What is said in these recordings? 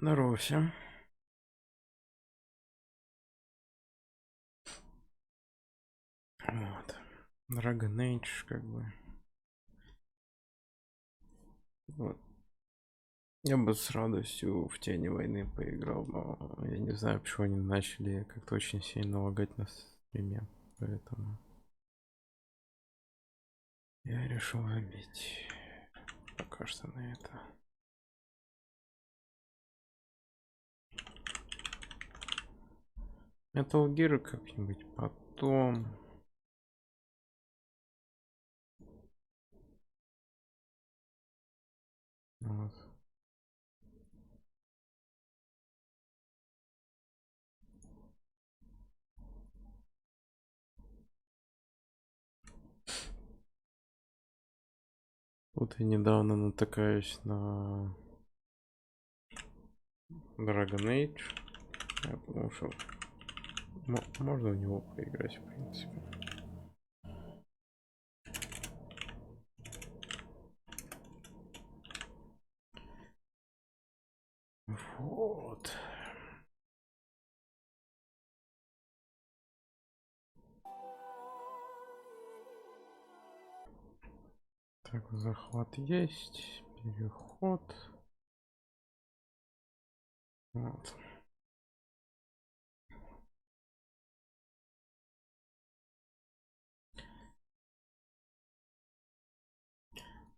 Здорово всем. Вот. Dragon Age, как бы. Вот. Я бы с радостью в Тени войны поиграл, но я не знаю, почему они начали как-то очень сильно лагать на стриме. Поэтому я решил забить пока что на это. Metal Gear как-нибудь потом. Вот. Вот я недавно натыкаюсь на Dragon Age. Я думал, что можно в него поиграть, в принципе. Вот. Так, захват есть, переход. Вот.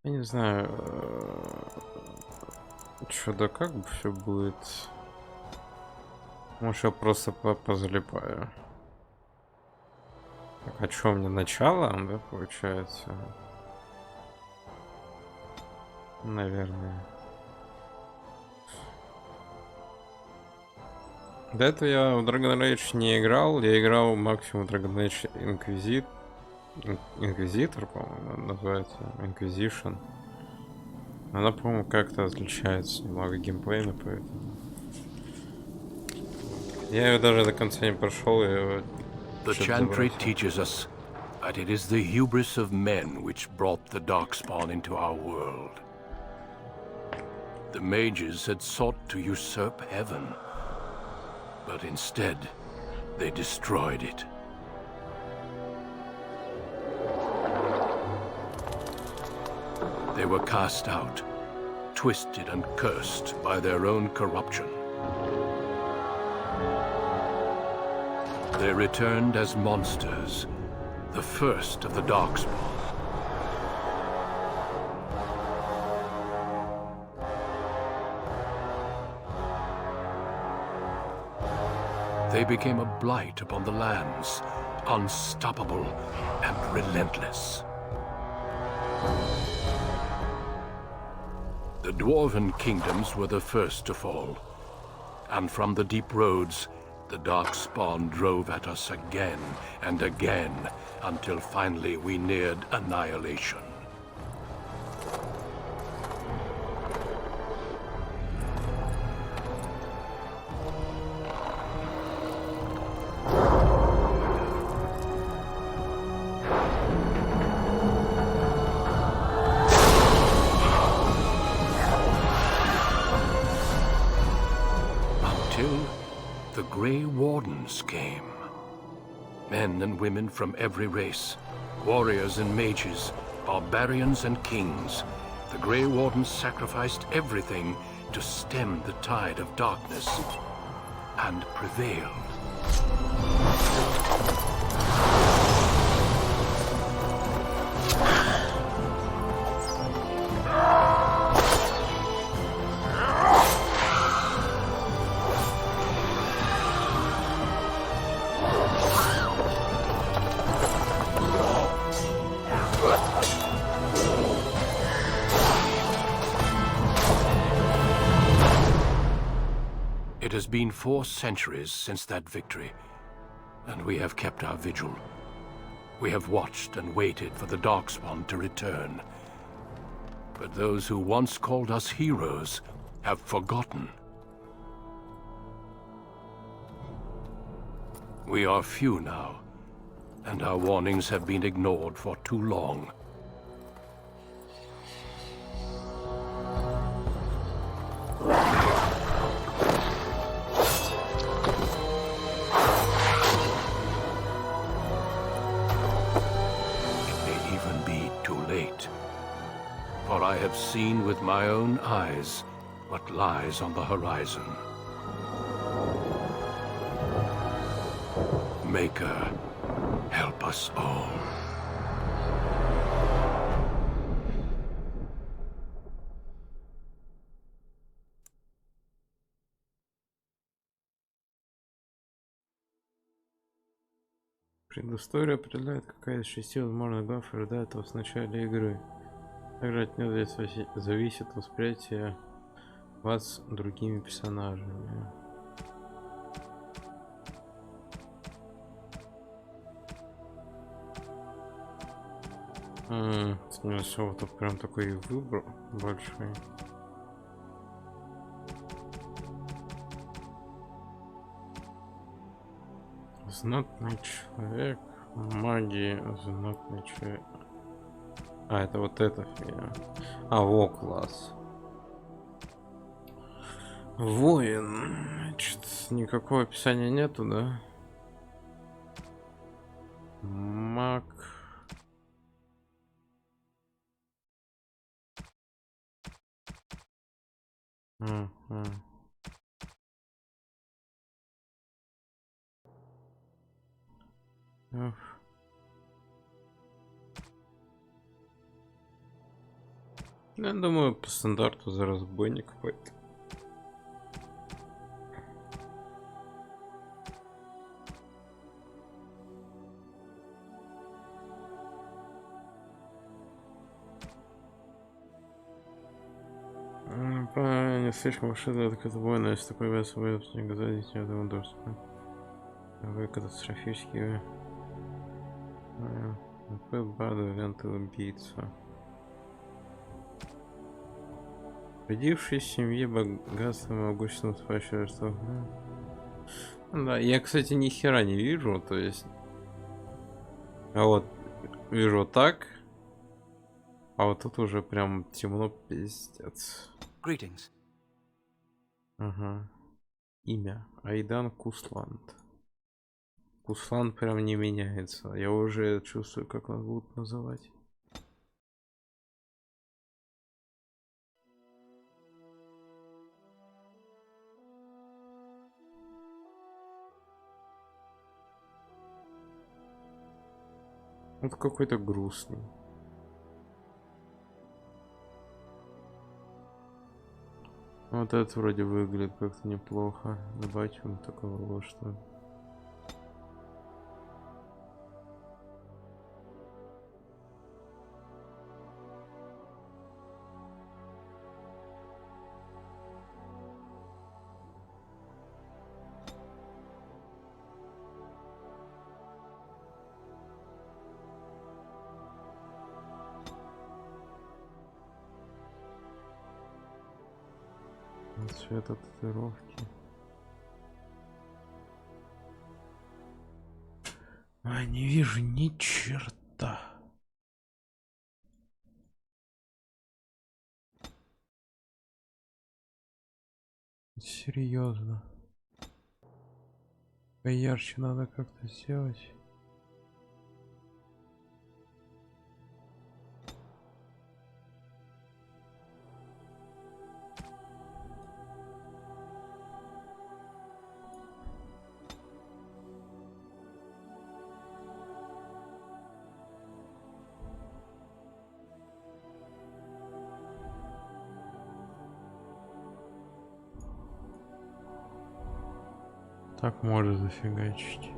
Я не знаю, что да как бы все будет. Может, я просто позалипаю. Так, а что, мне начало, да, получается? Наверное. До этого я в Dragon Age не играл. Я играл максимум в Dragon Age Инквизитор, по-моему, называется. Inquisition. Она, по-моему, как-то отличается немного геймплейно, поэтому... Я ее даже до конца не прошел, я его The Chantry teaches us that it is the hubris of men which brought the Darkspawn into our world. The mages had sought to usurp heaven, but instead, they destroyed it. They were cast out, twisted and cursed by their own corruption. They returned as monsters, the first of the Darkspawn. They became a blight upon the lands, unstoppable and relentless. The Dwarven kingdoms were the first to fall, and from the deep roads, the Darkspawn drove at us again and again, until finally we neared annihilation. The Grey Wardens came. Men and women from every race, warriors and mages, barbarians and kings. The Grey Wardens sacrificed everything to stem the tide of darkness, and prevailed. It has been 4 centuries since that victory, and we have kept our vigil. We have watched and waited for the Darkspawn to return. But those who once called us heroes have forgotten. We are few now, and our warnings have been ignored for too long. have seen with my own eyes what lies on the horizon. Maker, help us all. Предыстория определяет, какая из 6 возможных глав ожидает вас в начале игры. Также от нее зависит восприятие вас другими персонажами. Все, вот тут прям такой выбор большой. Знатный человек, магии, знатный человек. А, это вот эта фигня. А, во, класс. Воин. Значит, никакого описания нету, да? Маг. Ага. Эх. Я думаю, по стандарту за разбойник пойдет. Не слишком уж это воина, если такой вес будет не газадить, я думаю, доступно. Вы катастрофические. Какой бада, ленты убийца. Родившись в семье богатства могущественного спящего, что... Да, я, кстати, ни хера не вижу, то есть... А вот вижу вот так, а вот тут уже прям темно, пиздец. Greetings. Ага. Имя. Айдан Кусланд. Кусланд прям не меняется. Я уже чувствую, как нас будут называть. Вот какой-то грустный. Вот этот вроде выглядит как-то неплохо. Добавить ему такого, что... Цвета татуировки. А, не вижу ни черта. Серьезно. Поярче надо как-то сделать. Так может зафигачить.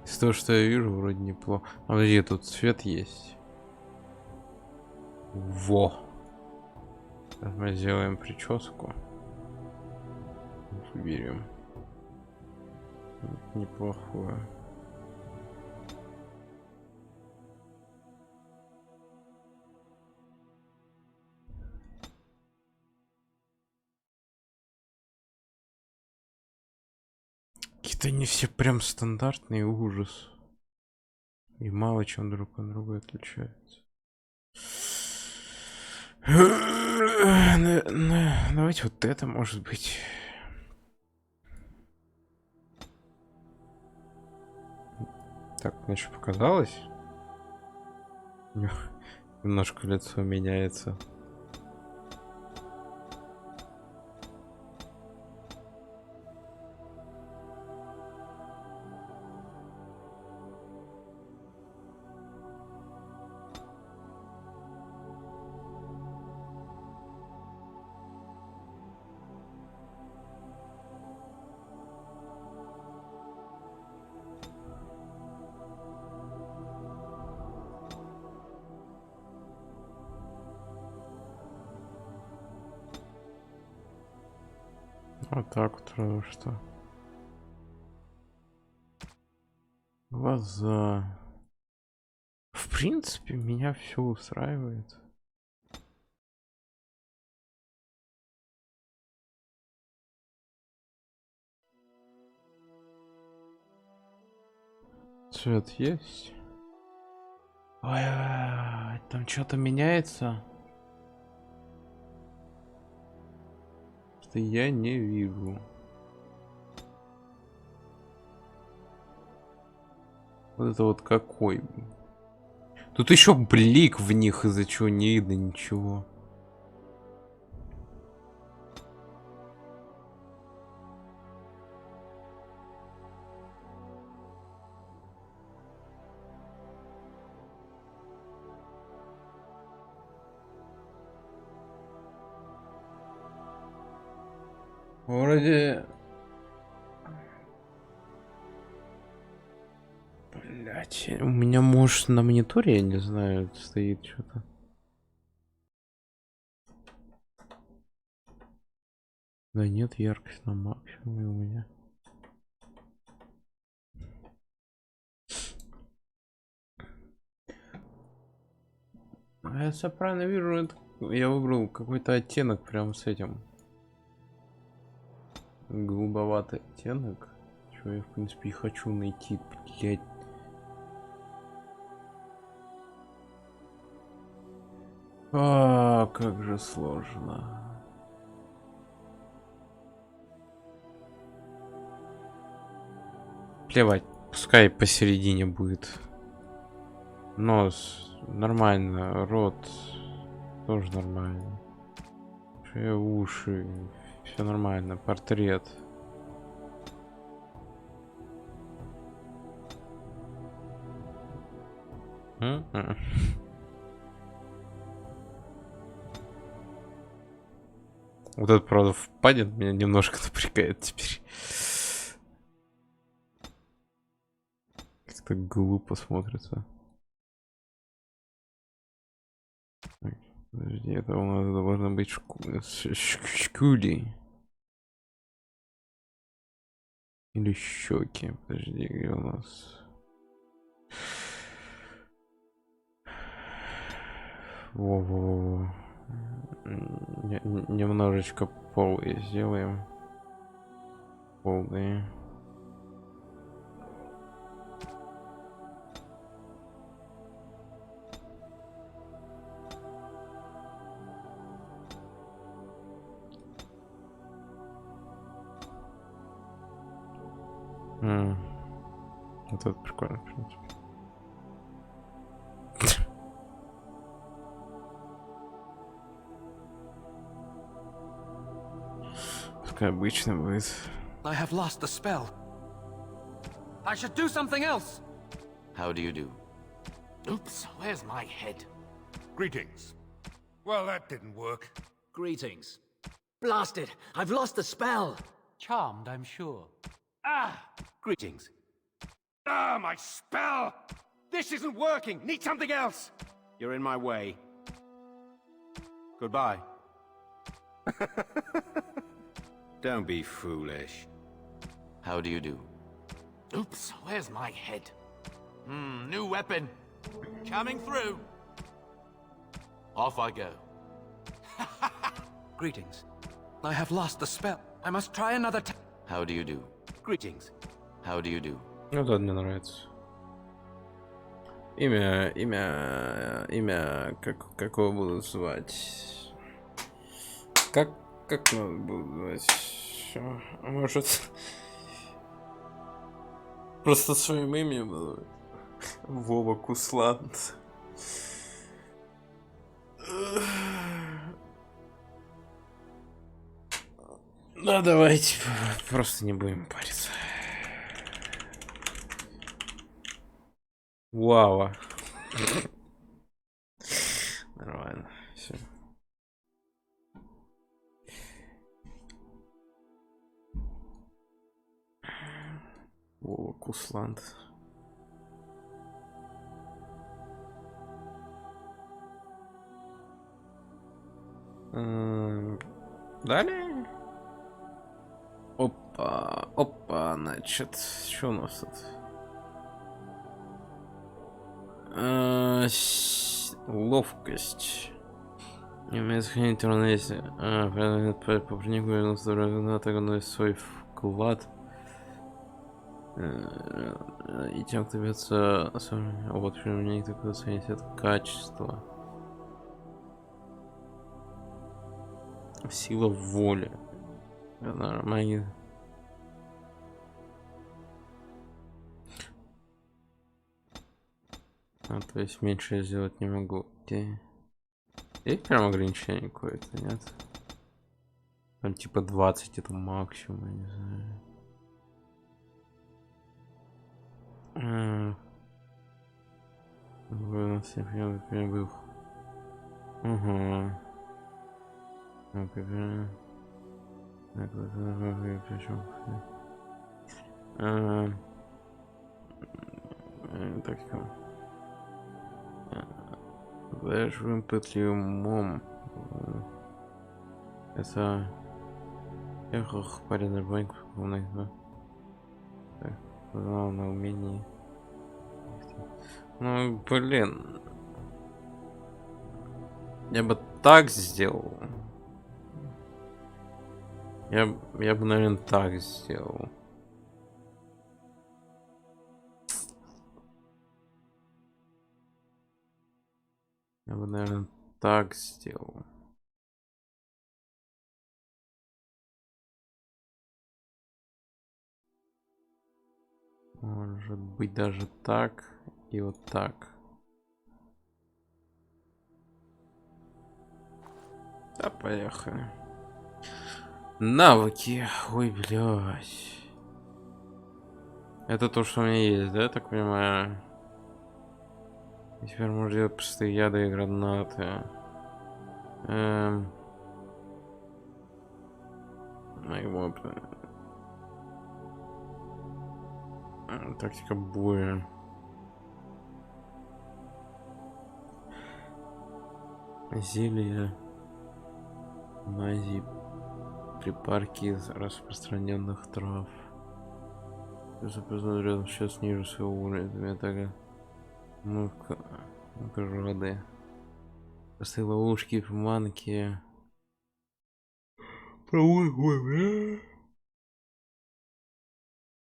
Из того, что я вижу, вроде неплохо. А где тут цвет есть? Во! Сейчас мы сделаем прическу. Выберем. Неплохую. Какие-то они все прям стандартные, ужас. И мало чем друг от друга отличаются. Давайте вот это, может быть. Так, мне что показалось? Немножко лицо меняется. Вот так вот, разве что. Глаза. В принципе, меня все устраивает. Цвет есть. Ой, там что-то меняется. Что я не вижу. Вот это вот какой. Тут еще блик в них, из-за чего не видно ничего. Вроде... Блять, у меня, может, на мониторе, я не знаю, стоит что-то. Да нет, яркость на максимуме у меня. А я правильно вижу, это... я выбрал какой-то оттенок прям с этим. Голубоватый оттенок. Чего я, в принципе, и хочу найти, блять. А, как же сложно. Плевать, пускай посередине будет. Нос нормально, рот тоже нормально. Шея, уши, все нормально. Портрет. М-м. Вот этот, правда, впадин меня немножко напрягает теперь. Как-то глупо смотрится. Так, подожди, это у нас должно быть шкули. Или щеки. Подожди, где у нас? Во-во-во. Немножечко полые сделаем. Полные. Вот это прикольно, в принципе. Пускай обычно будет. I have lost the spell. I should do something else. How do you do? Oops, where's my head? Greetings. Well, that didn't work. Greetings. Blasted! I've lost the spell. Charmed, I'm sure. Greetings. Ah, my spell! This isn't working! Need something else! You're in my way. Goodbye. Don't be foolish. How do you do? Oops, where's my head? New weapon. Coming through. Off I go. Greetings. I have lost the spell. I must try another time. How do you do? Greetings. How do you do? Ну да, мне нравится. Имя, как его будут звать? Как надо будет звать? Всё. А может, просто своим именем называть? Вова Кусланд. Ну давайте просто не будем париться. Вау. Нормально. Все. Вова Кусланд. Далее. Опа, опа, значит, что у нас тут? Ловкость. Не умеет сохранить равновесие. По принику вернулся на так свой вклад. И тем, кто бьется, вот применение такое оценить качество. Сила воли. Нормально. То есть меньше я сделать не могу. Где? Есть прям ограничение какое-то, нет? Там типа 20 это максимум, я не знаю. Вынос, я был. Угу. Так, Вэшвим пытливым. Это... Эх, парень нормальный, так, на умении. Ну, блин. Я бы так сделал. Я бы, наверное, так сделал. Я бы, наверное, так сделал. Может быть, даже так и вот так. Да, поехали. Навыки. Ой, блядь. Это то, что у меня есть, да, я так понимаю? И теперь можно делать простые яды и гранаты. Тактика боя. Зелья. Мази. Припарки из распространенных трав. Запознан рядом сейчас ниже своего уровня. Так. Природы. Простые ловушки, приманки.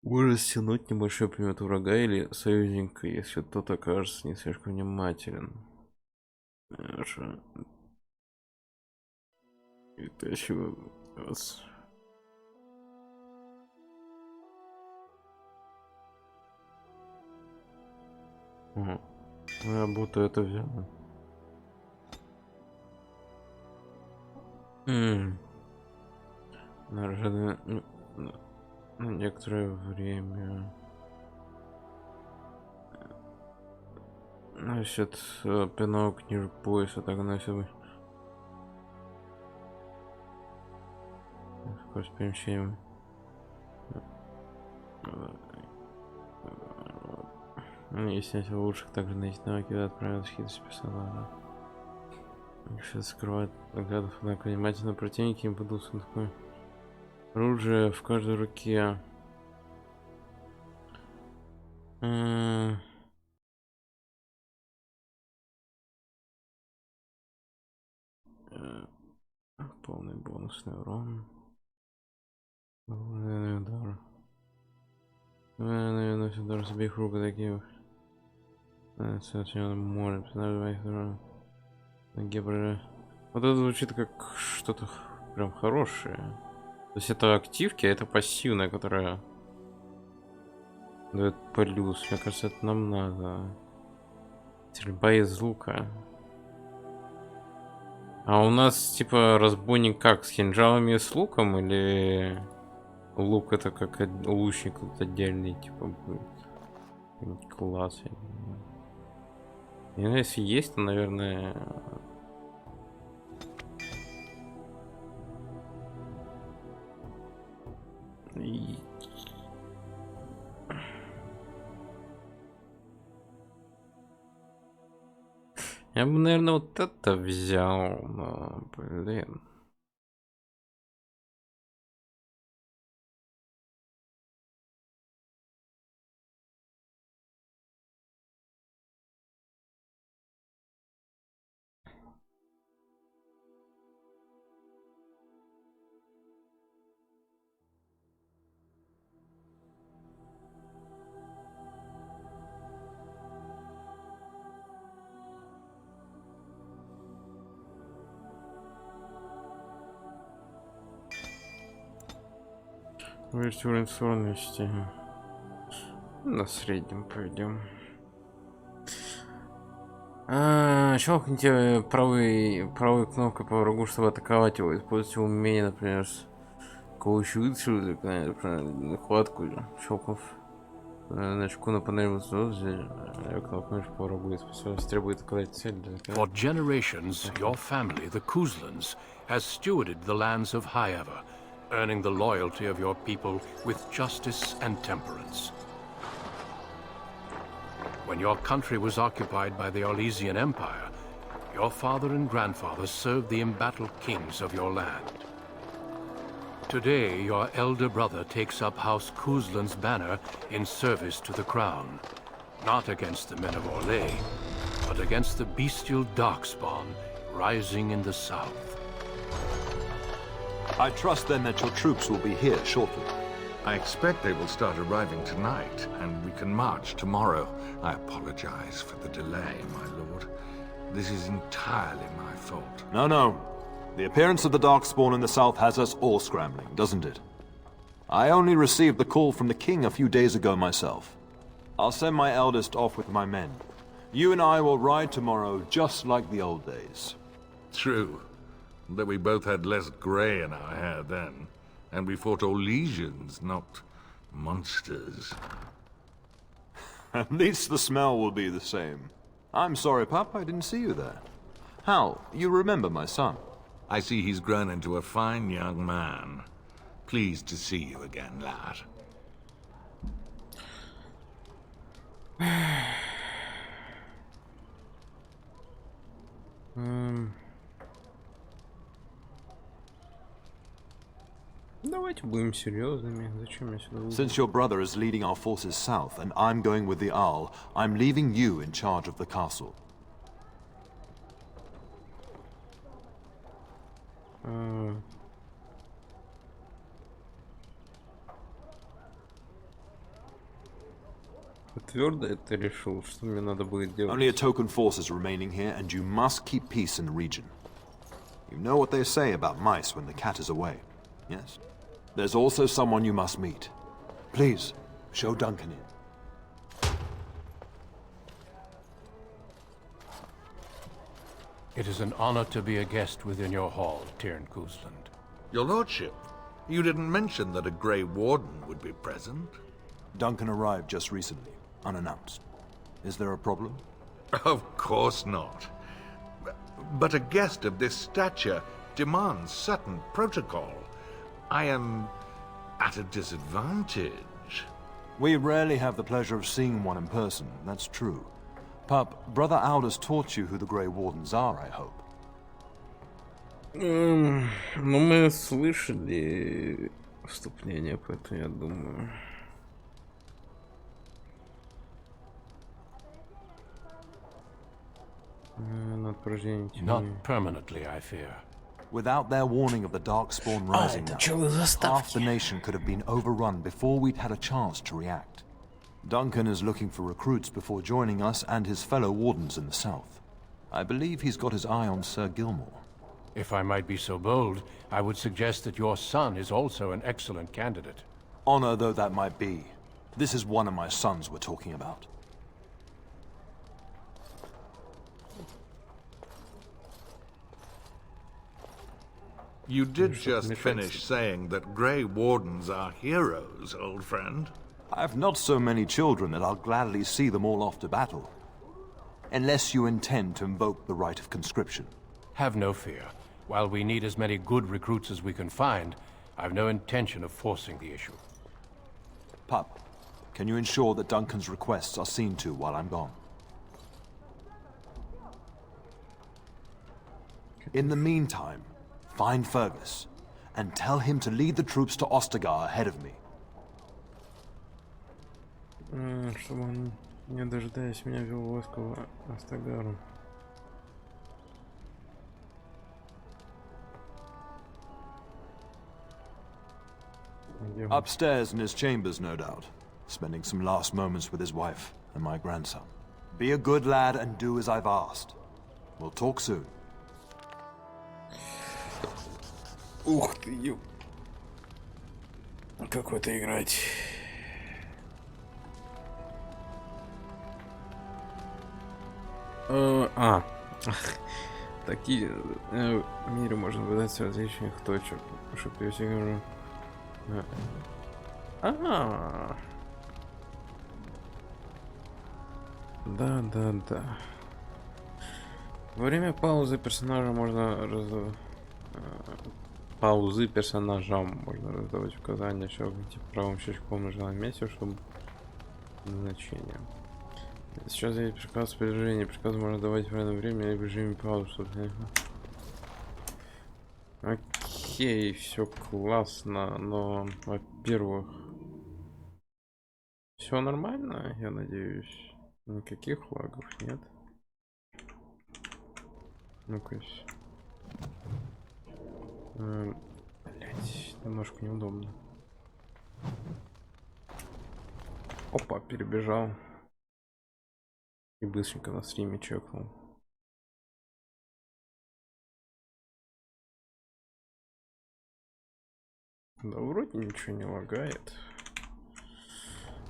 Может стянуть небольшой примет врага или союзника, если тот окажется не слишком внимателен. Хорошо. Это еще раз. Ага. Я будто это взял. Неожиданно. На некоторое время. Значит, пинок ниже пояса, так носит. Скорость перемещения. Если снять лучших, также найти навыки, отправить хитрости персонажа. Сейчас скрывать взглядов, однако внимательно противники им будут такое оружие в каждой руке. Полный бонусный урон. Удар. Наверное, удар с обеих рук такие. Совершенно море. Вот это звучит как что-то прям хорошее. То есть это активки, а это пассивная, которая дает плюс. Мне кажется, это нам надо. Стрельба из лука. А у нас типа разбойник как, с кинжалами и с луком, или лук это как лучник тут отдельный типа будет? Класс. Я не знаю. Ну, если есть, то, наверное... Я бы, наверное, вот это взял, но, блин. Вырасти уровень сложности. На среднем пойдем. Щелкните правой кнопкой по врагу, чтобы атаковать его. Используйте умение, например, колющую хватку, щелкнув значку на панели кнопку по врагу и способность требует атаковать цель. For generations, your family, the Kuzlans, has stewarded the lands of Highever, earning the loyalty of your people with justice and temperance. When your country was occupied by the Orlesian Empire, your father and grandfather served the embattled kings of your land. Today, your elder brother takes up House Kuzlan's banner in service to the crown, not against the men of Orlais, but against the bestial Darkspawn rising in the south. I trust then that your troops will be here shortly. I expect they will start arriving tonight, and we can march tomorrow. I apologize for the delay, my lord. This is entirely my fault. No. The appearance of the Darkspawn in the south has us all scrambling, doesn't it? I only received the call from the king a few days ago myself. I'll send my eldest off with my men. You and I will ride tomorrow just like the old days. True, that we both had less grey in our hair then, and we fought Orlesians, not monsters. At least the smell will be the same. I'm sorry, Pup, I didn't see you there. Hal, you remember my son? I see he's grown into a fine young man. Pleased to see you again, lad. Давайте будем серьезными. Зачем я сюда? Since your brother is leading our forces south and I'm going with the Arl, I'm leaving you in charge of the castle. Твердо это решил, что мне надо будет делать. Only a token force is remaining here, and you must keep peace in the region. You know what they say about mice when the cat is away, yes? There's also someone you must meet. Please, show Duncan in. It is an honor to be a guest within your hall, Tyrn Kuzland. Your lordship, you didn't mention that a Grey Warden would be present. Duncan arrived just recently, unannounced. Is there a problem? Of course not. But a guest of this stature demands certain protocol. I am at a disadvantage. We rarely have the pleasure of seeing one in person, that's true. Pup, Brother Aldous taught you who the Grey Wardens are, I hope. Ну, мы слышали вступление, поэтому я думаю. Not permanently, I fear. Without their warning of the Darkspawn rising now, half the nation could have been overrun before we'd had a chance to react. Duncan is looking for recruits before joining us and his fellow wardens in the south. I believe he's got his eye on Sir Gilmore. If I might be so bold, I would suggest that your son is also an excellent candidate. Honor though that might be, this is one of my sons we're talking about. You did just finish saying that Grey Wardens are heroes, old friend. I've not so many children that I'll gladly see them all off to battle. Unless you intend to invoke the right of conscription. Have no fear. While we need as many good recruits as we can find, I've no intention of forcing the issue. Pup, can you ensure that Duncan's requests are seen to while I'm gone? In the meantime, find Fergus, and tell him to lead the troops to Ostagar ahead of me. Чтобы он, не дожидаясь меня, вел войско в Астагару. Upstairs in his chambers, no doubt, spending some last moments with his wife and my grandson. Be a good lad and do as I've asked. We'll talk soon. Ух ты, ё... какой-то играть. Такие в мире можно выдать с различных точек, чтобы я все говорю. Да. Во время паузы персонажа можно паузы персонажам можно раздавать указания, щелкните правым щелчком на желаемом месте, чтобы назначение. Сейчас есть приказ передвижения. Приказ можно давать в разное время или в режиме паузы, чтобы... Окей, все классно, но, во-первых, все нормально, я надеюсь. Никаких лагов нет. Ну-ка. Блять, немножко неудобно. Опа, перебежал. И быстренько на стриме чекнул. Да вроде ничего не лагает.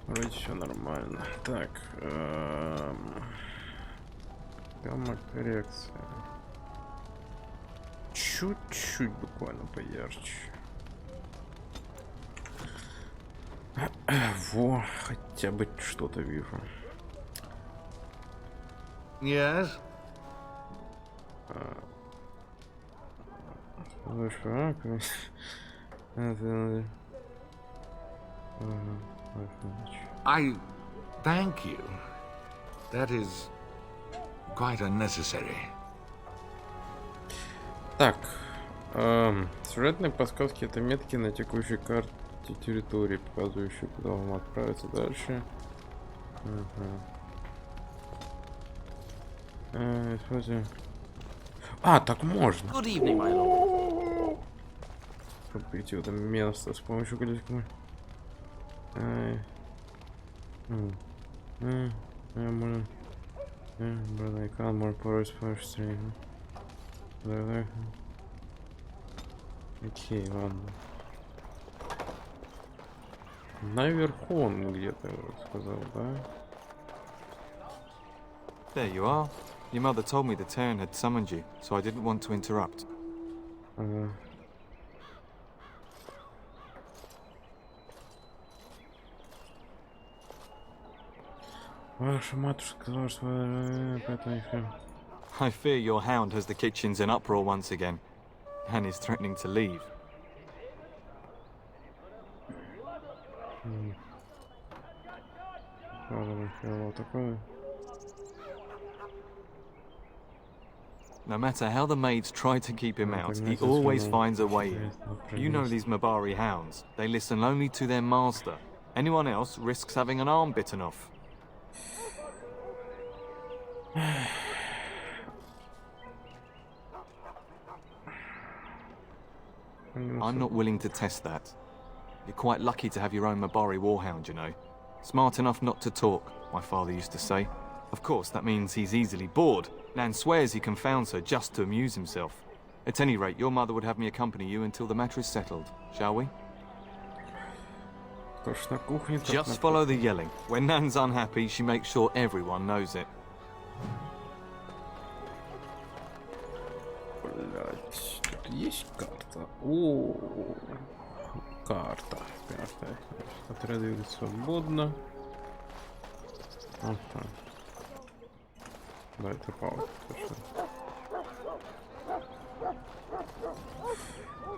Вроде все нормально. Так. Гамма-коррекция. Чуть-чуть буквально поярче. Во, хотя бы что-то вижу. Yes? I thank you. That is quite unnecessary. Так, сюжетные подсказки — это метки на текущей карте территории, показывающие, куда вам отправиться дальше. Используем. Так можно. Good evening, my lord. Чтобы прийти в это место с помощью колесика. Можно экран, можно порой с помощью стрельбы. Да. Окей, ладно. Наверху он где-то сказал, да? There you are. Your mother told me the Terran had summoned you, so I didn't want to interrupt. Ага. Ваша матушка сказала, что поэтому... I fear your hound has the kitchens in uproar once again, and is threatening to leave. No matter how the maids try to keep him out, he always finds a way in. You know these Mabari hounds. They listen only to their master. Anyone else risks having an arm bitten off. I'm not willing to test that. You're quite lucky to have your own Mabari warhound, you know. Smart enough not to talk, my father used to say. Of course, that means he's easily bored. Nan swears he confounds her just to amuse himself. At any rate, your mother would have me accompany you until the matter is settled, shall we? Just follow the yelling. When Nan's unhappy, she makes sure everyone knows it. Блять, тут есть карта. О, карта. Отряды свободно. Ага. Да, это пауза.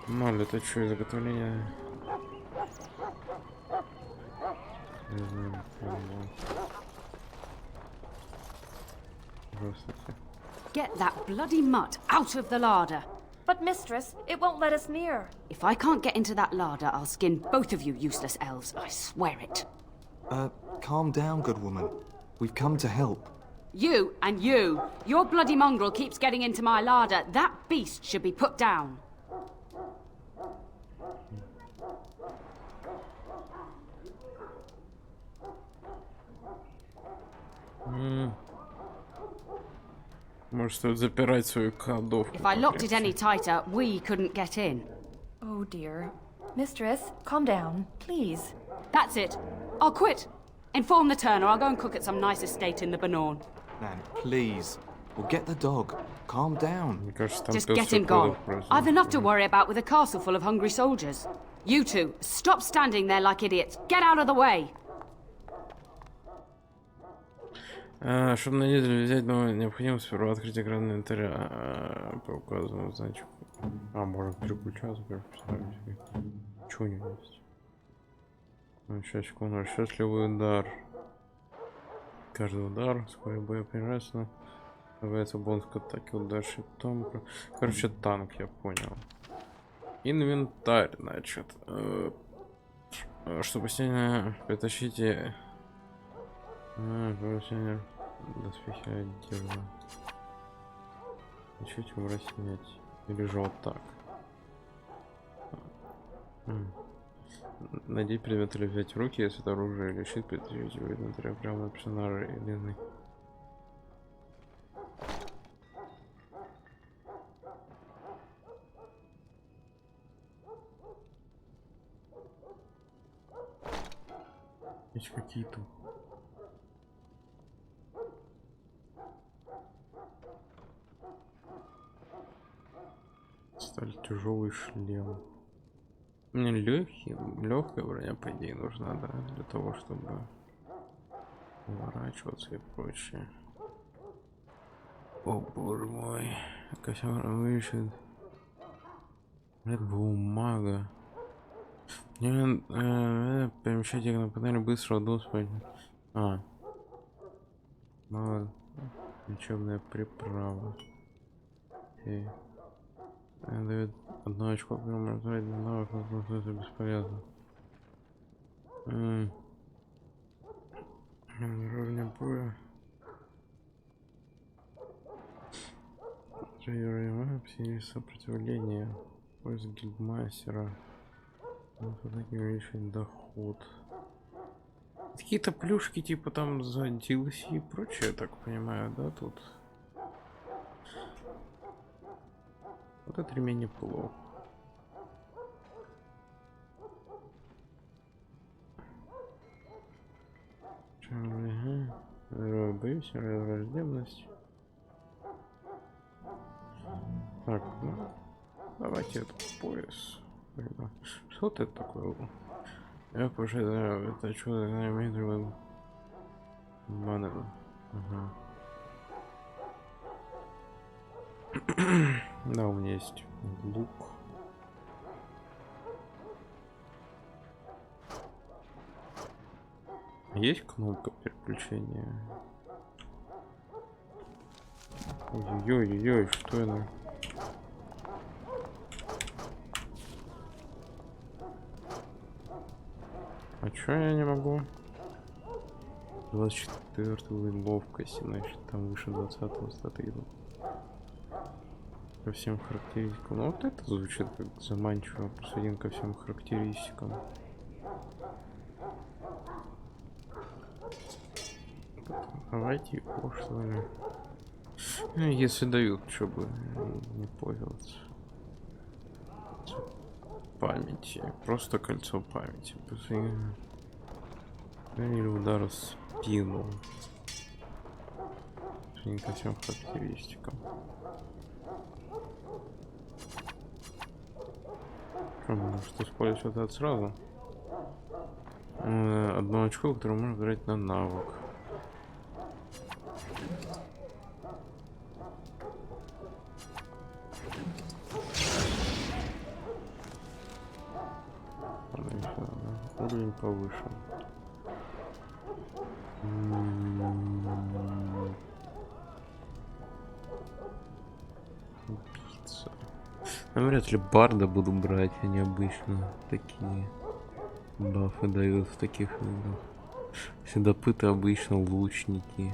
Ноль, это что, изготовление? Get that bloody mutt out of the larder. But, mistress, it won't let us near. If I can't get into that larder, I'll skin both of you useless elves. I swear it. Calm down, good woman. We've come to help. You and you. Your bloody mongrel keeps getting into my larder. That beast should be put down. Может, стоит запирать свою кладовку. If I locked it any tighter, we couldn't get in. Oh dear. Mistress, calm down, please. That's it. I'll quit. Inform the turner. I'll go and cook at some nice estate in the Banorn. Nan, please. We'll get the dog. Calm down. Мне кажется, там Just пес get him Соколов gone. просто. I've enough to worry about with a castle full of hungry soldiers. You two, stop standing there like idiots. Get out of the way. Чтобы на неделю взять новое, необходимо сперва открыть экран инвентаря по указанному значку. Можно переключаться, переставить. Чего не есть? Сейчас, секунду. Счастливый удар. Каждый удар, скорость боя прекрасно. Добавляется бонус к атаке, удар щитом. Короче, танк, я понял. Инвентарь, значит. Чтобы сильно притащите... Повышение доспехи отдела. Чуть убрать снять. Или же вот так. Найди предмет или взять в руки, если это оружие или щит, притащить его инвентаря прямо на персонажа или... Есть какие-то... Сталь, тяжелый шлем. Мне легкая броня, по идее, нужна, да, для того, чтобы уворачиваться и прочее. О, боже мой. Косяк выищет. Это бумага. Перемещайте на панели быстрого доступа. Мало. Лечебная приправа. Окей. Дает одно очко, прямо разрывать навык, но это бесполезно. Уровня боя. Уровня сопротивление. Поиск гильдмастера. Атаки увеличивает доход. Какие-то плюшки типа там за DLC и прочее, я так понимаю, да, тут? Вот это ремень неплохо. Боюсь, враждебность. Так, ну, давайте этот пояс. Что это такое? Я пожалуй, это чудо имеет другой манер. Ага. Да, у меня есть лук. Есть кнопка переключения? Ой-ой-ой, что это? А чё я не могу? 24-й ловкость, значит там выше 20-го статы идут. Ко всем характеристикам. Ну вот это звучит как заманчиво. Плюс 1 ко всем характеристикам. Давайте его, что ли. Ну, если дают, чтобы не пользоваться. Памяти. Просто кольцо памяти. Или удар в спину. Не ко всем характеристикам. Что, может использовать вот это сразу? Одно очко, которое можно брать на навык. Уровень повышен. Убийца. Ну, вряд ли барда буду брать, они обычно такие бафы дают в таких играх. Следопыты обычно лучники.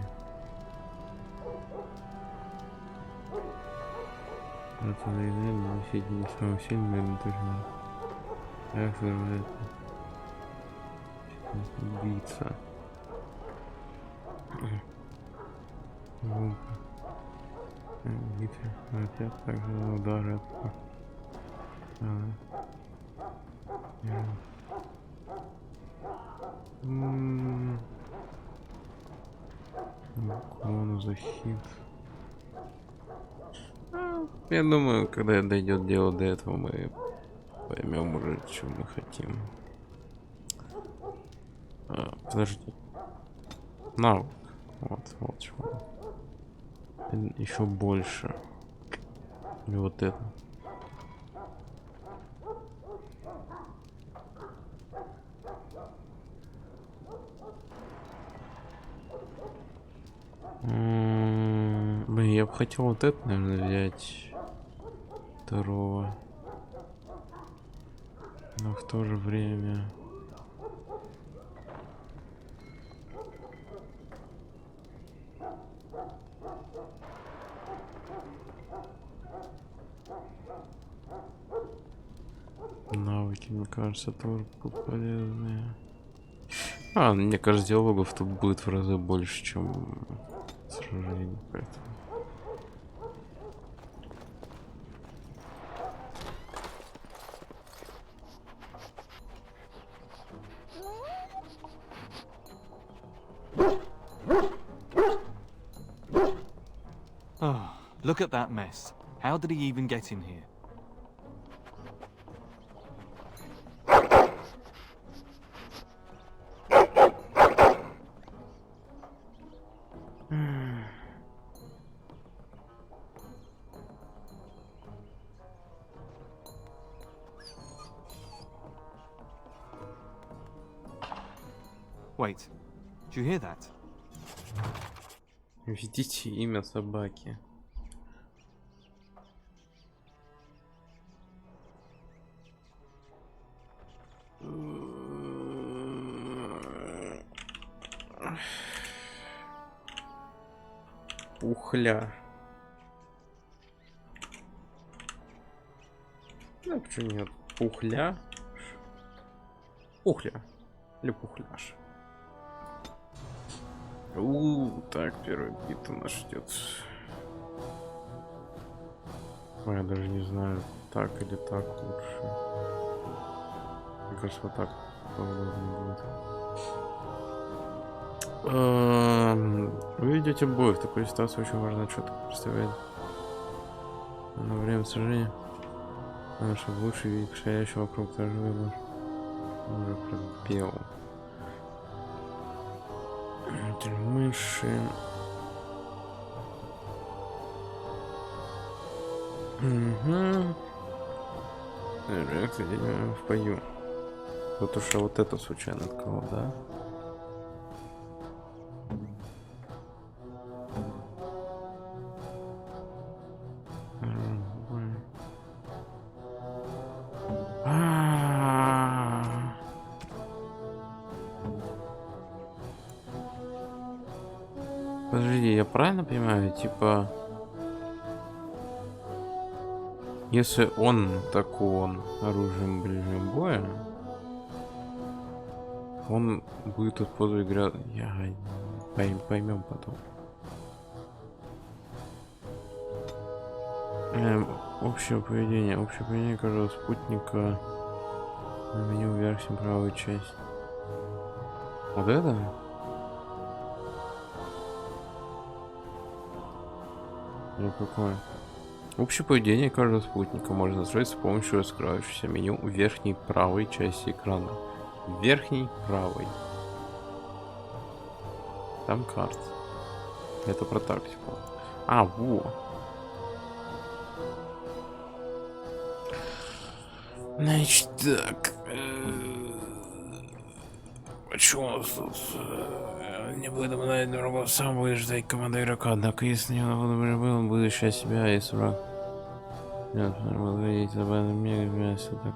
Это носить не самым сильным, но точно. Это убийца. Убийца. Хотят также удары. за хит? Я думаю, когда дойдет дело до этого, мы поймем уже, что мы хотим. Подожди. Навык. Вот чего. Еще больше. И вот это. Блин, я бы хотел вот это, наверное, взять. Второго. Но в то же время... Навыки, мне кажется, тоже полезные. Мне кажется, диалогов тут будет в разы больше, чем сражений, поэтому... Oh, look at that mess. How did he even get in here? Wait, do you hear that? Введите имя собаки. Пухля. Ну, почему нет? Пухля. Пухля. Или пухляш. Так, первая битва нас ждет. Я даже не знаю, так или так лучше. Мне кажется, вот так поудобнее будет. Вы ведете бой. В такой ситуации очень важно четко представлять на время сражения, чтобы лучше видеть происходящего вокруг, даже выбор. Уже пробел. Мыши. Угу. Реакция в бою. Вот уж вот это случайно открыл, да? Подожди, я правильно понимаю, типа, если он атакован оружием ближнего боя, он будет использовать грязь. Поймем потом. Общее поведение каждого спутника на меню верхней правой части. Вот это? Или какое? Общее поведение каждого спутника можно настроить с помощью раскрывающегося меню в верхней правой части экрана. Верхней правой. Там карта. Это про тактику. Во. Значит так. Почему у нас тут не будем на другого сам будет ждать команда игрока, однако если не был, он будет ощущать себя, если враг. Нет, надо видеть забавно мясо так.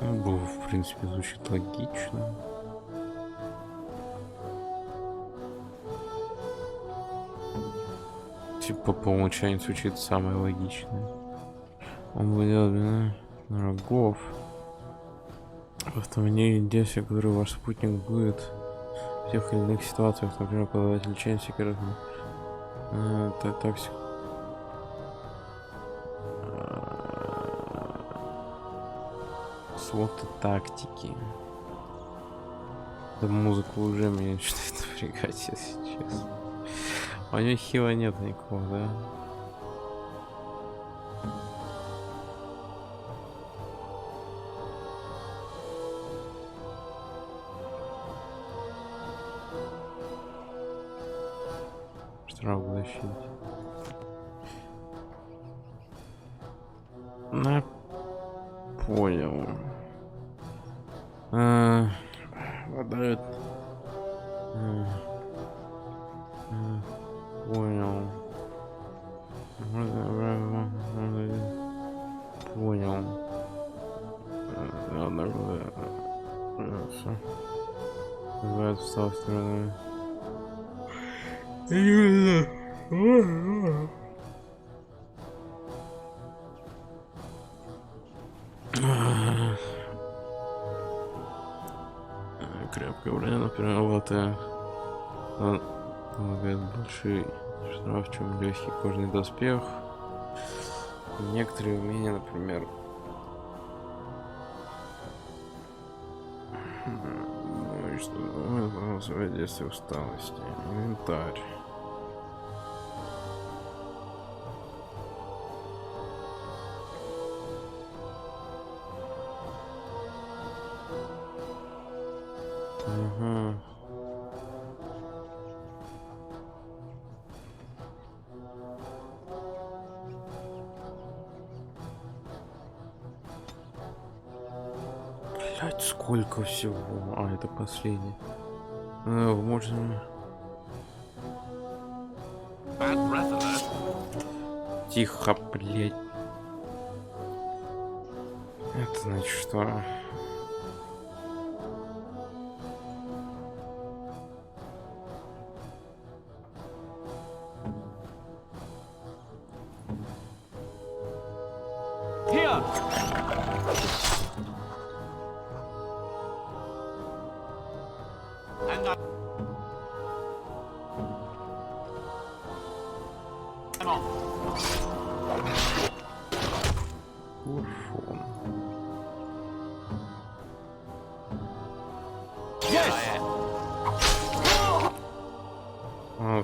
В принципе, звучит логично. Типа по умолчанию звучит самое логичное. Он выделал врагов. В автомобиле действия, которые ваш спутник будет в тех или иных ситуациях, например, подавать лечение секретов. Тактику. Слоты тактики. Да музыка уже меня начинает напрягать, если честно. А у него хила нет никакого, да? Штраф в защите. На, понял. Вода. Понял. Понял. Ладно, все. Бывает с той стороны. Крепкая броня, например, вот помогает большой штраф, чем легкий кожаный доспех. Некоторые умения, например, что действие усталости, инвентарь. Угу. Блять, сколько всего. А, это последний. Можно... Тихо, блять. Это значит что?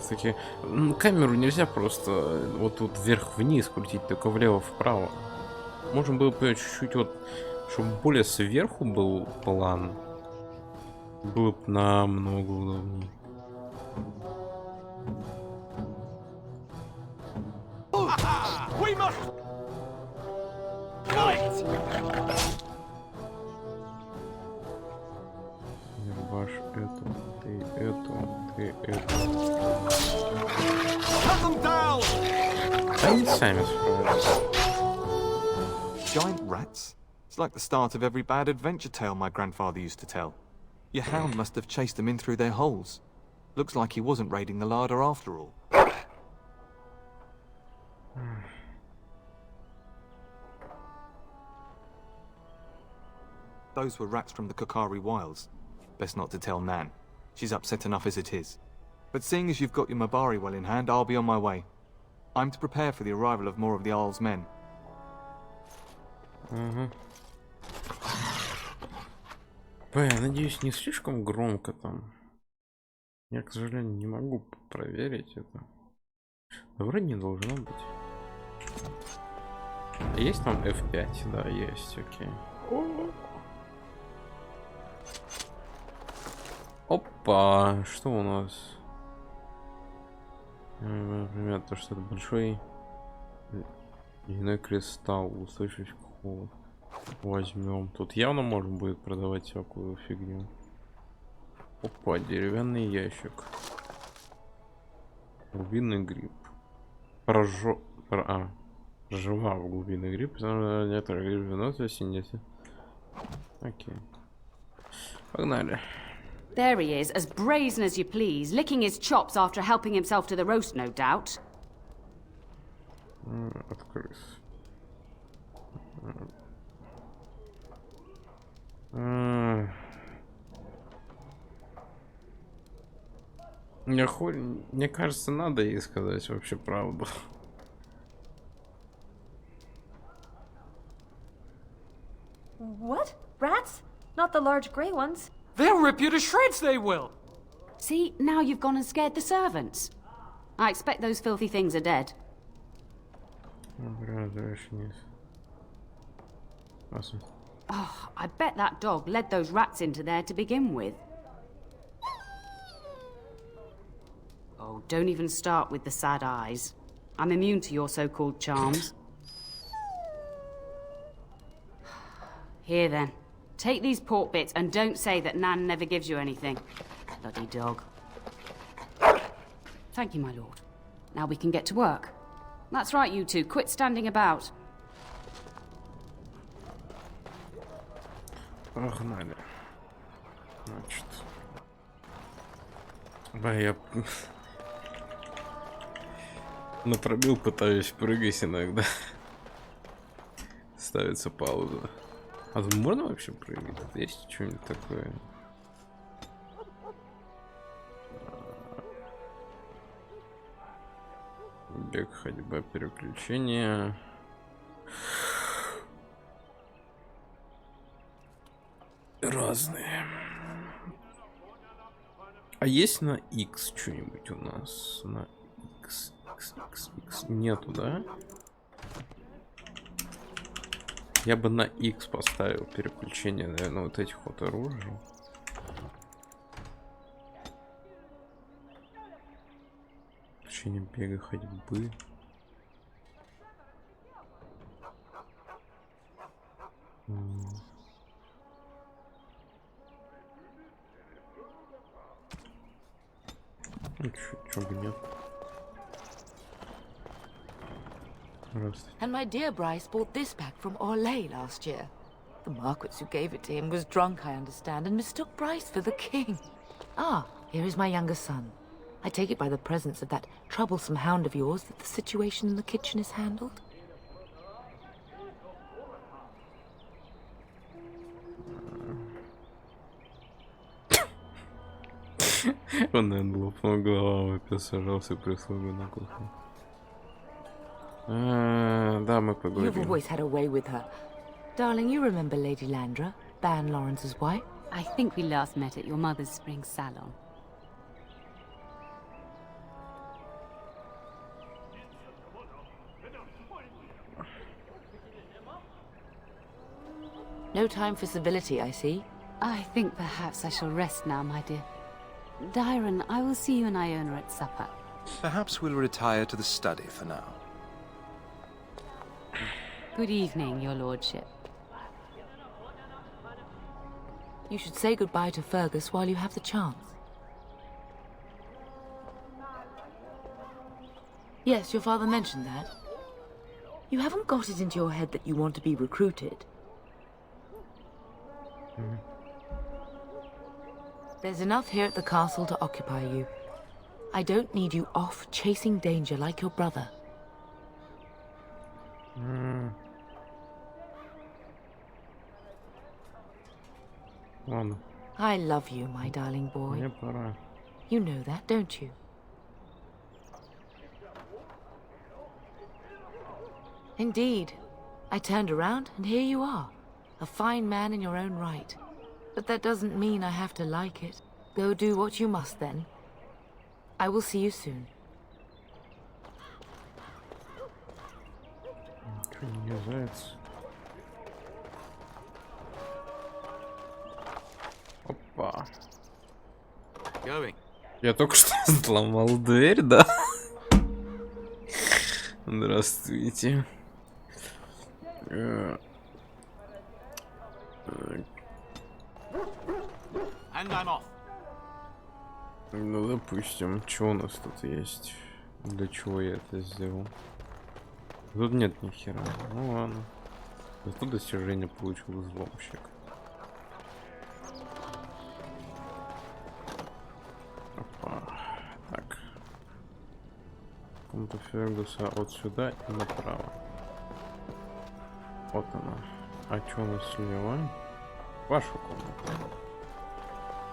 Таки камеру нельзя просто вот тут вверх-вниз крутить, только влево-вправо. Можно было бы чуть-чуть вот, чтобы более сверху был план, было бы намного удобнее. Рваш это, ты это, ты это. Они сами справятся. Giant rats? It's like the start of every bad adventure tale my grandfather used to tell. Your hound must have chased them in through their holes. Looks like he wasn't raiding the larder after all. Those were rats from the Kokari Wilds. Best not to tell Nan. She's upset enough as it is. But seeing as you've got your Mabari well in hand, I'll be on my way. I'm to prepare for the arrival of more of the Isle's men. Я надеюсь, не слишком громко там. Я, к сожалению, не могу проверить это. Но вроде не должно быть. Есть там F5? Да, есть, окей. Опа, что у нас? Например, то, что это большой ледяной кристалл, устойчивый к холоду. Возьмем. Тут явно можно будет продавать всякую фигню. Опа, деревянный ящик. Глубинный гриб. Проживав глубинный гриб, некоторые грибы выносят синяки. Окей. Погнали. There he is, as brazen as you please, licking his chops after helping himself to the roast, no doubt. Открыть. Мне кажется, надо ей сказать вообще правду. What? Rats? Not the large grey ones? They'll rip you to shreds, they will! See, now you've gone and scared the servants. I expect those filthy things are dead. Awesome. Oh, I bet that dog led those rats into there to begin with. Oh, don't even start with the sad eyes. I'm immune to your so-called charms. Here then. Take these pork bits and don't say that Nan never gives you anything. Bloody dog. Thank you, my lord. Now we can get to work. That's right, you two. Quit standing about. Погнали. Значит. Да, я на пробел пытаюсь прыгать иногда. Ставится пауза. А тут можно вообще прыгать? Тут есть что-нибудь такое? Бег, ходьба, переключение. Разные. А есть на X что-нибудь у нас? На X. Нету, да? Я бы на X поставил переключение, наверное, вот этих вот оружий. Включение бега, ходьбы. Чё бы нет. And my dear Bryce bought this back from Orlais last year. The Marquess who gave it to him was drunk, I understand, and mistook Bryce for the king. Ah, here is my younger son. I take it by the presence of that troublesome hound of yours that the situation in the kitchen is handled? Он, наверное, лопнул голова, опять сажался прислугу на кухню. Да, мы поговорим. You've always had a way with her. Darling, you remember Lady Landra, Ban Lawrence's wife? I think we last met at your mother's spring salon. No time for civility, I see. I think perhaps I shall rest now, my dear. Dyron, I will see you and Iona at supper. Perhaps we'll retire to the study for now. Good evening, your lordship. You should say goodbye to Fergus while you have the chance. Yes, your father mentioned that. You haven't got it into your head that you want to be recruited. There's enough here at the castle to occupy you. I don't need you off chasing danger like your brother. I love you, my darling boy. You know that, don't you? Indeed. I turned around, and here you are. A fine man in your own right. But that doesn't mean I have to like it. Go do what you must, then. I will see you soon. Опа. Going. Я только что сломал дверь, да? Здравствуйте. And I'm off. Ну, допустим, что у нас тут есть? Для чего я это сделал? Тут нет ни хера. Ну ладно. Зато достижение получил взломщик. Опа. Так. Комната Фергуса от сюда и направо. Вот она. А что у нас слева? Вашу комнату.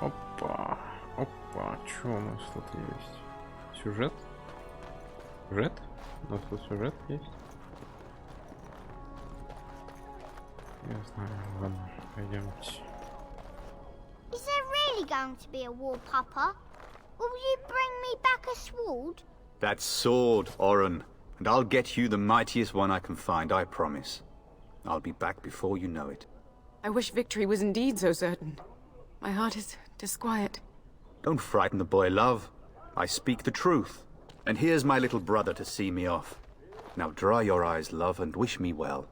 Опа. Опа. Что у нас тут есть? Сюжет? Сюжет? У нас тут сюжет есть? Я знаю. Ладно, пойдемте. Is it really going to be a war papa? Will you bring me back a sword? That sword, Oren. And I'll get you the mightiest one I can find, I promise. I'll be back before you know it. I wish victory was indeed so certain. My heart is disquiet. Don't frighten the boy, love. I speak the truth. And here's my little brother to see me off. Now dry your eyes, love, and wish me well.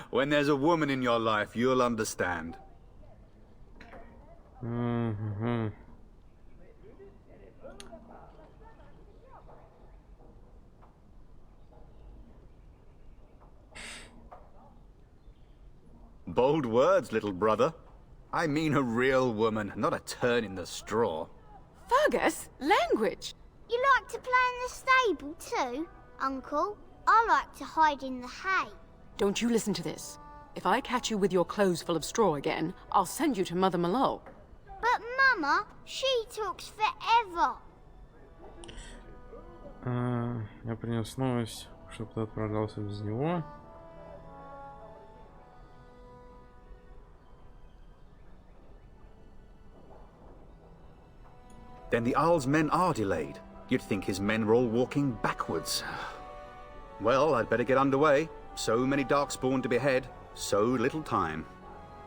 When there's a woman in your life, you'll understand. Bold words, little brother. I mean a real woman, not a turn in the straw. Fergus, language! You like to play in the stable too, Uncle? I like to hide in the hay. Don't you listen to this. If I catch you with your clothes full of straw again, I'll send you to Mother Mallow. But Mama, she talks forever. Я принес новость, чтобы ты отправлялся без него. Then the Arl's men are delayed. You'd think his men were all walking backwards. Well, I'd better get underway. So many Darkspawn to behead, so little time.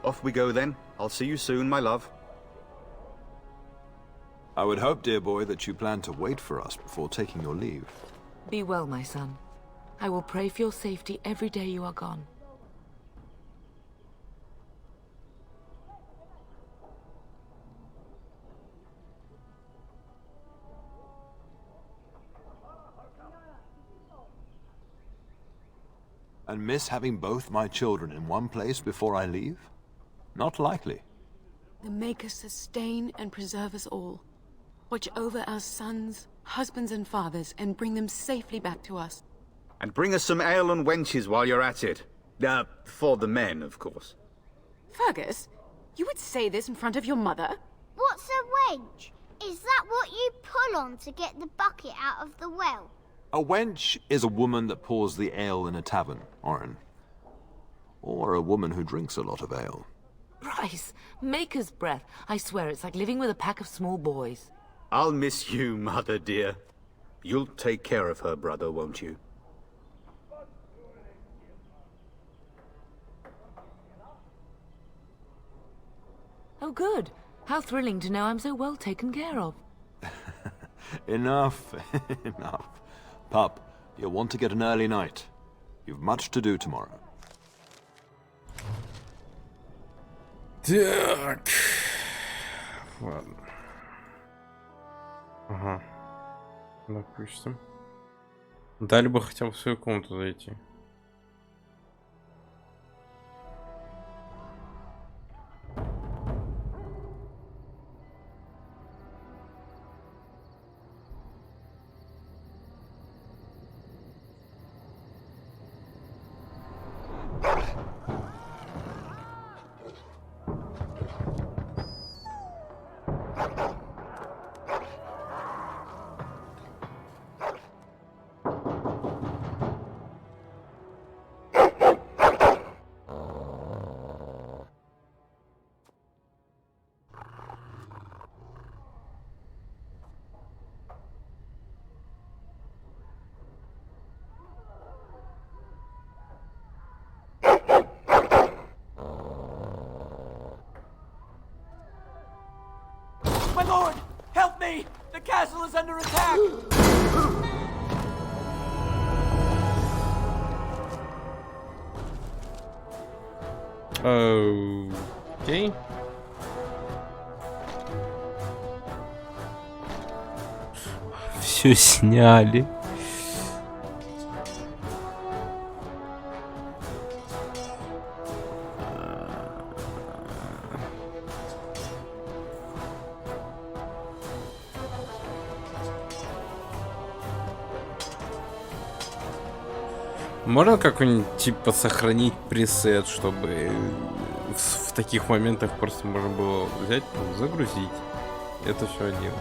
Off we go then. I'll see you soon, my love. I would hope, dear boy, that you plan to wait for us before taking your leave. Be well, my son. I will pray for your safety every day you are gone. And miss having both my children in one place before I leave? Not likely. The Maker sustain and preserve us all. Watch over our sons, husbands and fathers, and bring them safely back to us. And bring us some ale and wenches while you're at it. For the men, of course. Fergus, you would say this in front of your mother? What's a wench? Is that what you pull on to get the bucket out of the well? A wench is a woman that pours the ale in a tavern, Oren. Or a woman who drinks a lot of ale. Bryce, Maker's breath. I swear it's like living with a pack of small boys. I'll miss you, mother dear. You'll take care of her, brother, won't you? Oh, good. How thrilling to know I'm so well taken care of. Enough, enough. Pup, you'll want to get an early night. You've much to do tomorrow. Так. Ладно. Ага. Допустим. Дали бы хотя бы в свою комнату зайти. My lord! Help me! The castle is under attack! Окей. Все сняли. Можно какой-нибудь типа сохранить пресет, чтобы в таких моментах просто можно было взять, загрузить. Это все один.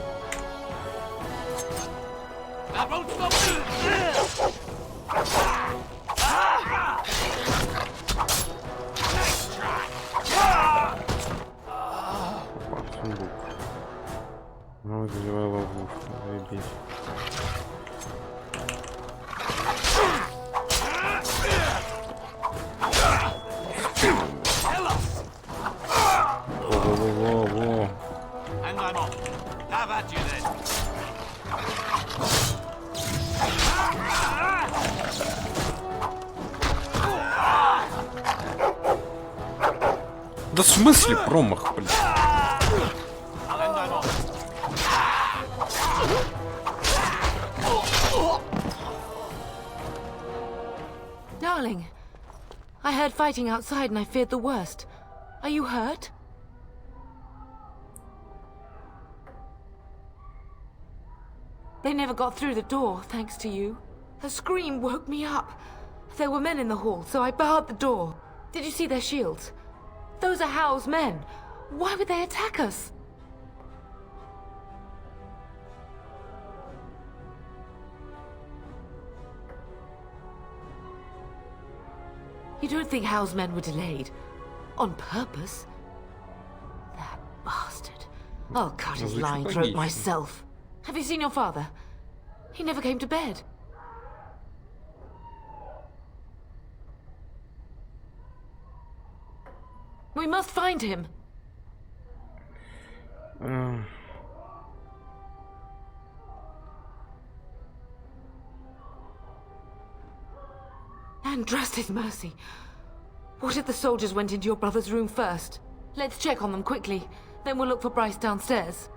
Сундук. Ну, заливай ловушку, заебись. Во-во-во-во. And I'm off. Have at you then. Да в смысле промах, блин? And I'm off. Darling, I heard fighting outside and I feared the worst. Are you hurt? They never got through the door, thanks to you. Her scream woke me up. There were men in the hall, so I barred the door. Did you see their shields? Those are Howl's men. Why would they attack us? You don't think Howl's men were delayed? On purpose? That bastard. I'll cut his lying throat myself. Have you seen your father? He never came to bed. We must find him. And trust his mercy. What if the soldiers went into your brother's room first? Let's check on them quickly. Then we'll look for Bryce downstairs.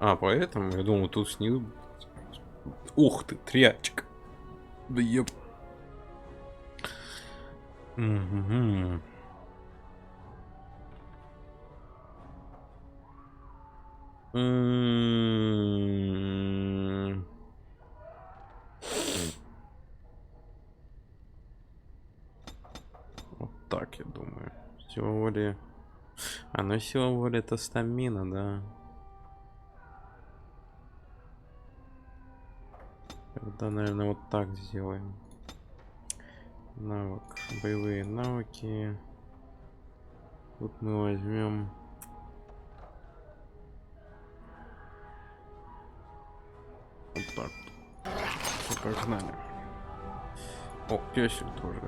А, поэтому я думал, тут снизу. Ух ты, триачка. Да еб. Угу. Вот так, я думаю. Сила воли. А, ну сила воли это стамина, да. Тогда, наверное, вот так сделаем. Навык. Боевые навыки. Тут мы возьмем. Вот так. Все, погнали. О, песик тоже.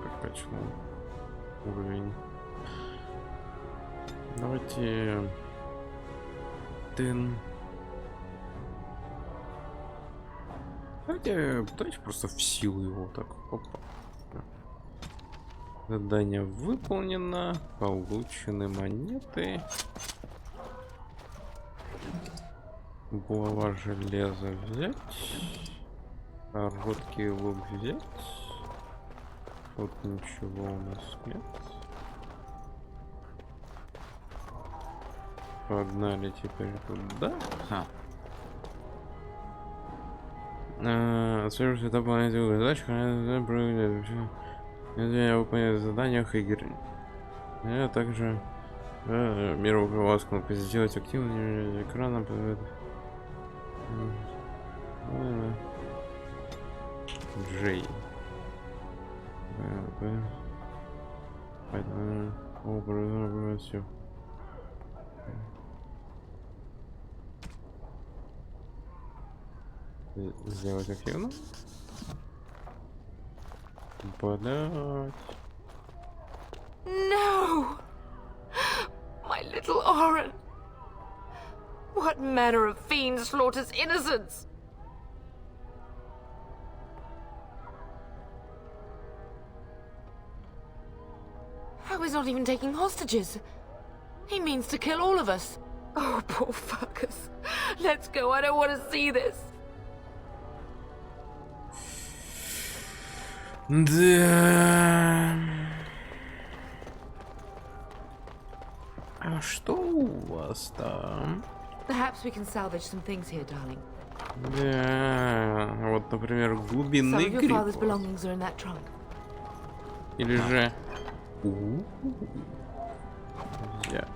Как качнул уровень. Давайте. Давайте просто в силу его так. Опа. Задание выполнено. Получены монеты. Булава железа взять. Короткий лук взять. Тут ничего у нас нет. Погнали теперь туда. Следующий этап выполнения задач. Я выполняю задания Хейгер. Я также миру укрывалась кнопкой сделать активным экраном. Джей. Все. Сделать активно. Подать. No! My little Oren! What manner of fiend slaughters innocents? How is not even taking hostages? He means to kill all of us. Oh, poor fuckers. Let's go, I don't want to see this. Да. А что у вас там? Perhaps we can salvage some things here, darling. Да, вот, например, глубинный Some of your гриб. father's belongings are in that trunk. Или же... Взять.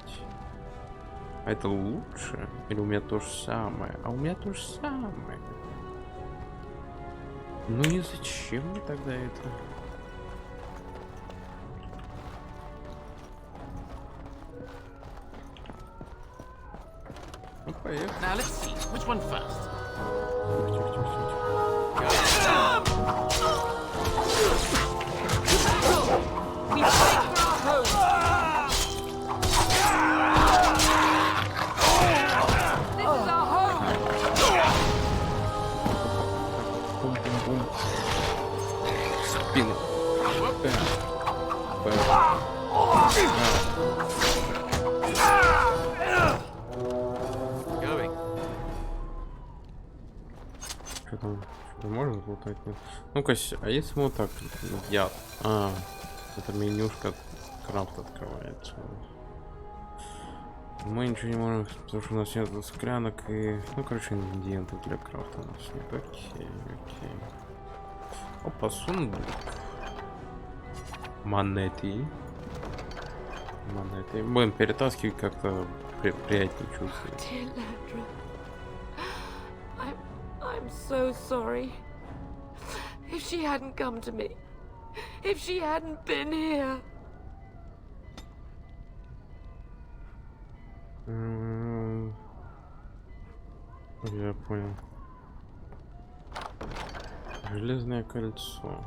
А это лучше? Или у меня то же самое? А у меня то же самое. Ну и зачем мне тогда это? Ну, поехали. Now let's see, which one first? Бум-бум-бум. Спину. Что там? Что можно лутать? Нет? Ну-ка, а если мы вот так? Я. Это менюшка крафт открывается. Мы ничего не можем, потому что у нас нет склянок и... Ну, короче, ингредиентов для крафта у нас нет. Окей. Опа, сундук. Монеты. Будем перетаскивать, как-то приятнее чувствовать. Dear Landra, I'm so sorry. If she hadn't come to me, if she hadn't been here. Я понял. Железное кольцо.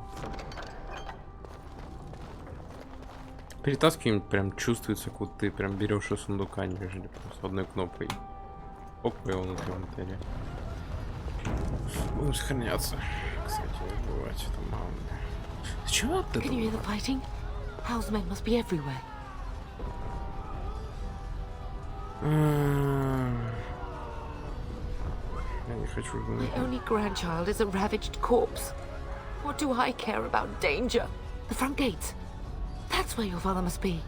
Перетаскиваем прям чувствуется, как вот ты прям берешь из сундука, нежели просто одной кнопкой. Оп, и он в инвентаре. Будем сохраняться. Кстати, не забывать, это мало. Чего ты? Can you hear the fighting? Hal's men must be everywhere. Я не хочу. My only grandchild is a ravaged corpse. What do I care about danger? The front gates. That's where your father must be.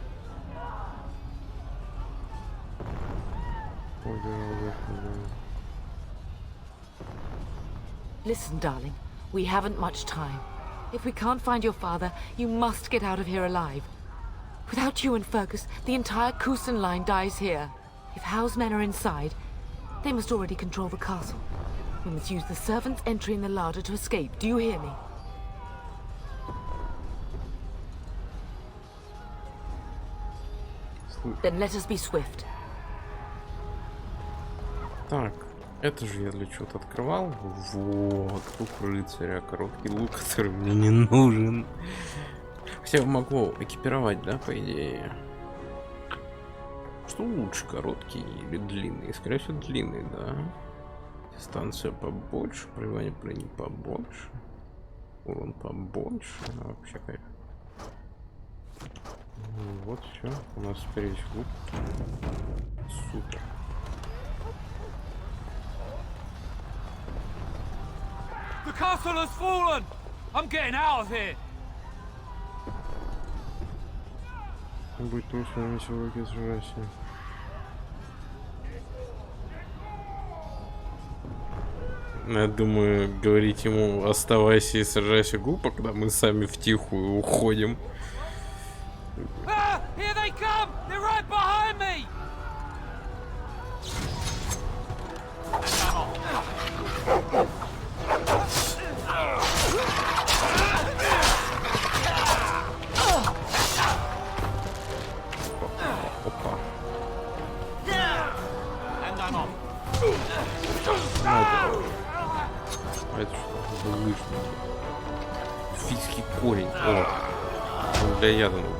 Listen, darling. We haven't much time. If we can't find your father, you must get out of here alive. Without you and Fergus, the entire Kusen line dies here. If Hal's men are inside, they must already control the castle. We must use the servants' entry in the larder to escape. Do you hear me? Then let us be swift. Так, это же я для чего-то открывал. Вот, лук рыцаря, короткий лук, который мне не нужен. Хотя я могу экипировать, да, по идее. Что лучше, короткий или длинный? Скорее всего, длинный, да. Дистанция побольше, пробивание брони побольше. Урон побольше. А вообще кайф. Вот все. У нас теперь есть лук. Супер. The castle has fallen! I'm getting out of here! Будь тут, с вами сегодня сжайся. Я думаю, говорить ему оставайся и сражайся глупо, когда мы сами втихую уходим. Ah! Here they come! They're right behind me! Опа. А это что? За лыжник. Физский корень. О, он для яда нужен.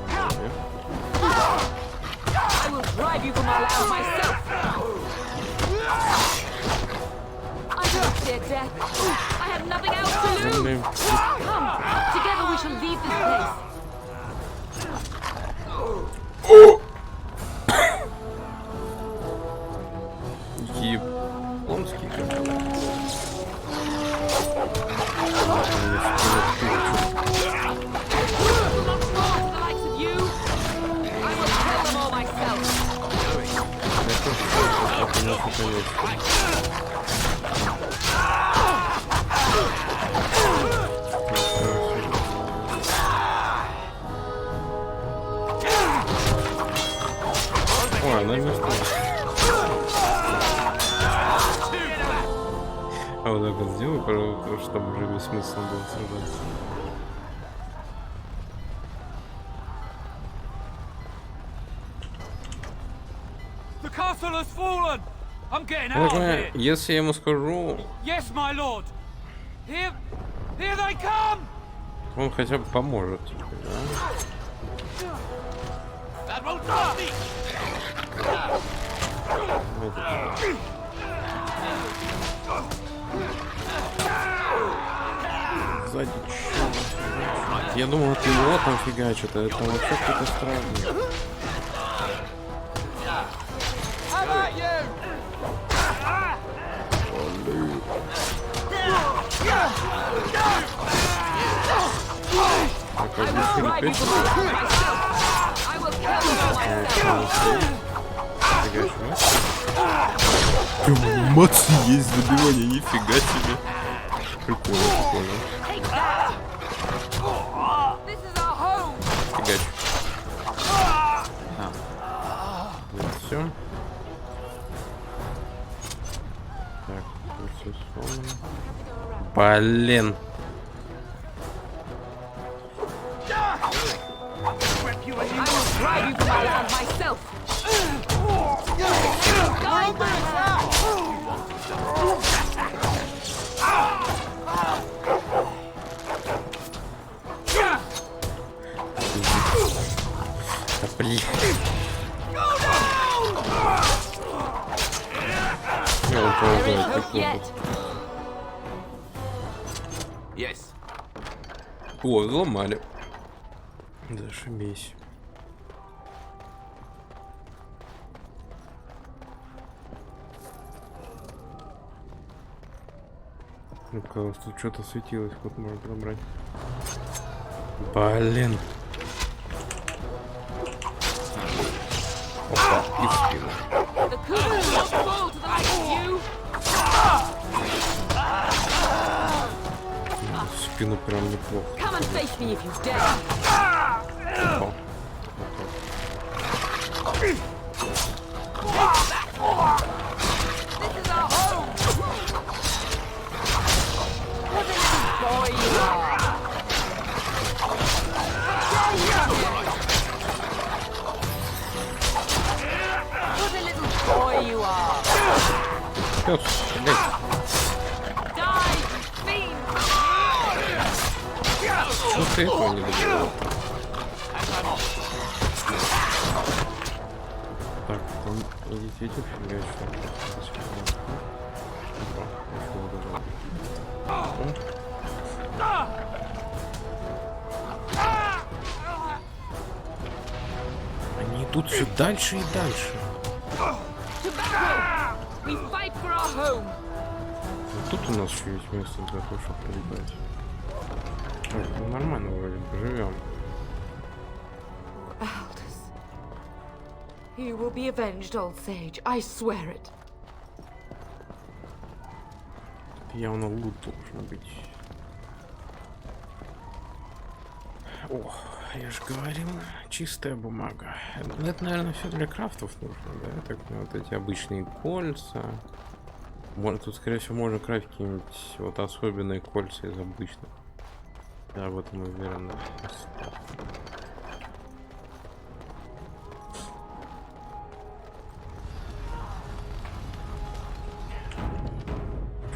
I will drive you from our land myself. I don't fear death. I have nothing else to lose. Come, together we shall leave this place. Японский А вот так вот сделай, пожалуйста, чтобы уже бессмысленно было сражаться. The castle has fallen. I'm getting Я out of понимаю, here. если я ему скажу, Yes, my lord. Here they come. он хотя бы поможет тебе, да? That won't stop me! Сзади чё? Я думал, это его там фигачит, а это вообще какой-то странный. How about you? Так, как бы терпеть Эмоции есть забивание, нифига себе. Прикольно, прикольно. Фигач. Вот все. Так, все сломано. Блин. Блин. Yes. О, взломали. Зашибись. Ну-ка, у вас тут что-то светилось, вот можно пробрать. Блин. Опа, и в спину. В спину прям неплохо. Опа. Пёс, блядь. Ну ты этого не добил. Так, там идите эти фигачи. Они идут все дальше и дальше. Вот тут у нас еще есть место для того, чтобы полетать. Ну, нормально вроде бы, живем. Aldous. You will be avenged, old sage. I swear it. Явно лут должен быть. Ох, я же говорил, чистая бумага. Это, наверное, все для крафтов нужно, да? Так, вот эти обычные кольца. Тут, скорее всего, можно крафтить какие-нибудь вот особенные кольца из обычных. Я об этом уверен.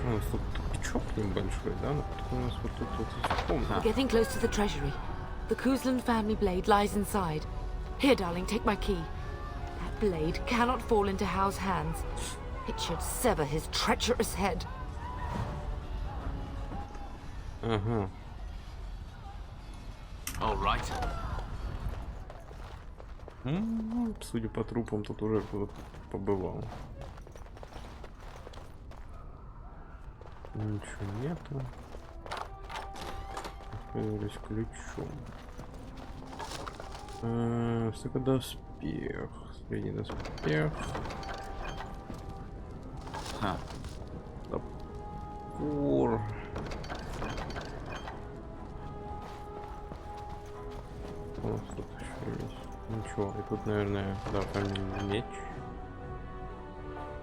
У нас тут тупичок небольшой, да? Ну, у нас вот тут вот комната. Getting close to the treasury. The Kuzlan family blade lies inside. Here, darling, take my key. That blade cannot fall into Hal's hands. It should sever his treacherous head. Ага. All right. Судя по трупам, тут уже кто-то побывал. Ничего нету. Появились ключом. Высокодоспех. Средний доспех. Топор. У нас тут еще есть. Ничего. И тут, наверное, да, каменный меч.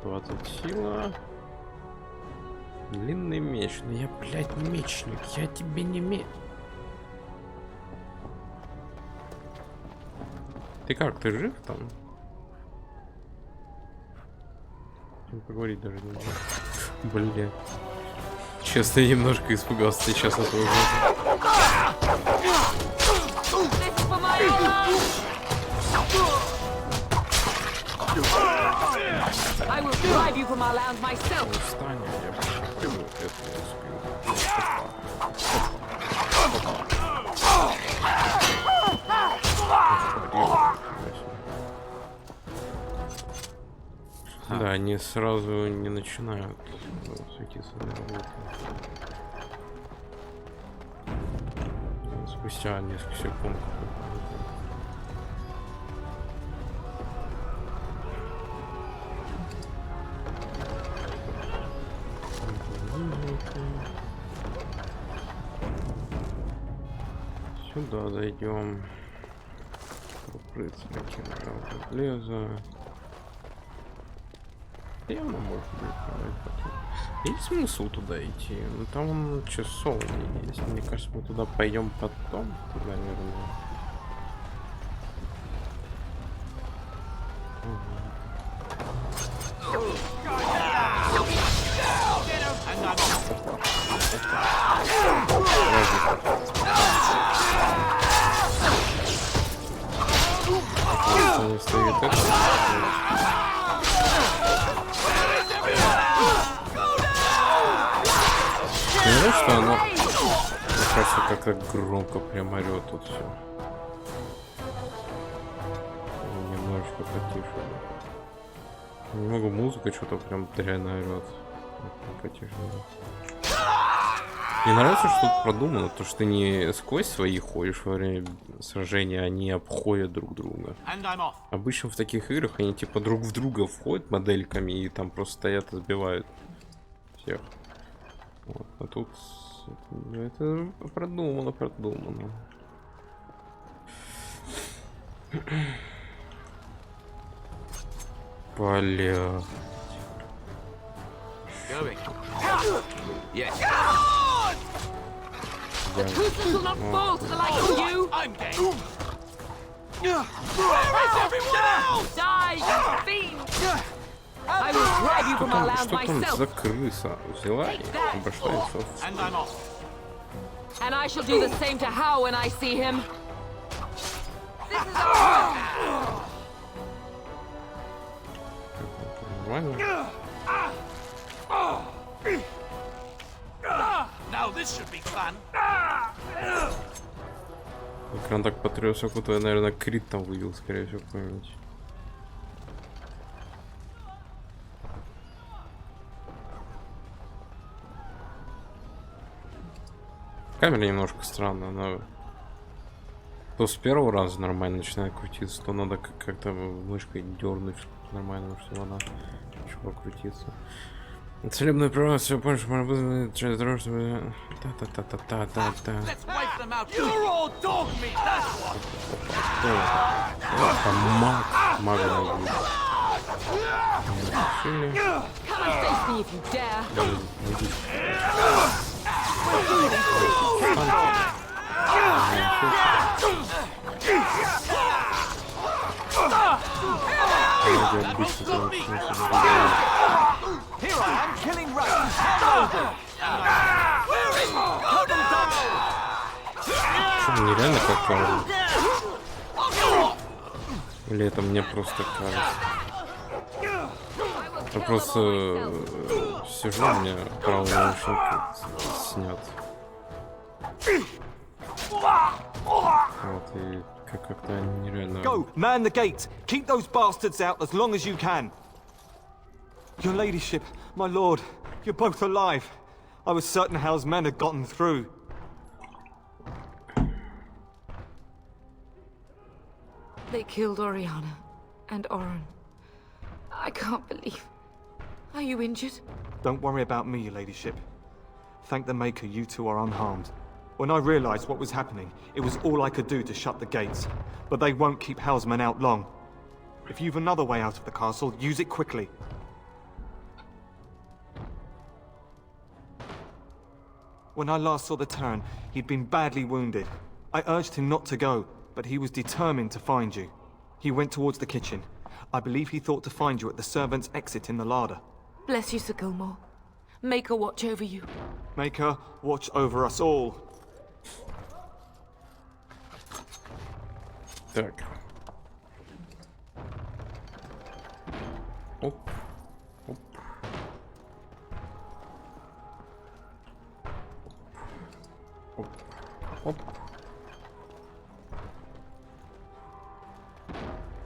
20 сила. Длинный меч. Ну я, блядь, мечник. Я тебе не Ты как, ты жив там? Поговорить даже не могу. Бля. Честно, я немножко испугался сейчас от этого. I will drive you from our land myself. Да, они сразу не начинают светиться на работу. Спустя несколько секунд. Сюда зайдем. Рыцарь, железа. Явно может быть. Есть смысл туда идти? Ну там часов есть. Мне кажется, мы туда пойдем потом, наверное. Понимаешь, что оно, мне кажется, как-то громко прям орёт тут все. Немножечко потише. Не могу, музыка что-то прям реально орёт. Потише. Мне нравится, что тут продумано, то что ты не сквозь свои ходишь во время сражения, они обходят друг друга. Обычно в таких играх они типа друг в друга входят модельками и там просто стоят и сбивают всех. Вот. А тут это продумано. Бля. The Toothless will not fall to the like of you! I'm game! Where's everyone else? Die, you fiend! I will drive you from our land Что там myself! за крыса? Взяла и обошла и And I'm off. And I shall do the same to How when I see him! This is our... Нормально? Now this should be fun. Экран так потрясся, какой-то, наверное, крит там вывел, скорее всего, какой-нибудь. Камера немножко странная, она то с первого раза нормально начинает крутиться, то надо как-то мышкой дернуть нормально, чтобы она начала крутиться. Целебное право, все позже, можно было через дорогу, чтобы... Та-та-та-та-та-та-та. Там маг найди. Come and face me if you dare! Here I am, killing rats. Hand over. Что, нереально как кажется? Или это мне просто кажется? Я просто сижу, у меня правый наушник снят. Вот, и как-то нереально... Go, man the gates. Keep those bastards out as long as you can. Your ladyship, my lord, you're both alive. I was certain Hal's men had gotten through. They killed Oriana and Oren. I can't believe... Are you injured? Don't worry about me, your ladyship. Thank the Maker you two are unharmed. When I realized what was happening, it was all I could do to shut the gates. But they won't keep Hal's men out long. If you've another way out of the castle, use it quickly. When I last saw the Terran, he'd been badly wounded. I urged him not to go, but he was determined to find you. He went towards the kitchen. I believe he thought to find you at the servants' exit in the larder. Bless you, Sir Gilmore. Maker watch over you. Maker, watch over us all. Так. Оп. Оп. Оп. Оп.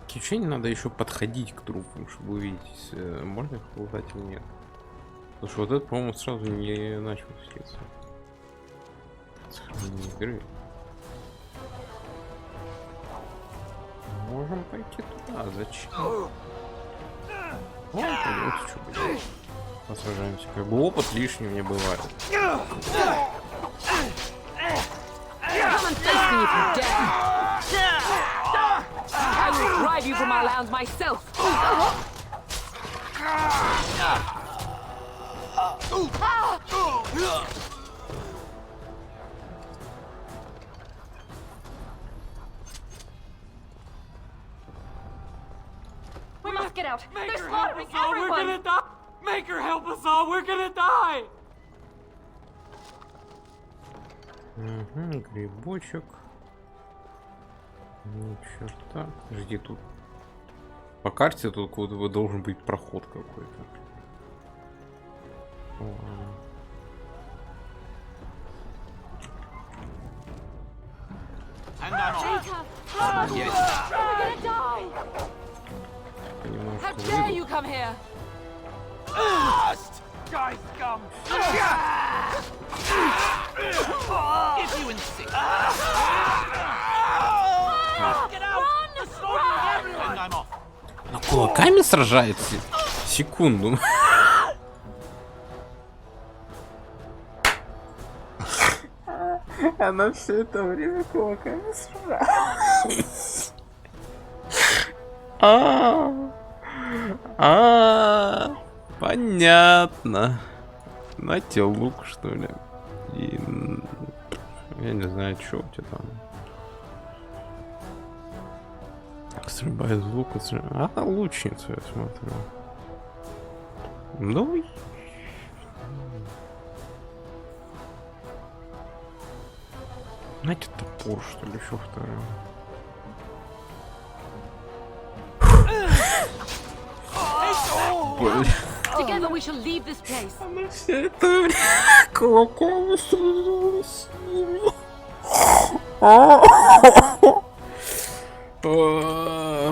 Ощущение, надо еще подходить к трупам, чтобы увидеть, можно их лутать или нет. Потому что вот это, по-моему, сразу не начал светиться. Сохранение игры. Можем пойти туда, зачем? Пойдемте, что будет. Посражаемся. Как бы опыт лишним не бывает. I will drive you from our lands myself. We must get out. They're Maker, help slaughtering us all. We're everyone. gonna die. Maker, help us all. We're gonna die. Угу, грибочек. Ну, черта. Жди тут. По карте тут куда должен быть проход какой-то. How dare you come here? Guys, scum. If you insist. Get out. They're slaughtering everyone. And I'm off. А кулаками сражается? Секунду. Она все это время кулаками сражалась. Понятно. Нате лук, что ли? И я не знаю, что у тебя там. Стрельба из лука. Лучницу я смотрю. Ну. Знаете, топор, что ли, еще второй. Together we shall leave this place. Она все это время кулаками сражалась.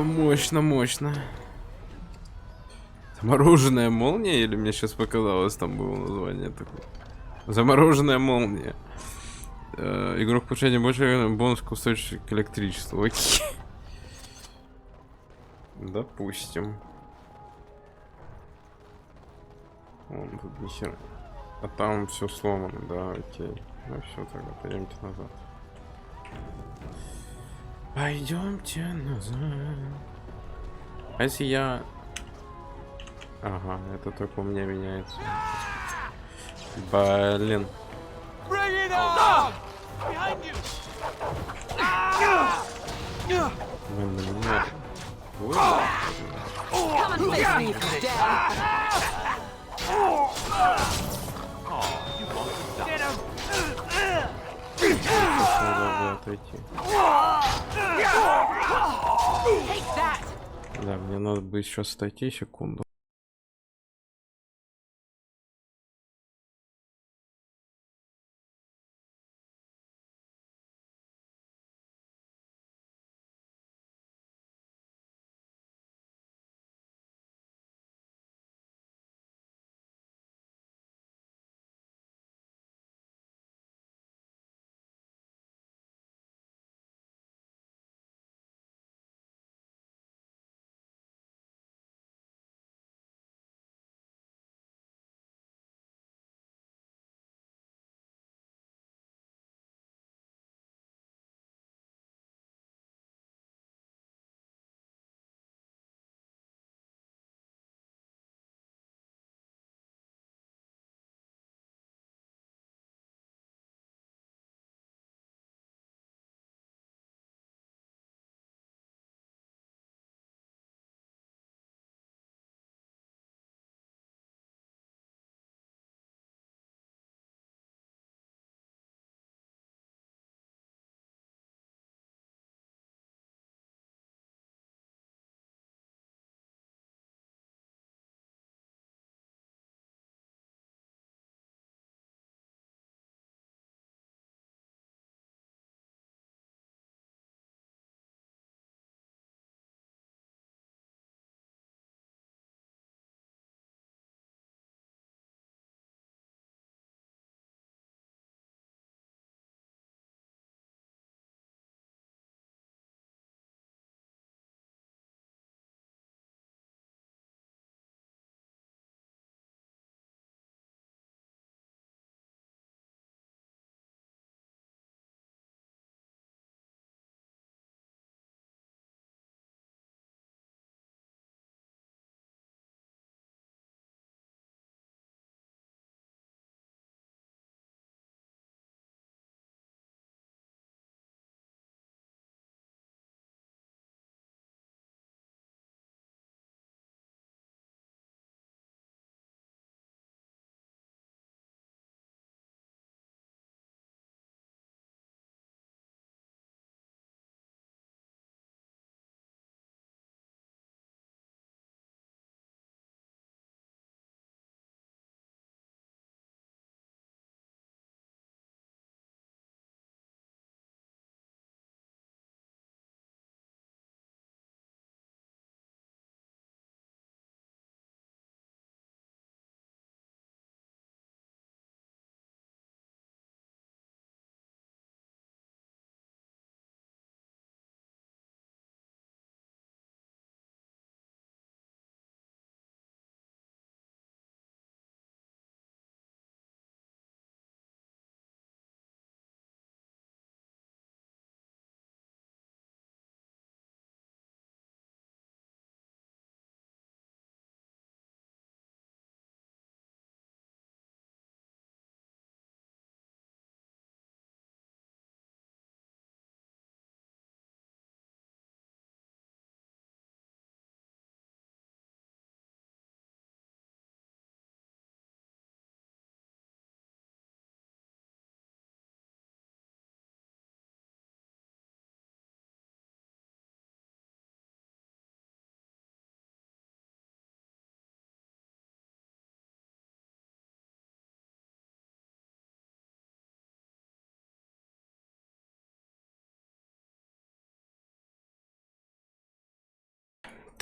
Мощно, мощно. Замороженная молния, или мне сейчас показалось, там было название такое? Замороженная молния. Игрок получает больше бонус к устойчивости к электричеству. Окей. Допустим. Вон тут ни хера. А там все сломано, да, окей. Ну все, тогда пойдемте назад. Пойдемте назад. А если я... Ага, это только у меня меняется. Блин. Bring it on! Behind you! Come and face me, dare. Get him! Take that! Да, мне надо будет сейчас отойти секунду.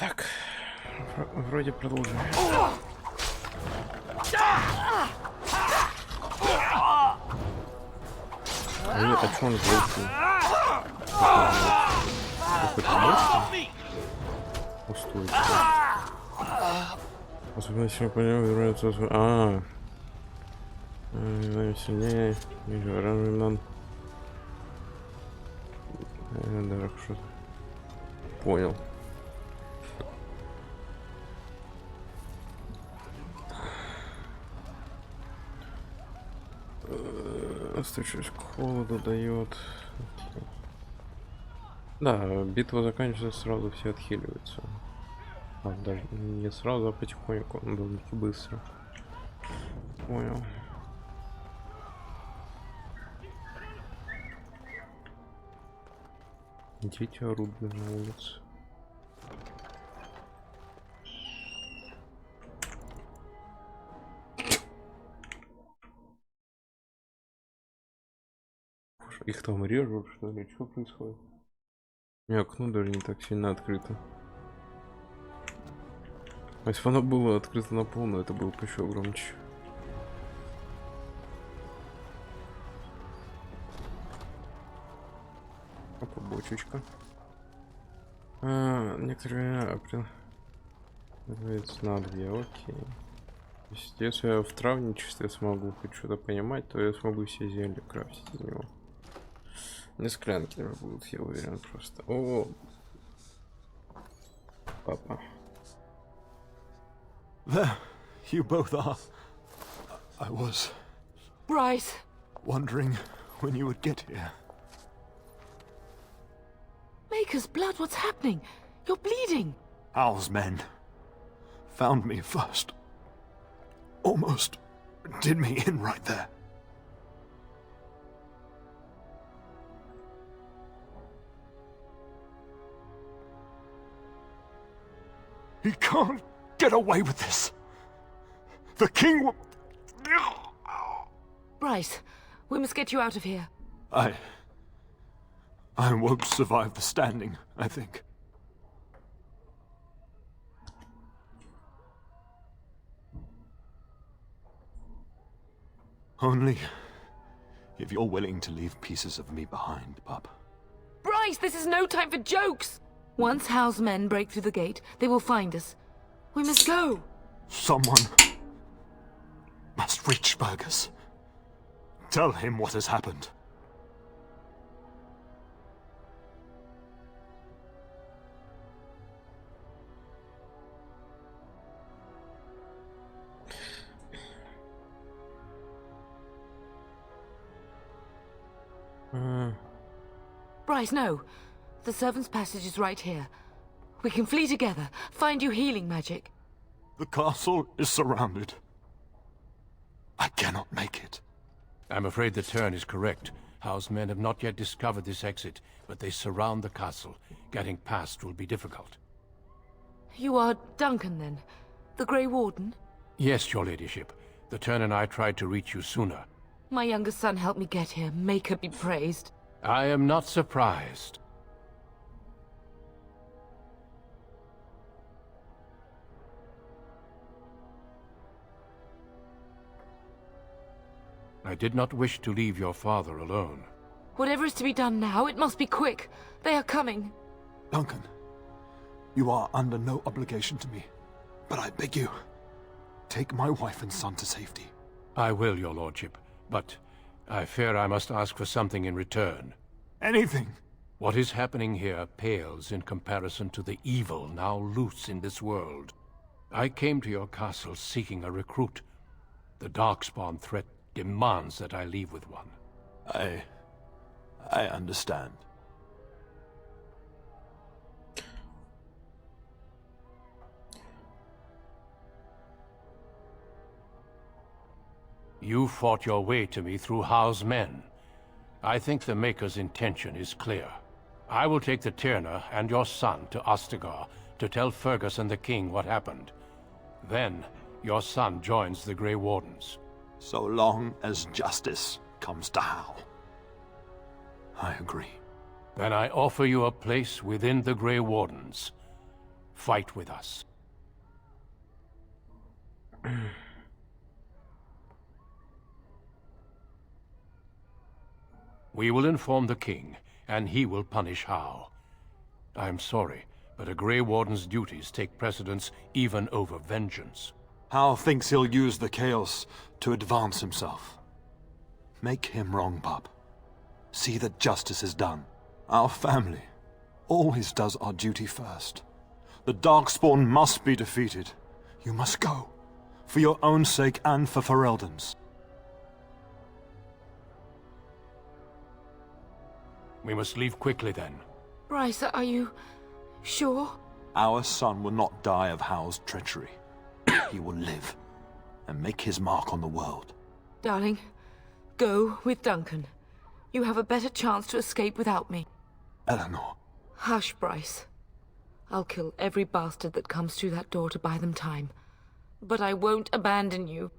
Так, вроде продолжим. Нет, а что он злой? Устойчивый. Особенно если я понял, вернется. Сильнее. Даже что-то. Понял. Устойчивость к холоду дает. Да, битва заканчивается, сразу все отхиливаются. Даже не сразу, а потихоньку, довольно-таки быстро. Понял. Дети орут на улице. Их там режут, что ли? Что происходит? У меня окно даже не так сильно открыто. А если бы оно было открыто на полную, это было бы еще громче. Опа, бочечка. Некоторые на 2, окей. Если я в травничестве смогу хоть что-то понимать, то я смогу все зелья крафтить из него. Не склянки будут, я уверен просто. О, папа. There, you both are. I was Bryce! wondering when you would get here. Maker's blood, what's happening? You're bleeding. Hal's men found me first. Almost did me in right there. He can't get away with this. The king will... Bryce, we must get you out of here. I won't survive the standing, I think. Only if you're willing to leave pieces of me behind, Pup. Bryce, this is no time for jokes! Once Hal's men break through the gate, they will find us. We must go! Someone must reach Fergus. Tell him what has happened. Bryce, no. The servant's passage is right here. We can flee together, find you healing magic. The castle is surrounded. I cannot make it. I'm afraid the Turn is correct. Howe's men have not yet discovered this exit, but they surround the castle. Getting past will be difficult. You are Duncan, then? The Grey Warden? Yes, your ladyship. The Turn and I tried to reach you sooner. My younger son helped me get here. Maker be praised. I am not surprised. I did not wish to leave your father alone. Whatever is to be done now, it must be quick. They are coming. Duncan, you are under no obligation to me, but I beg you, take my wife and son to safety. I will, your lordship, but I fear I must ask for something in return. Anything. What is happening here pales in comparison to the evil now loose in this world. I came to your castle seeking a recruit. The Darkspawn threat demands that I leave with one. I understand. You fought your way to me through Howe's men. I think the Maker's intention is clear. I will take the Tyrna and your son to Ostagar to tell Fergus and the king what happened. Then, your son joins the Grey Wardens. So long as justice comes to Hal. I agree. Then I offer you a place within the Grey Wardens. fight with us. We will inform the king, and he will punish Hao. I am sorry, but a Grey Warden's duties take precedence even over vengeance. Hal thinks he'll use the chaos to advance himself. Make him wrong, pup. See that justice is done. Our family always does our duty first. The Darkspawn must be defeated. You must go. For your own sake and for Ferelden's. We must leave quickly then. Bryce, are you sure? Our son will not die of Hal's treachery. He will live and make his mark on the world. Darling, go with Duncan. You have a better chance to escape without me. Eleanor. Hush, Bryce. I'll kill every bastard that comes through that door to buy them time. But I won't abandon you.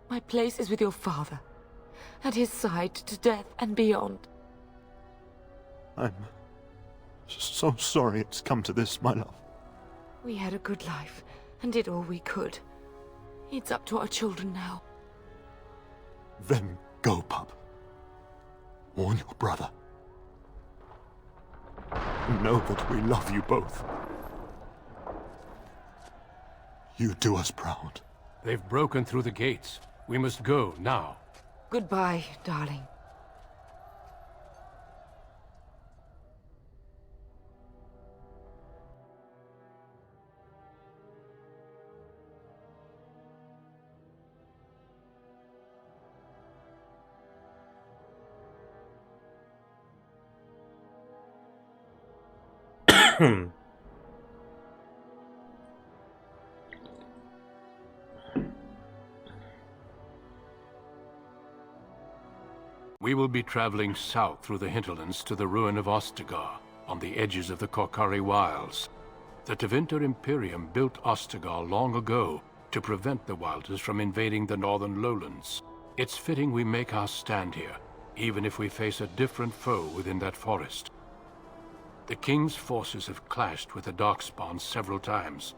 My place is with your father. At his side to death and beyond. I'm so sorry it's come to this, my love. We had a good life and did all we could. It's up to our children now. Then go, pup. Warn your brother. Know that we love you both. You do us proud. They've broken through the gates. We must go now. Goodbye, darling. We will be traveling south through the hinterlands to the ruin of Ostagar, on the edges of the Korcari Wilds. The Tevinter Imperium built Ostagar long ago to prevent the Wilders from invading the northern lowlands. It's fitting we make our stand here, even if we face a different foe within that forest. The King's forces have clashed with the Darkspawn several times,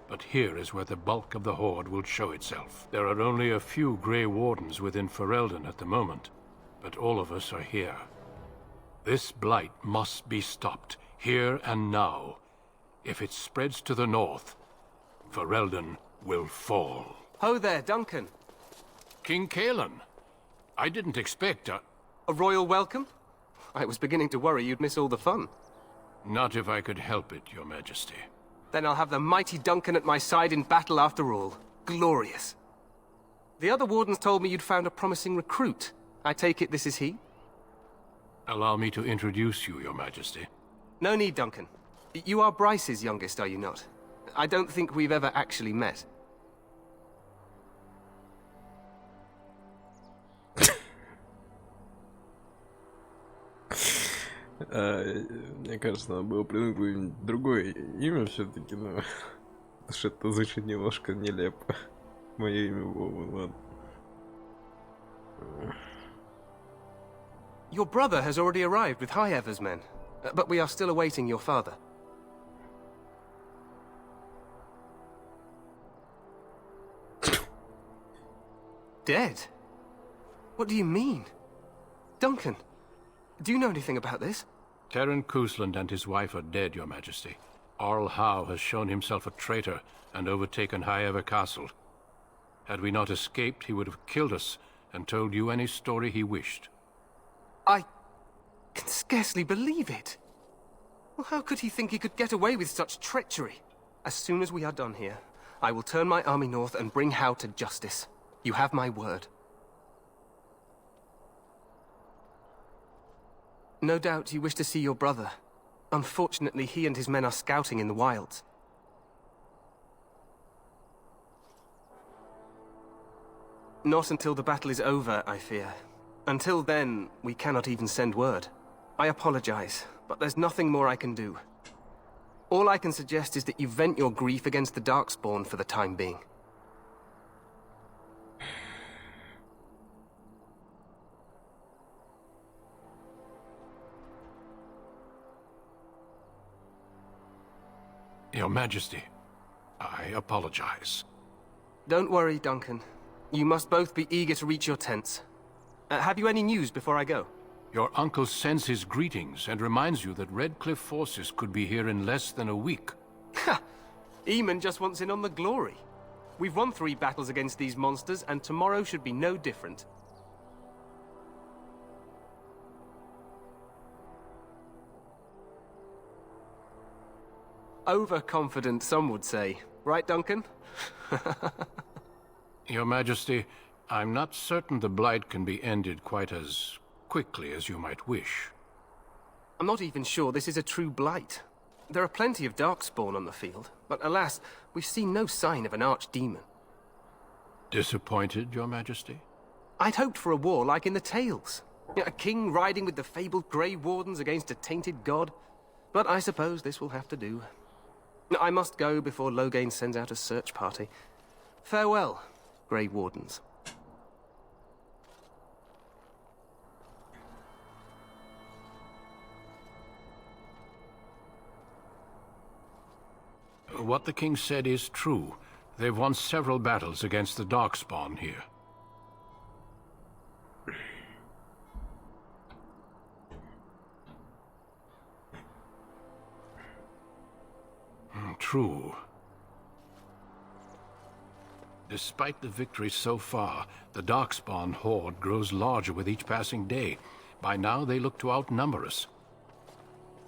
but here is where the bulk of the Horde will show itself. There are only a few Grey Wardens within Ferelden at the moment, but all of us are here. This blight must be stopped, here and now. If it spreads to the north, Ferelden will fall. Ho there, Duncan. King Cailan. I didn't expect a royal welcome? I was beginning to worry you'd miss all the fun. Not if I could help it, Your Majesty. Then I'll have the mighty Duncan at my side in battle after all. Glorious. The other wardens told me you'd found a promising recruit. I take it this is he? Allow me to introduce you, Your Majesty. No need, Duncan. You are Bryce's youngest, are you not? I don't think we've ever actually met. Мне кажется, надо было придумать другое имя все-таки, но что-то звучит немножко нелепо. Мое имя Вова, ладно. Your brother has already arrived with High-Ever's men, but we are still awaiting your father. Dead? What do you mean? Duncan, do you know anything about this? Terran Cousland and his wife are dead, Your Majesty. Arl Howe has shown himself a traitor and overtaken High-Ever Castle. Had we not escaped, he would have killed us and told you any story he wished. I can scarcely believe it. Well, how could he think he could get away with such treachery? As soon as we are done here, I will turn my army north and bring Howe to justice. You have my word. No doubt you wish to see your brother. Unfortunately, he and his men are scouting in the wilds. Not until the battle is over, I fear. Until then, we cannot even send word. I apologize. but there's nothing more I can do. All I can suggest is that you vent your grief against the Darkspawn for the time being. Your Majesty, I apologize. Don't worry, Duncan. You must both be eager to reach your tents. Have you any news before I go? Your uncle sends his greetings and reminds you that Redcliffe forces could be here in less than a week. Ha! Eamon just wants in on the glory. We've won 3 battles against these monsters, and tomorrow should be no different. Overconfident, some would say. Right, Duncan? Your Majesty, I'm not certain the Blight can be ended quite as quickly as you might wish. I'm not even sure this is a true Blight. There are plenty of Darkspawn on the field, but alas, we've seen no sign of an archdemon. Disappointed, Your Majesty? I'd hoped for a war like in the tales. A king riding with the fabled Grey Wardens against a tainted god. But I suppose this will have to do. I must go before Loghain sends out a search party. Farewell, Grey Wardens. What the king said is true. They've won several battles against the Darkspawn here. True. Despite the victories so far, the Darkspawn horde grows larger with each passing day. By now, they look to outnumber us.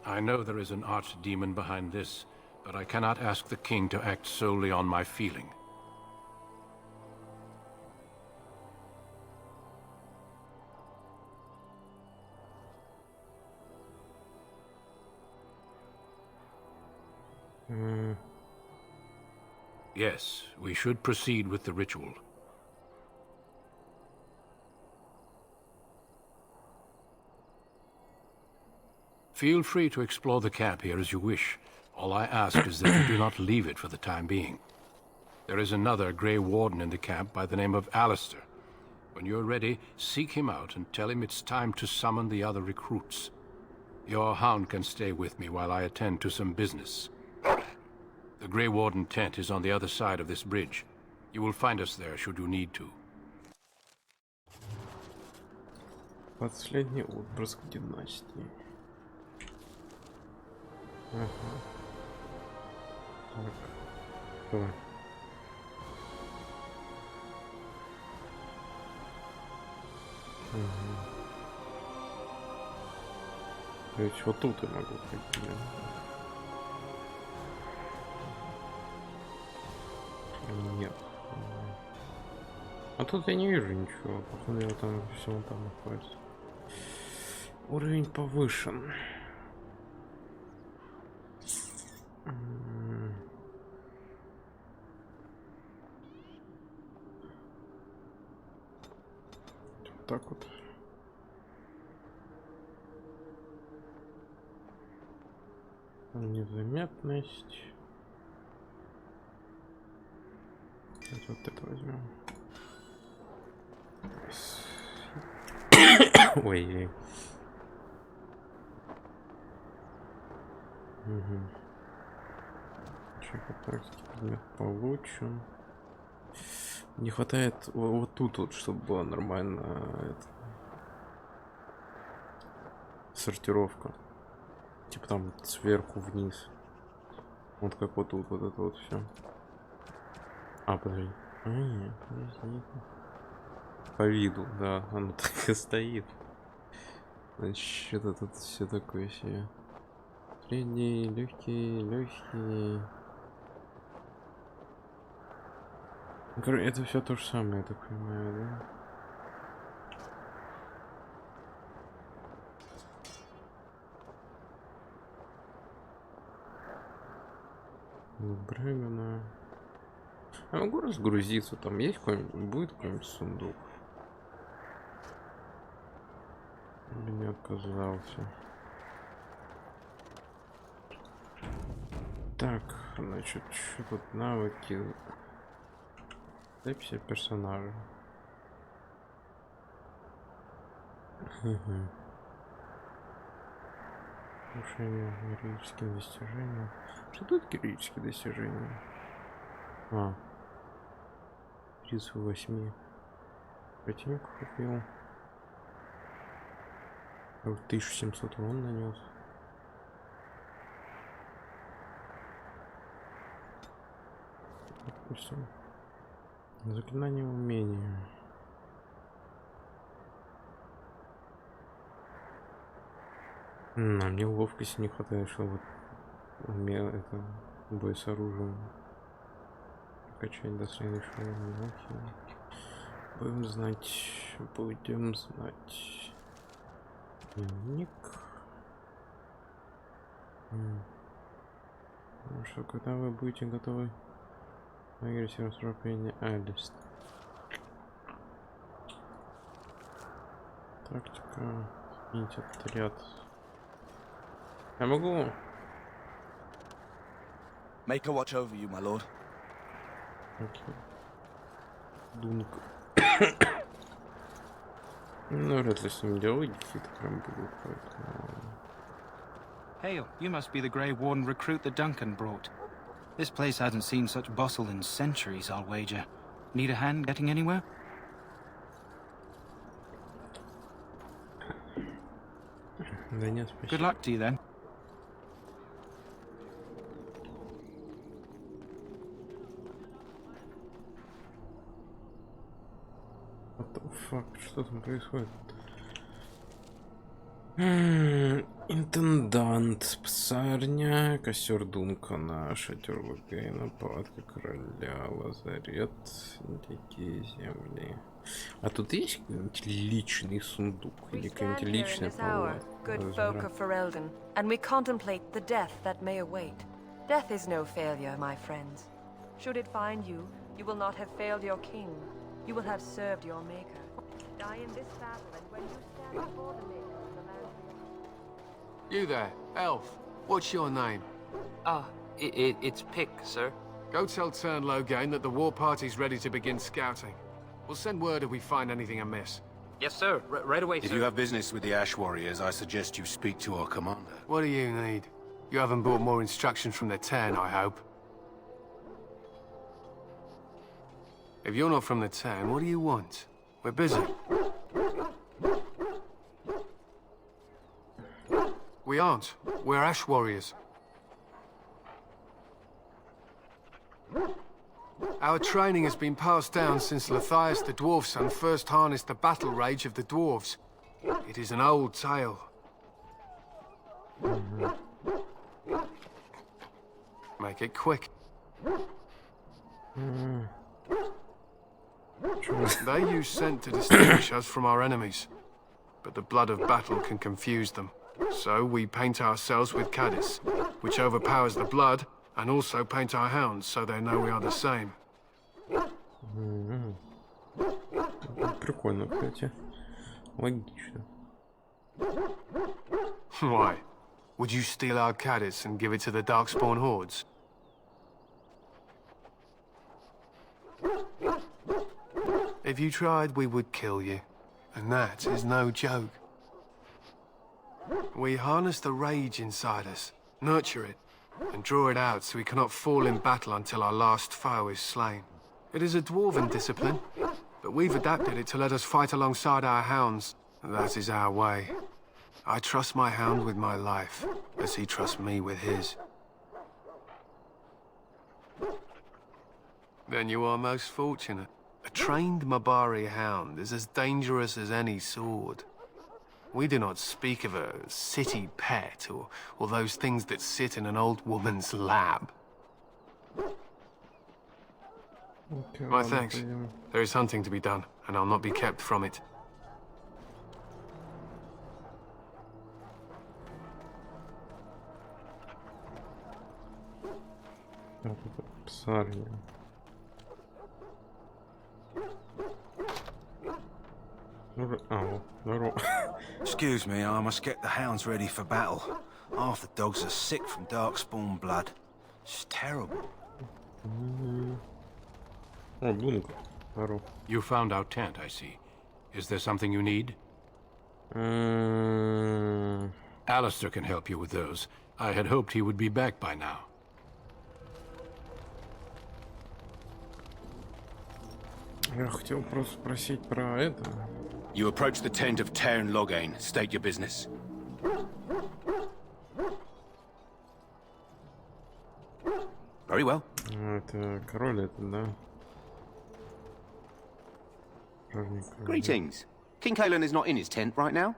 I know there is an archdemon behind this, but I cannot ask the king to act solely on my feeling. Yes, we should proceed with the ritual. Feel free to explore the camp here as you wish. All I ask is that you do not leave it for the time being. There is another Grey Warden in the camp by the name of Alistair. When you're ready, seek him out and tell him it's time to summon the other recruits. Your hound can stay with me while I attend to some business. The Grey Warden tent is on the other side of this bridge. You will find us there should you need to. Последний отпрыск династии. Ага. Так. Кто? Угу. То есть вот тут я могу прийти. Нет. А тут я не вижу ничего. Походу там все там находится. Уровень повышен. Вот так вот. Незаметность. Вот это возьмем. Ой. Угу. Практики предмет получен. Не хватает вот тут вот, чтобы была нормальная сортировка. Типа там сверху вниз. Вот как вот тут вот это вот все. А, подожди. Нет, подожди. По виду, да, оно так и стоит. Значит, что-то тут все такое себе. Средний, легкий, легкий. Короче, это все то же самое, я так понимаю, да? Бревена. Я могу разгрузиться, там есть какой-нибудь, будет какой-нибудь сундук? Или не оказался? Так, значит, что тут навыки? Записи персонажа. Повышение героических достижений. Что тут героические достижения? 38 противников убил. 1700 урон нанес. Допустим. Заклинание умения. Мне ловкости не хватает, чтобы это бой с оружием качать до следующего урока. Будем знать. Дневник. Ну что, когда вы будете готовы? Агрессивное сражение Алист. Тактика. Сменить отряд. Я могу? Make a watch over you, my lord. Окей. Думка. Ну, вряд ли с ним делать какие-то прям будут, поэтому... Hail, you must be the Grey Warden recruit that Duncan brought. This place hasn't seen such bustle in centuries, I'll wager. Need a hand getting anywhere? Да нет, спасибо. Good luck to you then. What the fuck? Что там происходит? Интендант, псарня, костер Дункана, шатер Лукейна, палатка короля, лазарет, дикие земли. А тут есть какой-нибудь личный сундук или какая-нибудь личная палатка? Good folk of Ferelden, and we contemplate the death that may await. Death is no failure, my friends. Should it find you, you will not have failed your king. You will have served your maker. Die in this battle, and when you stand before the maker of the land... You there, elf. What's your name? It's Pick, sir. Go tell Turn Loghain that the war party's ready to begin scouting. We'll send word if we find anything amiss. Yes, sir. Right away, sir. If you have business with the Ash Warriors, I suggest you speak to our commander. What do you need? You haven't brought more instructions from the Turn, I hope. If you're not from the Turn, what do you want? We're busy. We aren't. We're Ash Warriors. Our training has been passed down since Lathias the Dwarf's son first harnessed the battle rage of the dwarves. It is an old tale. Make it quick. They use scent to distinguish us from our enemies, but the blood of battle can confuse them. So we paint ourselves with Caddis, which overpowers the blood, and also paint our hounds so they know we are the same. Прикольно, кстати. Логично. Why? Would you steal our Caddis and give it to the Darkspawn hordes? If you tried, we would kill you. And that is no joke. We harness the rage inside us, nurture it, and draw it out so we cannot fall in battle until our last foe is slain. It is a dwarven discipline, but we've adapted it to let us fight alongside our hounds. That is our way. I trust my hound with my life, as he trusts me with his. Then you are most fortunate. A trained Mabari hound is as dangerous as any sword. We do not speak of a city pet or those things that sit in an old woman's lap. Okay, My thanks. There is hunting to be done, and I'll not be kept from it. Псарня. Excuse me, I must get the hounds ready for battle. Half the dogs are sick from darkspawn blood. It's terrible. О, бункер. Здорово. You found our tent, I see. Is there something you need? Alistair can help you with those. I had hoped he would be back by now. Я хотел просто спросить про это. You approach the tent of Tairn Loghain. State your business. Very well. Это король этот, да? Greetings. King Cailan is not in his tent right now?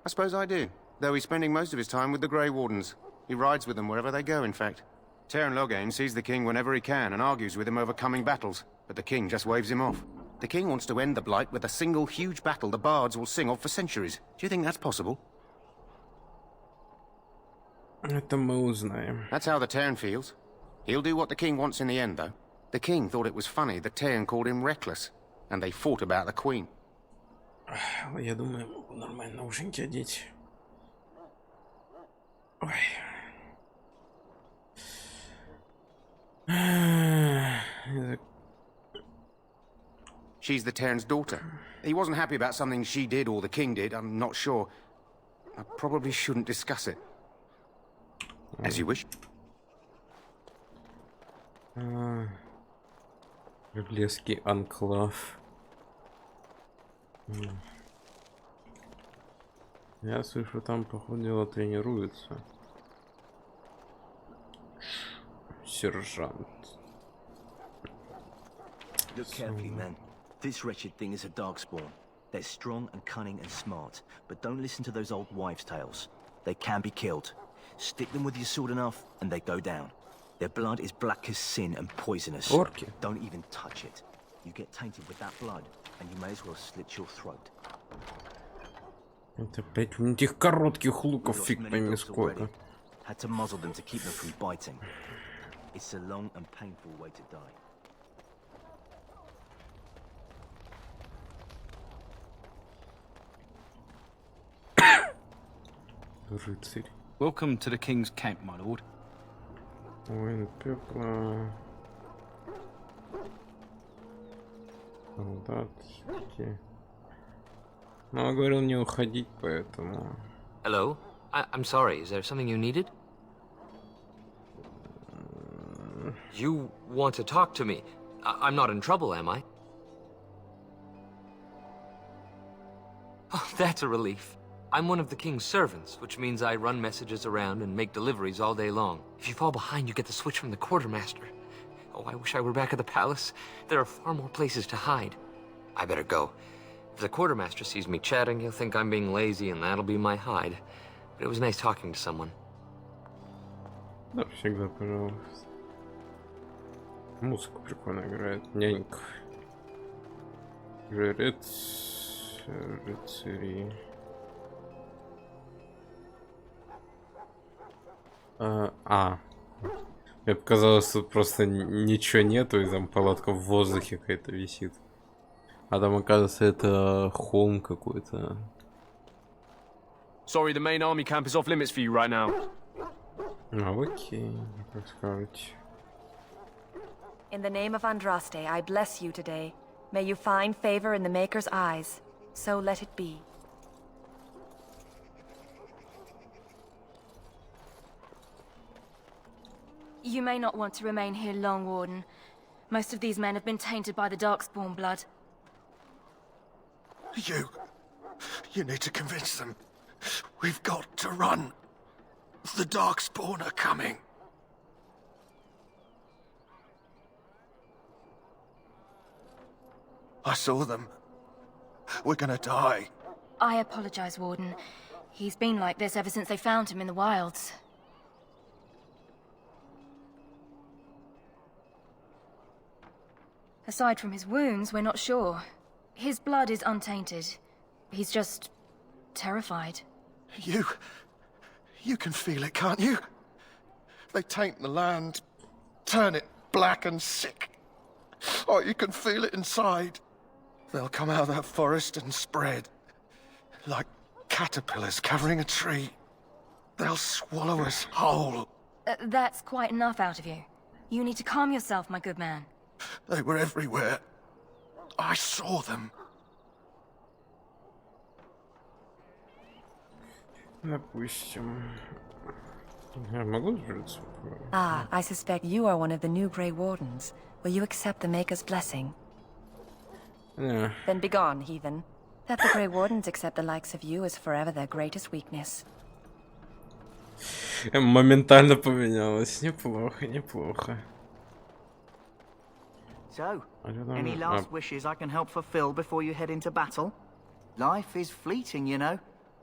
I suppose I do, though he's spending most of his time with the Grey Wardens. He rides with them wherever they go, in fact. Tairn Loghain sees the king whenever he can and argues with him over coming battles, but the king just waves him off. The king wants to end the Blight with a single huge battle the bards will sing of for centuries. Do you think that's possible? Это мы узнаем. That's how the Tairn feels. He'll do what the king wants in the end, though. The king thought it was funny that Tairn called him reckless, and they fought about the queen. Я думаю, могу нормально наушники одеть. Ой. She's the Tairn's daughter. He wasn't happy about something she did or the king did, I'm not sure. I probably shouldn't discuss it. As you wish. Королевский анклав. Я слышу, там, походу, дело тренируется. Сержант. Look carefully, man. This wretched thing is a darkspawn. They're strong and cunning and smart, but don't listen to those old wives' tales. They can be killed. Stick them with your sword enough, and they go down. Their blood is black as sin and poisonous. Орки. Don't even touch it. You get tainted with that blood, and you may as well slit your throat. Это опять этих коротких луков, фиг пойми сколько. Had to muzzle them to keep them from biting. It's a long and painful way to die. Рыцарь. Welcome to the King's camp, my lord. Воин пепла. Солдатки. Ну, я говорил не уходить, поэтому... Hello? I'm sorry, is there something you needed? You want to talk to me? I'm not in trouble, am I? Oh, that's a relief. I'm one of the king's servants, which means I run messages around and make deliveries all day long. If you fall behind, you get the switch from the quartermaster. Oh, I wish I were back at the palace. There are far more places to hide. I better go. If the quartermaster sees me chatting, he'll think I'm being lazy, and that'll be my hide. But it was nice talking to someone. Да, всегда, пожалуйста. Музыка прикольно играет. Нянька. Жрец. Рыцари. Мне показалось, тут просто ничего нету, и там палатка в воздухе какая-то висит. А там, оказывается, это холм какой-то. Sorry, the main army camp is off limits for you right now. Окей, как скажете. In the name of Andraste, I bless you today. May you find favor in the Maker's eyes. So let it be. You may not want to remain here long, Warden. Most of these men have been tainted by the Darkspawn blood. You need to convince them. We've got to run. The Darkspawn are coming. I saw them. We're gonna die. I apologize, Warden. He's been like this ever since they found him in the wilds. Aside from his wounds, we're not sure. His blood is untainted. He's just terrified. You can feel it, can't you? They taint the land, turn it black and sick. Oh, you can feel it inside. They'll come out of that forest and spread. Like caterpillars covering a tree. They'll swallow us whole. That's quite enough out of you. You need to calm yourself, my good man. They were everywhere. I saw them. Допустим. Я могу сжиться? Ah, I suspect you are one of the new Grey Wardens. Will you accept the Maker's blessing? Yeah. Then begone, heathen. That the Grey Wardens accept the likes of you is forever their greatest weakness. Моментально поменялось. Неплохо, неплохо. So, don't any know. last wishes I can help fulfill before you head into battle? Life is fleeting, you know.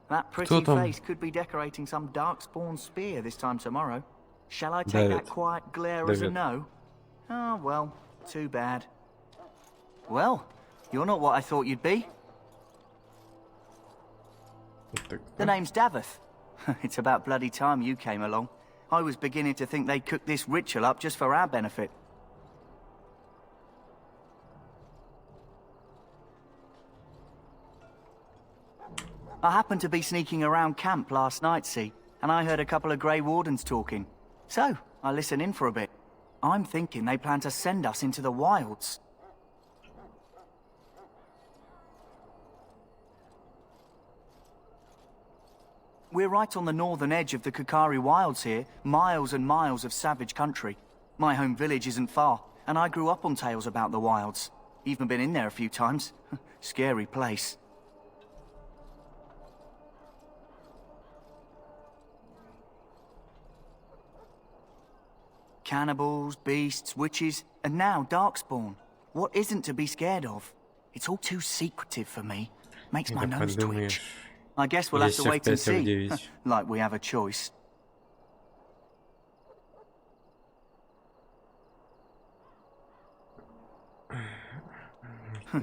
That pretty там? face could be decorating some darkspawn spear this time tomorrow. Shall I take that David. quiet glare as a David. no? Oh, well, too bad. Well, you're not what I thought you'd be. The name's Daveth. It's about bloody time you came along. I was beginning to think they'd cooked this ritual up just for our benefit. I happened to be sneaking around camp last night, see, and I heard a couple of Grey Wardens talking. So, I listened in for a bit. I'm thinking they plan to send us into the wilds. We're right on the northern edge of the Kukari Wilds here, miles and miles of savage country. My home village isn't far, and I grew up on tales about the wilds. Even been in there a few times. Scary place. Cannibals, beasts, witches, and now Darkspawn. What isn't to be scared of? It's all too secretive for me. Makes my nose twitch. I guess we'll have to wait and see. Like we have a choice.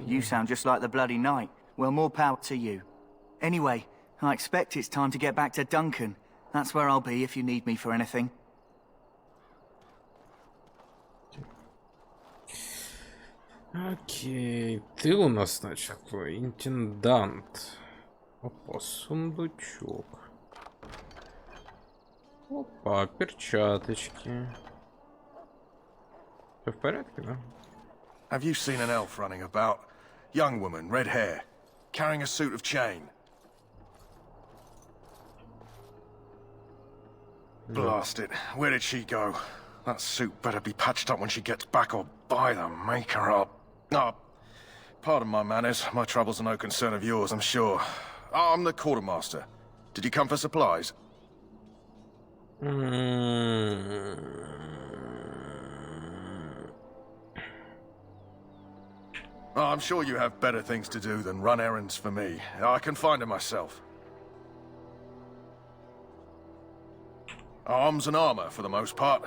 You sound just like the bloody knight. Well, more power to you. Anyway, I expect it's time to get back to Duncan. That's where I'll be if you need me for anything. Окей, ты у нас, значит, твой интендант. Опа, сундучок. Опа, перчаточки. Все в порядке, да? Have you seen an elf running about? Young woman, red hair, carrying a suit of chain. Blast it. Where did she go? That suit better be patched up when she gets back, or by the Maker up. Ah, pardon my manners. My troubles are no concern of yours, I'm sure. I'm the quartermaster. Did you come for supplies? Oh, I'm sure you have better things to do than run errands for me. I can find them myself. Arms and armor, for the most part.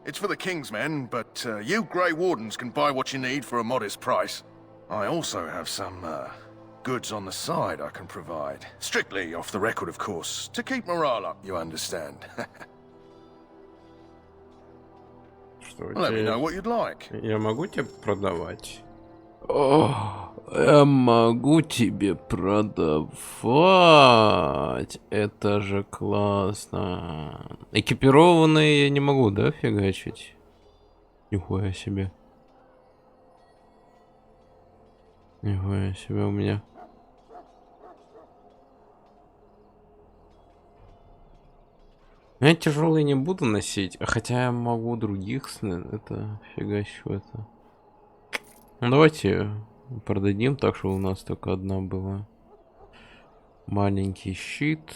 It's for the King's men, but you Grey Wardens can buy what you need for a modest price. I also have some goods on the side I can provide. Strictly off the record, of course. To keep morale up, you understand. Let me know what you'd like. Я могу тебе продавать? О, я могу тебе продавать. Это же классно. Экипированные я не могу, да, фигачить? Нихуя себе. Нихуя себе у меня. Я тяжелые не буду носить, хотя я могу других, это фигачу это. Ну давайте продадим так, что у нас только одна была. Маленький щит.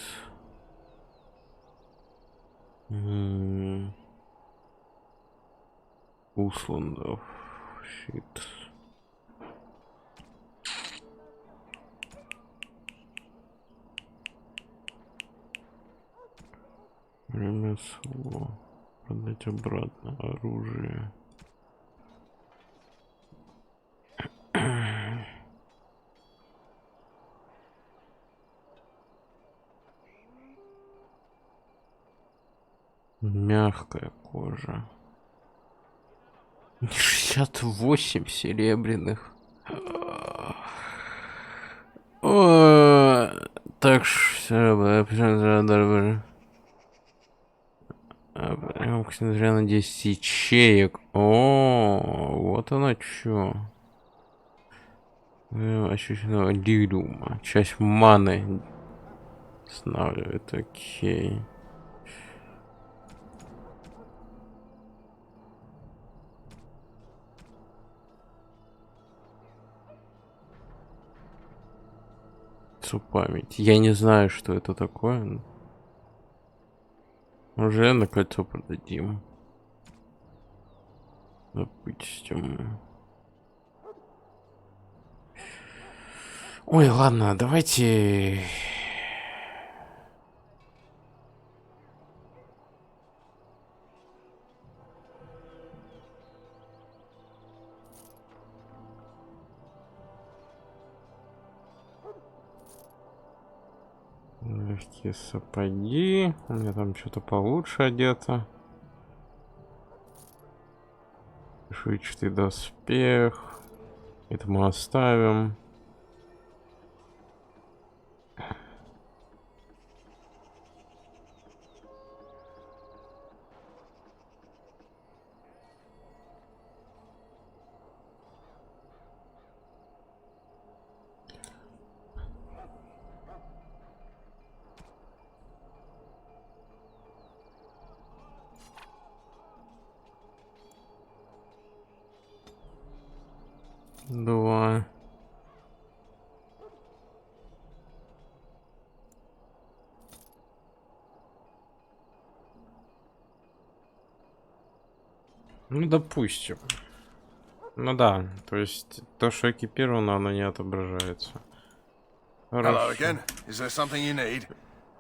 Усландов щит. Ремесло. Продать обратно оружие. Мягкая кожа. 68 серебряных. Так что... Несмотря на 10 ячеек. О, вот оно чё. Ощущенного лируума. Часть маны останавливает. Окей. Память. Я не знаю, что это такое. Уже на кольцо продадим. Допустим. Ой, ладно, давайте... Легкие сапоги. У меня там что-то получше одето. Швычный доспех. Это мы оставим. Два. Ну, допустим. Ну да, то есть то, что экипировано, оно не отображается. Hello again. Is there something you need?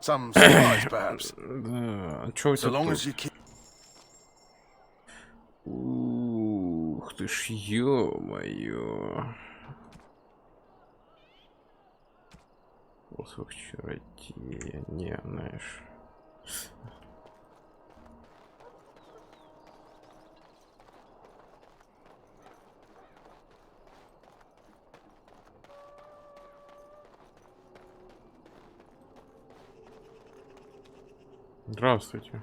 Some supplies, perhaps? Да, чё у тебя So long тут? as you keep... Ух ты ж, ё-моё. Посох чародея, не, знаешь. Здравствуйте.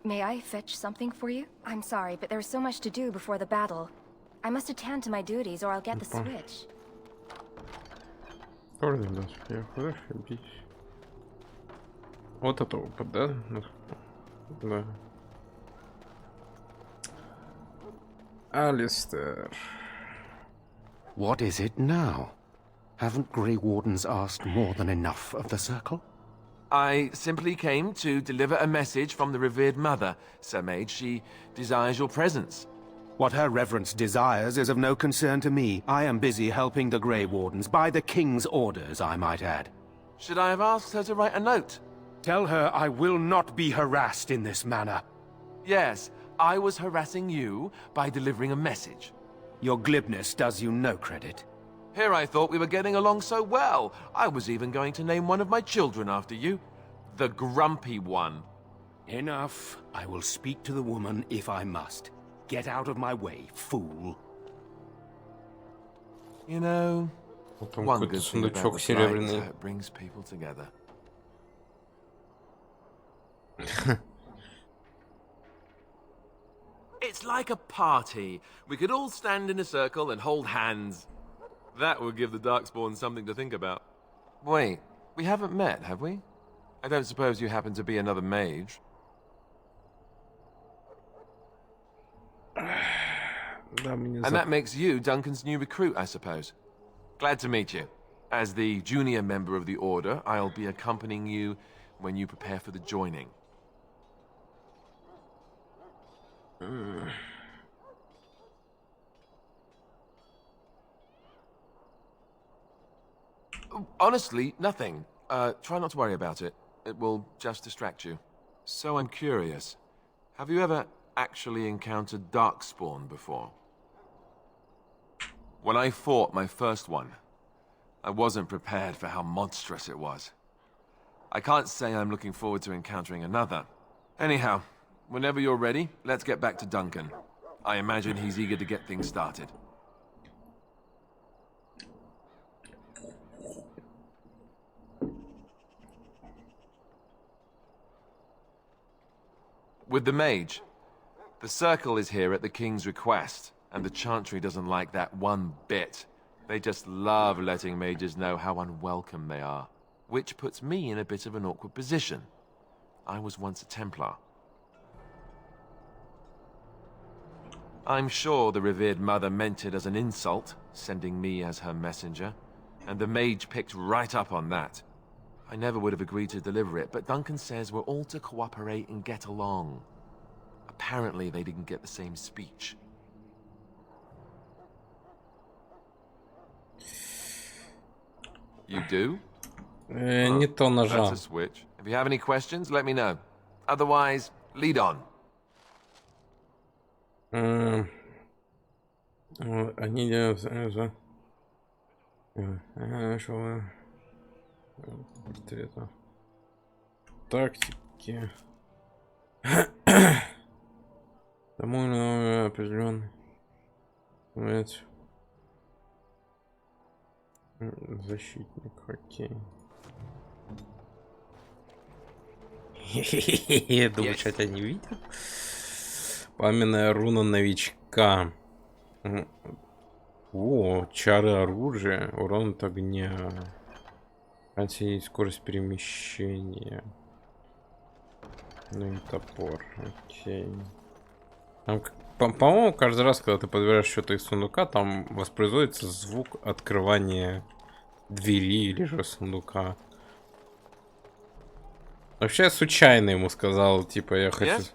May I fetch something for you? I'm sorry, but there's so much to do before the battle. I must attend to my duties or I'll get the switch. Черный доспех, зашибись. Вот это опыт, да? Да. Алистер. What is it now? Haven't Grey Wardens asked more than enough of the Circle? I simply came to deliver a message from the revered mother, Sir Mage. She desires your presence. What her reverence desires is of no concern to me. I am busy helping the Grey Wardens, by the King's orders, I might add. Should I have asked her to write a note? Tell her I will not be harassed in this manner. Yes, I was harassing you by delivering a message. Your glibness does you no credit. Here I thought we were getting along so well. I was even going to name one of my children after you. The Grumpy One. Enough. I will speak to the woman if I must. Get out of my way, fool. You know, Там one какой-то good thing about сундучок this light is серебряный. how it brings people together. It's like a party. We could all stand in a circle and hold hands. That would give the Darkspawn something to think about. Wait, we haven't met, have we? I don't suppose you happen to be another mage. And that makes you Duncan's new recruit, I suppose. Glad to meet you. As the junior member of the Order, I'll be accompanying you when you prepare for the joining. Honestly, nothing. Try not to worry about it. It will just distract you. So I'm curious. Have you ever actually encountered Darkspawn before? When I fought my first one, I wasn't prepared for how monstrous it was. I can't say I'm looking forward to encountering another. Anyhow, whenever you're ready, let's get back to Duncan. I imagine he's eager to get things started. With the mage. The Circle is here at the King's request, and the Chantry doesn't like that one bit. They just love letting mages know how unwelcome they are, which puts me in a bit of an awkward position. I was once a Templar. I'm sure the revered mother meant it as an insult, sending me as her messenger, and the mage picked right up on that. I never would have agreed to deliver it, but Duncan says we're all to cooperate and get along. Apparently they didn't get the same speech. You do? Не то нажал. That's a switch. If you have any questions, let me know. Otherwise, lead on. Они делают портрета. Тактики. Домой определенный. Защитник, окей. Я думаю, что я не видел. Пламенная руна новичка. О, чары оружия. Урон от огня. Оценить скорость перемещения. Ну и топор. Окей. Там, по-моему, каждый раз, когда ты подбираешь что-то из сундука, там воспроизводится звук открывания двери или же сундука. Вообще, я случайно ему сказал, типа, я хочу... Yes?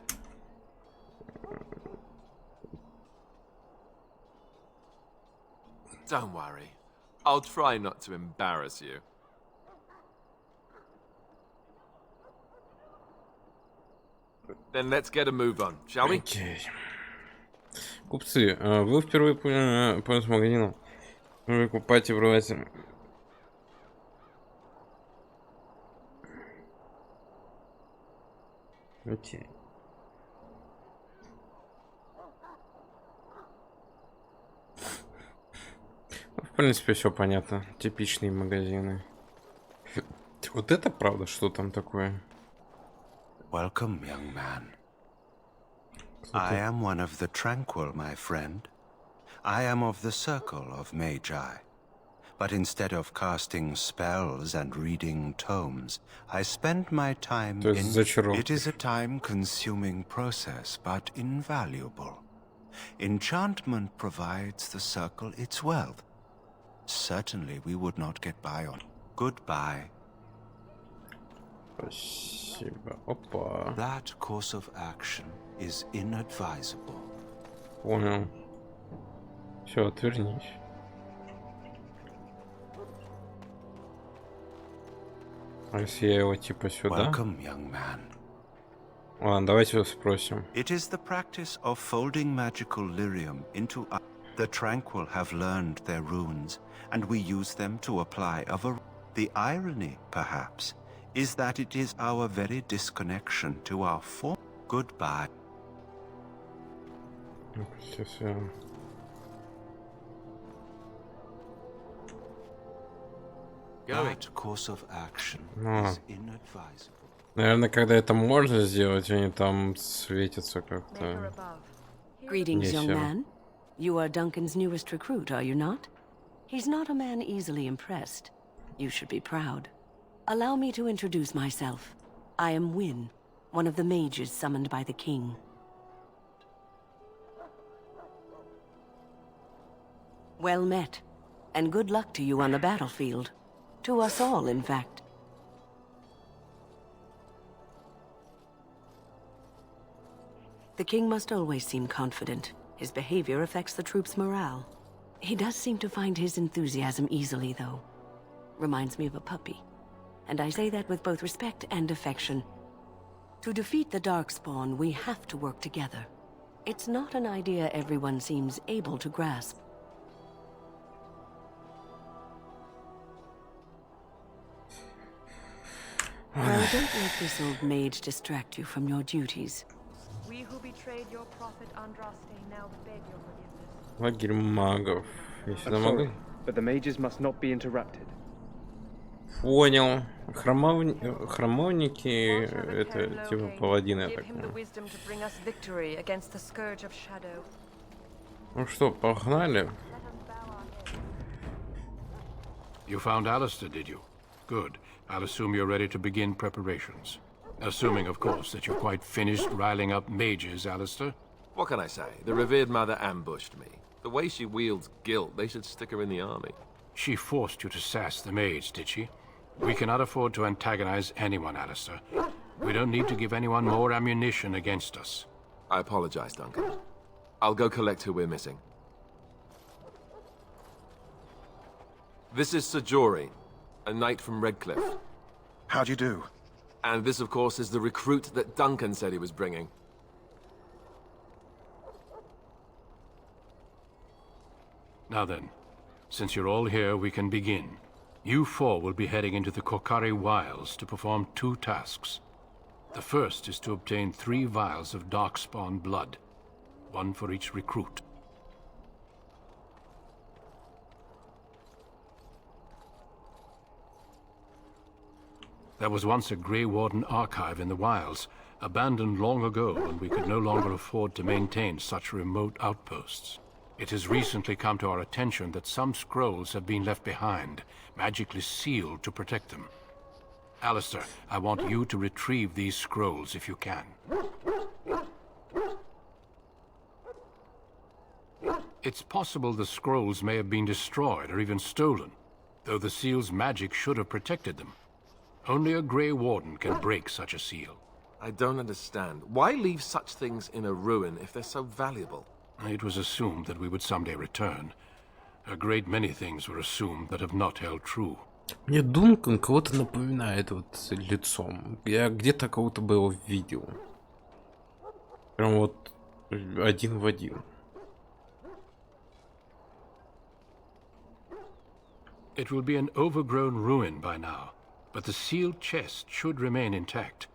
Don't worry. I'll try not to embarrass you. Then let's get a move on, shall we? Okay. Купцы, вы впервые пользуетесь магазином. Вы покупаете, продавайте. Окей. В принципе, все понятно. Типичные магазины. Вот это правда, что там такое? Welcome, young man. I am one of the Tranquil, my friend. I am of the Circle of Magi. But instead of casting spells and reading tomes, I spend my time in... It is a time-consuming process, but invaluable. Enchantment provides the Circle its wealth. Certainly we would not get by on. Goodbye. Спасибо. Опа. That course of action is inadvisable. Понял. Все, отвернись. А если я его типа сюда? Welcome, young man. Ладно, давайте его спросим. It is the practice of folding magical lyrium into... The Tranquil have learned their runes, and we use them to apply The irony, perhaps, is that it is our very disconnection to our form. Goodbye. Сейчас я... That course of action is inadvisable. Наверное, когда это можно сделать, они там светятся как-то. Greetings, young man. You are Duncan's newest recruit, are you not? He's not a man easily impressed. You should be proud. Allow me to introduce myself. I am Wynne, one of the mages summoned by the king. Well met, and good luck to you on the battlefield. To us all, in fact. The king must always seem confident. His behavior affects the troops' morale. He does seem to find his enthusiasm easily, though. Reminds me of a puppy. And I say that with both respect and affection. To defeat the Darkspawn, we have to work together. It's not an idea everyone seems able to grasp. Well, don't let this old mage distract you from your duties. We who betrayed your prophet Andraste now beg your forgiveness. Лагерь магов. Я сюда I'm могу? sorry, but the mages must not be interrupted. Понял. Храмовники это типа паладины, я так понимаю. Ну что, погнали? You found Alistair, did you? Good. I'll assume you're ready to begin preparations. Assuming, of course, that you're quite finished riling up mages, Alistair. What can I say? The revered mother ambushed me. The way she wields guilt, they should stick her in the army. She forced you to sass the mage, did she? We cannot afford to antagonize anyone, Alistair. We don't need to give anyone more ammunition against us. I apologize, Duncan. I'll go collect who we're missing. This is Sir Jory, a knight from Redcliffe. How'd you do? And this, of course, is the recruit that Duncan said he was bringing. Now then, since you're all here, we can begin. You four will be heading into the Kokari Wilds to perform 2 tasks. The first is to obtain 3 vials of Darkspawn blood, 1 for each recruit. There was once a Grey Warden archive in the wilds, abandoned long ago when we could no longer afford to maintain such remote outposts. It has recently come to our attention that some scrolls have been left behind, magically sealed to protect them. Alistair, I want you to retrieve these scrolls if you can. It's possible the scrolls may have been destroyed or even stolen, though the seal's magic should have protected them. Only a Grey Warden can break such a seal. I don't understand. Why leave such things in a ruin if they're so valuable? It was assumed that we would someday return. A great many things were assumed that have not held true. Мне Дункан кого-то напоминает вот лицом. Я где-то кого-то бы его видел. Прям вот один в один. It will be an overgrown ruin by now, but the sealed chest should remain intact.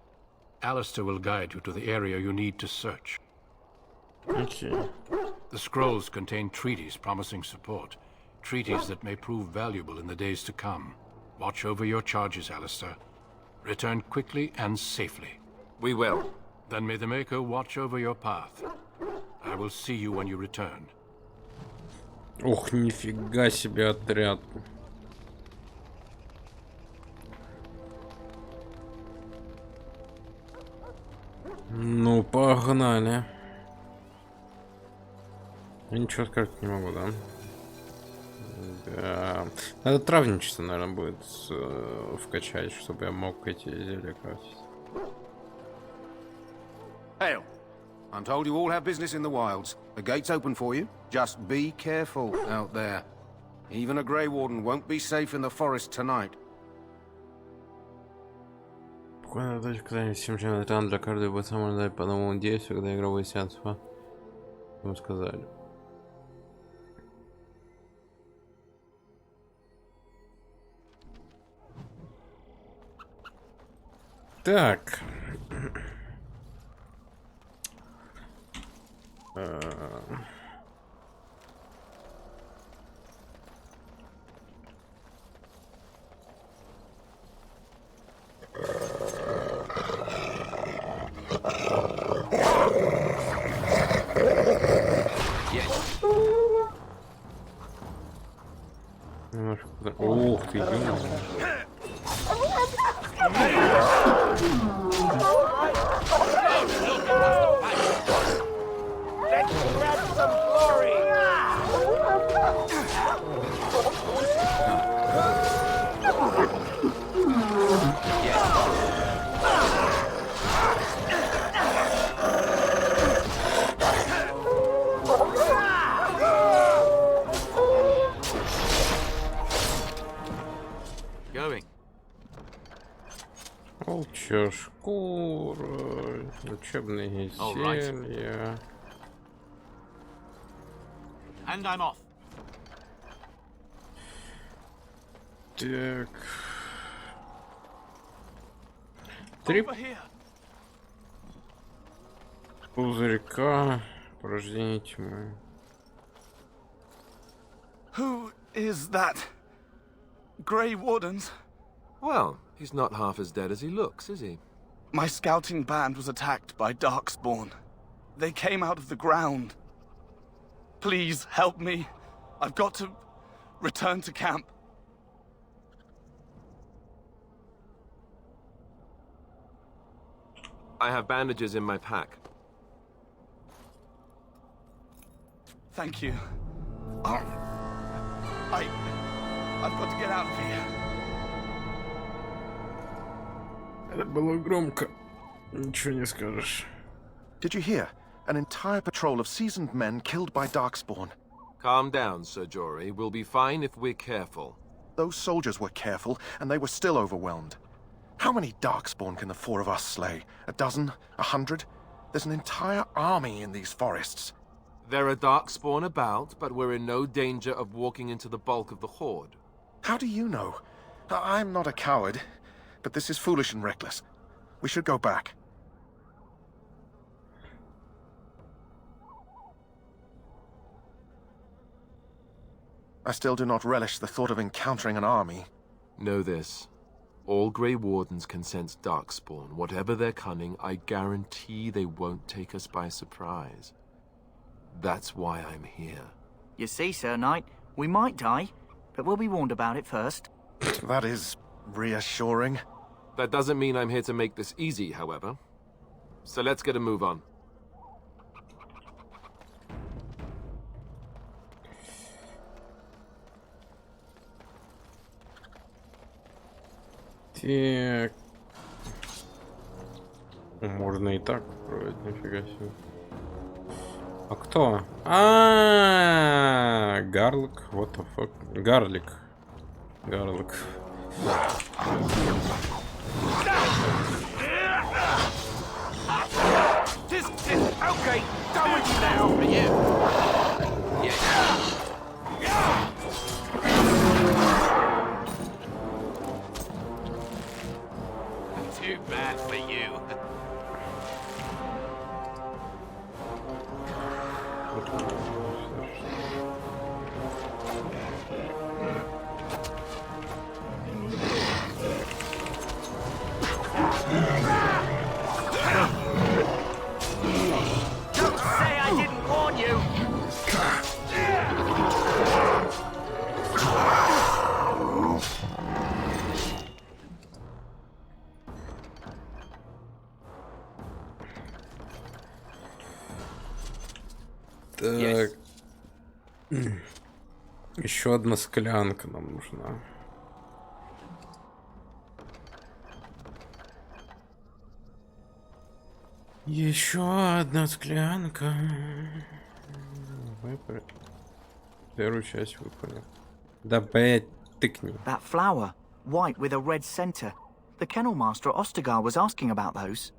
Alistair will guide you to the area you need to search. Okay. The scrolls contain treaties promising support. Treaties that may prove valuable in the days to come. Watch over your charges, Alistair. Return quickly and safely. We will. Then may the Maker watch over your path. I will see you when you return. Ох, нифига себе отряд. Ну, погнали. Я ничего сказать не могу, да? Да. Надо травничество, наверное, будет вкачать, чтобы я мог эти зелья крафтить. Hail. I'm told you all have business in the wilds. The gate's open for you. Just be careful out there. Even a Grey Warden won't be safe in the forest tonight. Буквально дать когда-нибудь 7 экран для каждой бойца можно дать по новому действию, когда игровой сеанс. Ему сказали. Так. Ух ты, Let's grab some glory! Going. Волчья шкура, учебные зелья. And I'm off. Так. 3 пузырька, порождение тьмы. Who is that? Grey Wardens? Well, he's not half as dead as he looks, is he? My scouting band was attacked by Darkspawn. They came out of the ground. Please help me. I've got to return to camp. I have bandages in my pack. Thank you. I've got to get out of here. Это было громко. Ничего не скажешь. Did you hear? An entire patrol of seasoned men killed by Darkspawn. Calm down, Sir Jory. We'll be fine if we're careful. Those soldiers were careful, and they were still overwhelmed. How many Darkspawn can the four of us slay? A dozen? 100? There's an entire army in these forests. There are Darkspawn about, but we're in no danger of walking into the bulk of the Horde. How do you know? I'm not a coward, but this is foolish and reckless. We should go back. I still do not relish the thought of encountering an army. Know this. All Grey Wardens can sense Darkspawn. Whatever their cunning, I guarantee they won't take us by surprise. That's why I'm here. You see, Sir Knight, we might die, but we'll be warned about it first. That is reassuring. That doesn't mean I'm here to make this easy, however. So let's get a move on. Так. Можно и так строить, нифига себе. А кто? Гарлик. What the fuck? Гарлик. Okay, done with you now. For you. Too bad for you. Don't say I didn't warn you! Так. Еще одна склянка нам нужна. Еще одна склянка. Первую часть выполнил. Да, блять, тыкни. That flower, white with a red center. The kennel master at Ostagar was asking about those.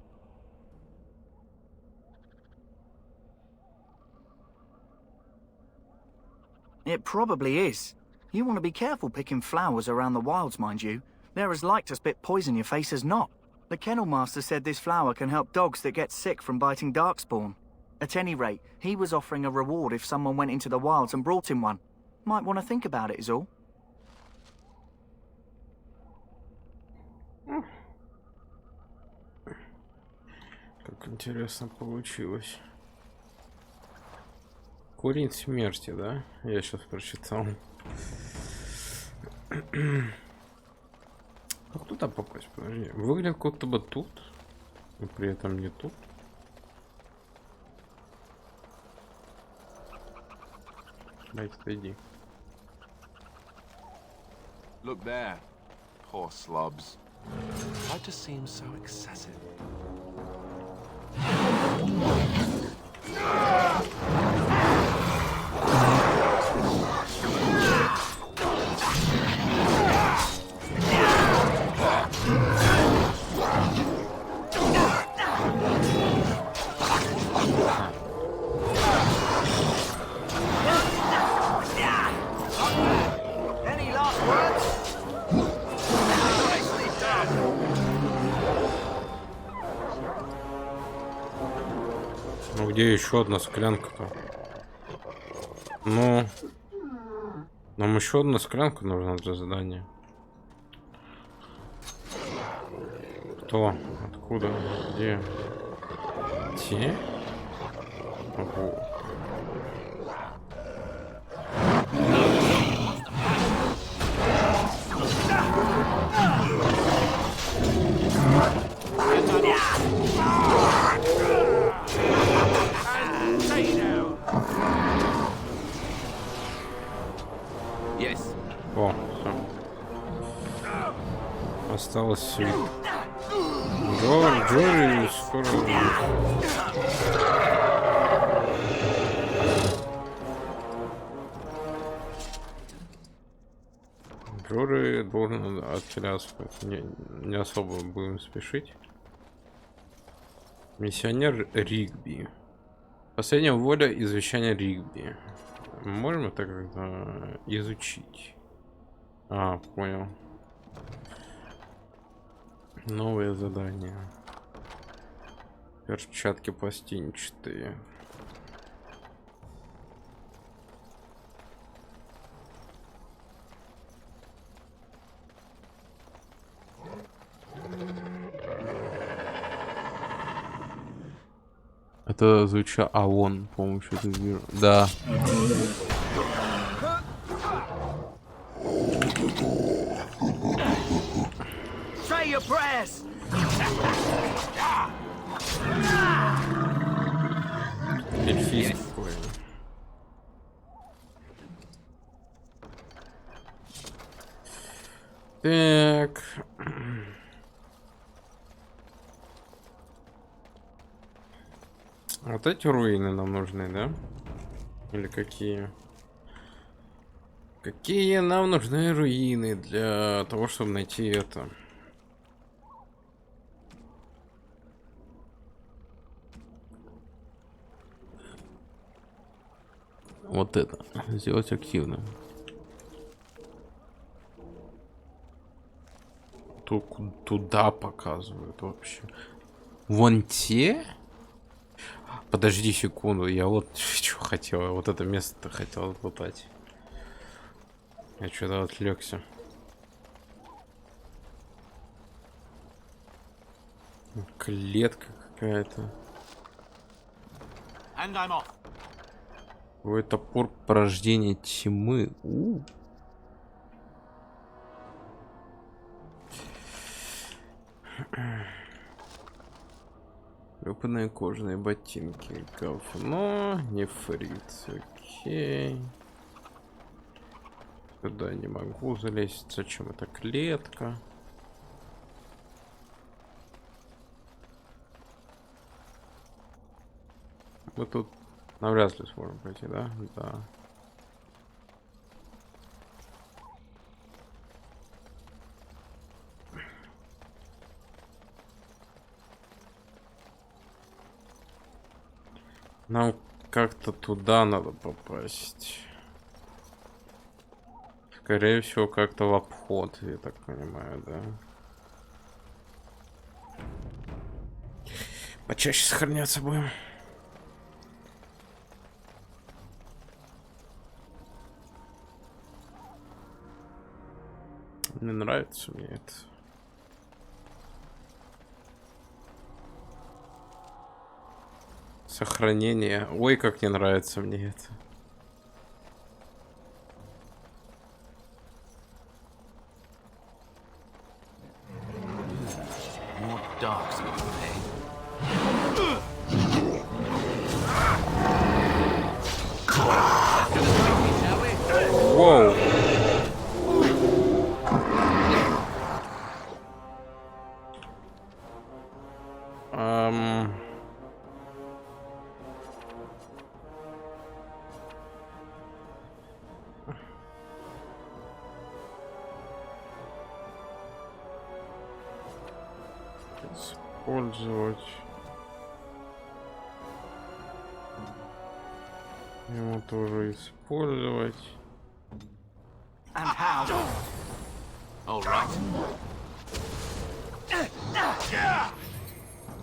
It probably is. You want to be careful picking flowers around the wilds, mind you. They're as like to spit poison in your face as not. The kennel master said this flower can help dogs that get sick from biting Darkspawn. At any rate, he was offering a reward if someone went into the wilds and brought him one. Might want to think about it is all. Как интересно получилось. Корень смерти, да? Я сейчас прочитал. Как туда попасть? Подожди. Выглядит как будто бы тут, но при этом не тут. Дай, отойди. Look there. Poor slobs. That just seems so excessive. Any last words? Nicely done. Ну где еще одна склянка-то? Ну, нам еще одна склянка нужна для задания. Что? Откуда? Где? Те? Ого. О, все. Осталось Джори скоро. Джори должен отселяться. Не особо будем спешить. Миссионер Ригби. Последняя воля извещания Ригби. Можем это как-то изучить? А, понял. Новые задания. Перчатки пластинчатые. Это звучит АОН, по-моему, что-то вижу. Да. Try your prayers. Эльфийский какой. Так. Вот эти руины нам нужны, да? Или какие? Какие нам нужны руины для того, чтобы найти это? Вот это. Сделать активным. Туда показывают вообще. Вон те? Подожди секунду, я вот что хотел, вот это место хотел отлутать. Я что-то отвлекся. Клетка какая-то. Ой, топор порождения тьмы. Репаные кожаные ботинки. Говно. Нефрит. Окей. Сюда не могу залезть. Зачем эта клетка? Мы тут навряд ли сможем пройти, да? Да. Нам как-то туда надо попасть. Скорее всего, как-то в обход, я так понимаю, да? Почаще сохраняться будем. Не нравится мне это. Сохранение. Ой, как не нравится мне это. Воу. Использовать. Ему тоже использовать.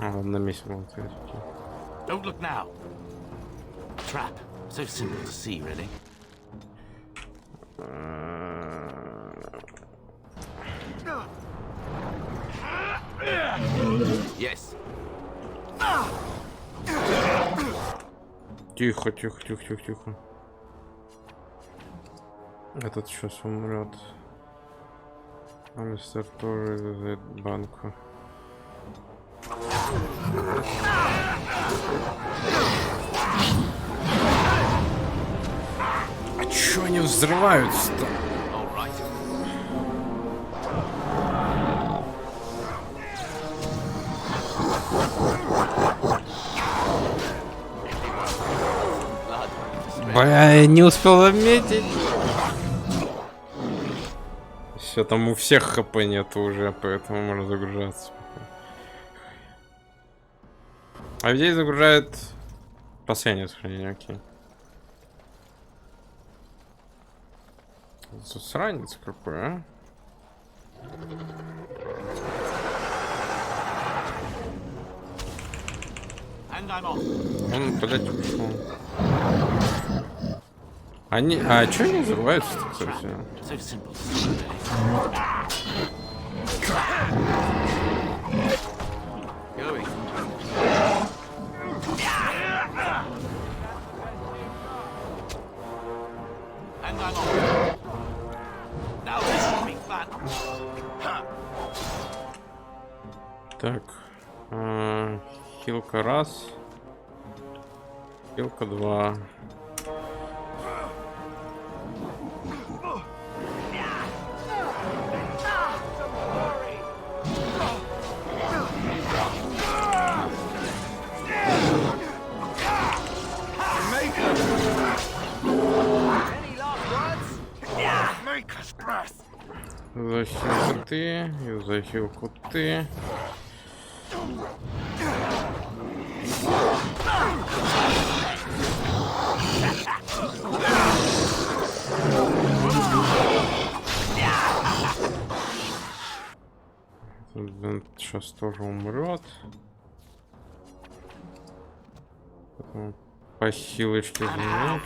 Он на месте был. Don't look now. Trap. So simple to see, really. Yes. Тихо, тихо, тихо, тихо, тихо. Этот сейчас умрет. А мистер тоже из банку. А чё они взрываются-то? Бля, не успел заметить. Все, там у всех хп нет уже, поэтому можно загружаться. А людей загружает последнее сохранение, окей. Засранец какой, а? Он, подать ушел. Они... А чё они взрываются-то, кстати? Так. Хилка раз. Хилка 2. За хилку ты, и за хилку ты. Сейчас тоже умрет. Потом по хилочке заменить.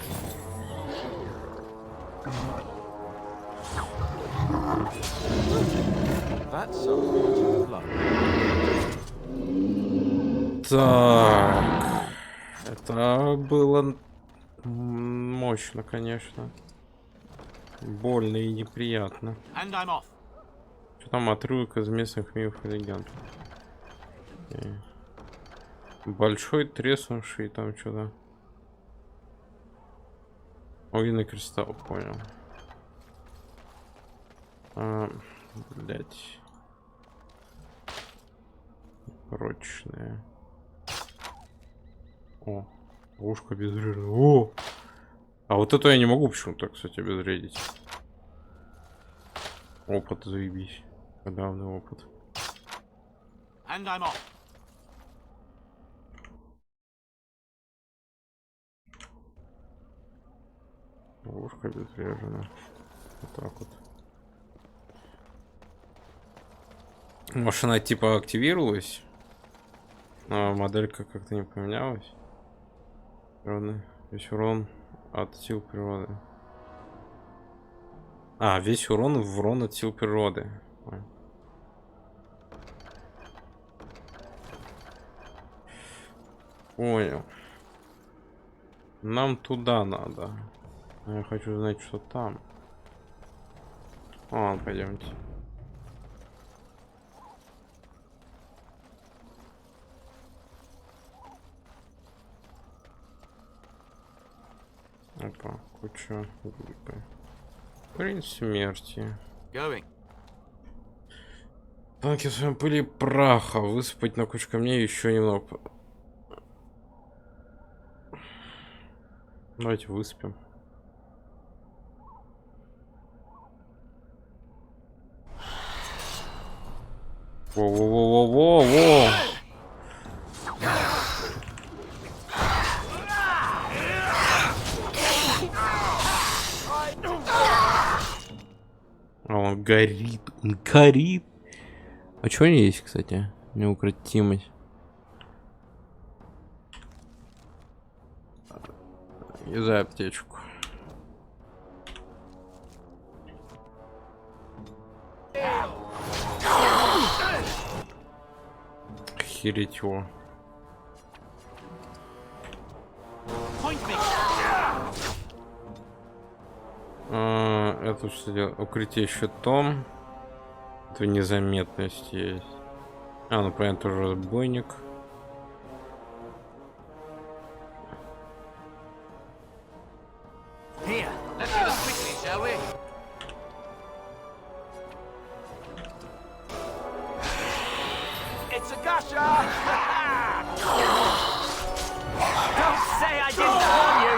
Так, это было мощно, конечно. Больно и неприятно. Что там отрывок из местных мифов и легенд? Большой треснувший там что-то. Огненный кристалл, понял. Блять. Прочные. О, ушко обезврежено. О! А вот это я не могу почему-то, кстати, обезвредить. Опыт, заебись. Подавный опыт. Ушко обезврежено. Вот так вот. Машина типа активировалась, но моделька как-то не поменялась. Весь урон от сил природы. А, весь урон от сил природы. Ой. Понял. Нам туда надо. Я хочу знать, что там. Ладно, пойдемте. Опа, куча липы. Принц смерти. Танки в своем пыли праха. Высыпать на кучу камней еще немного. Давайте высыпем. Во-во-во-во-во-во! А он горит, он горит. А что они есть, кстати? Неукротимость. Юзай аптечку. захерить его. Это что делать? Укрытие щитом. Это незаметность есть. Ну понятно, тоже разбойник. Here, let's do this quickly, shall we? It's a gusher! Don't say I didn't warn you!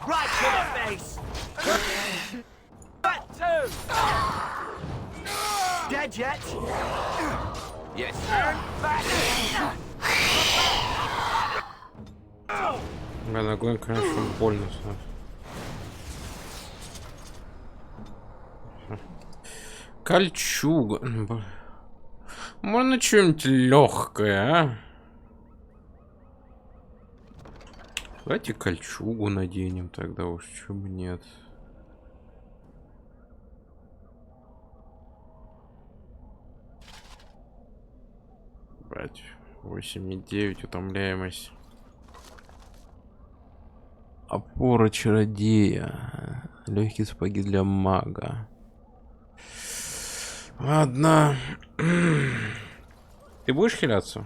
Right to the face! That too! Dead yet? Yes. Turn back! Блин, огонь, конечно, больно. Кольчуга. Можно что-нибудь легкое, а? Давайте кольчугу наденем тогда уж, чего нет. Брать 8,9 утомляемость. Опора чародея. Легкие сапоги для мага. Ладно. Ты будешь хиляться?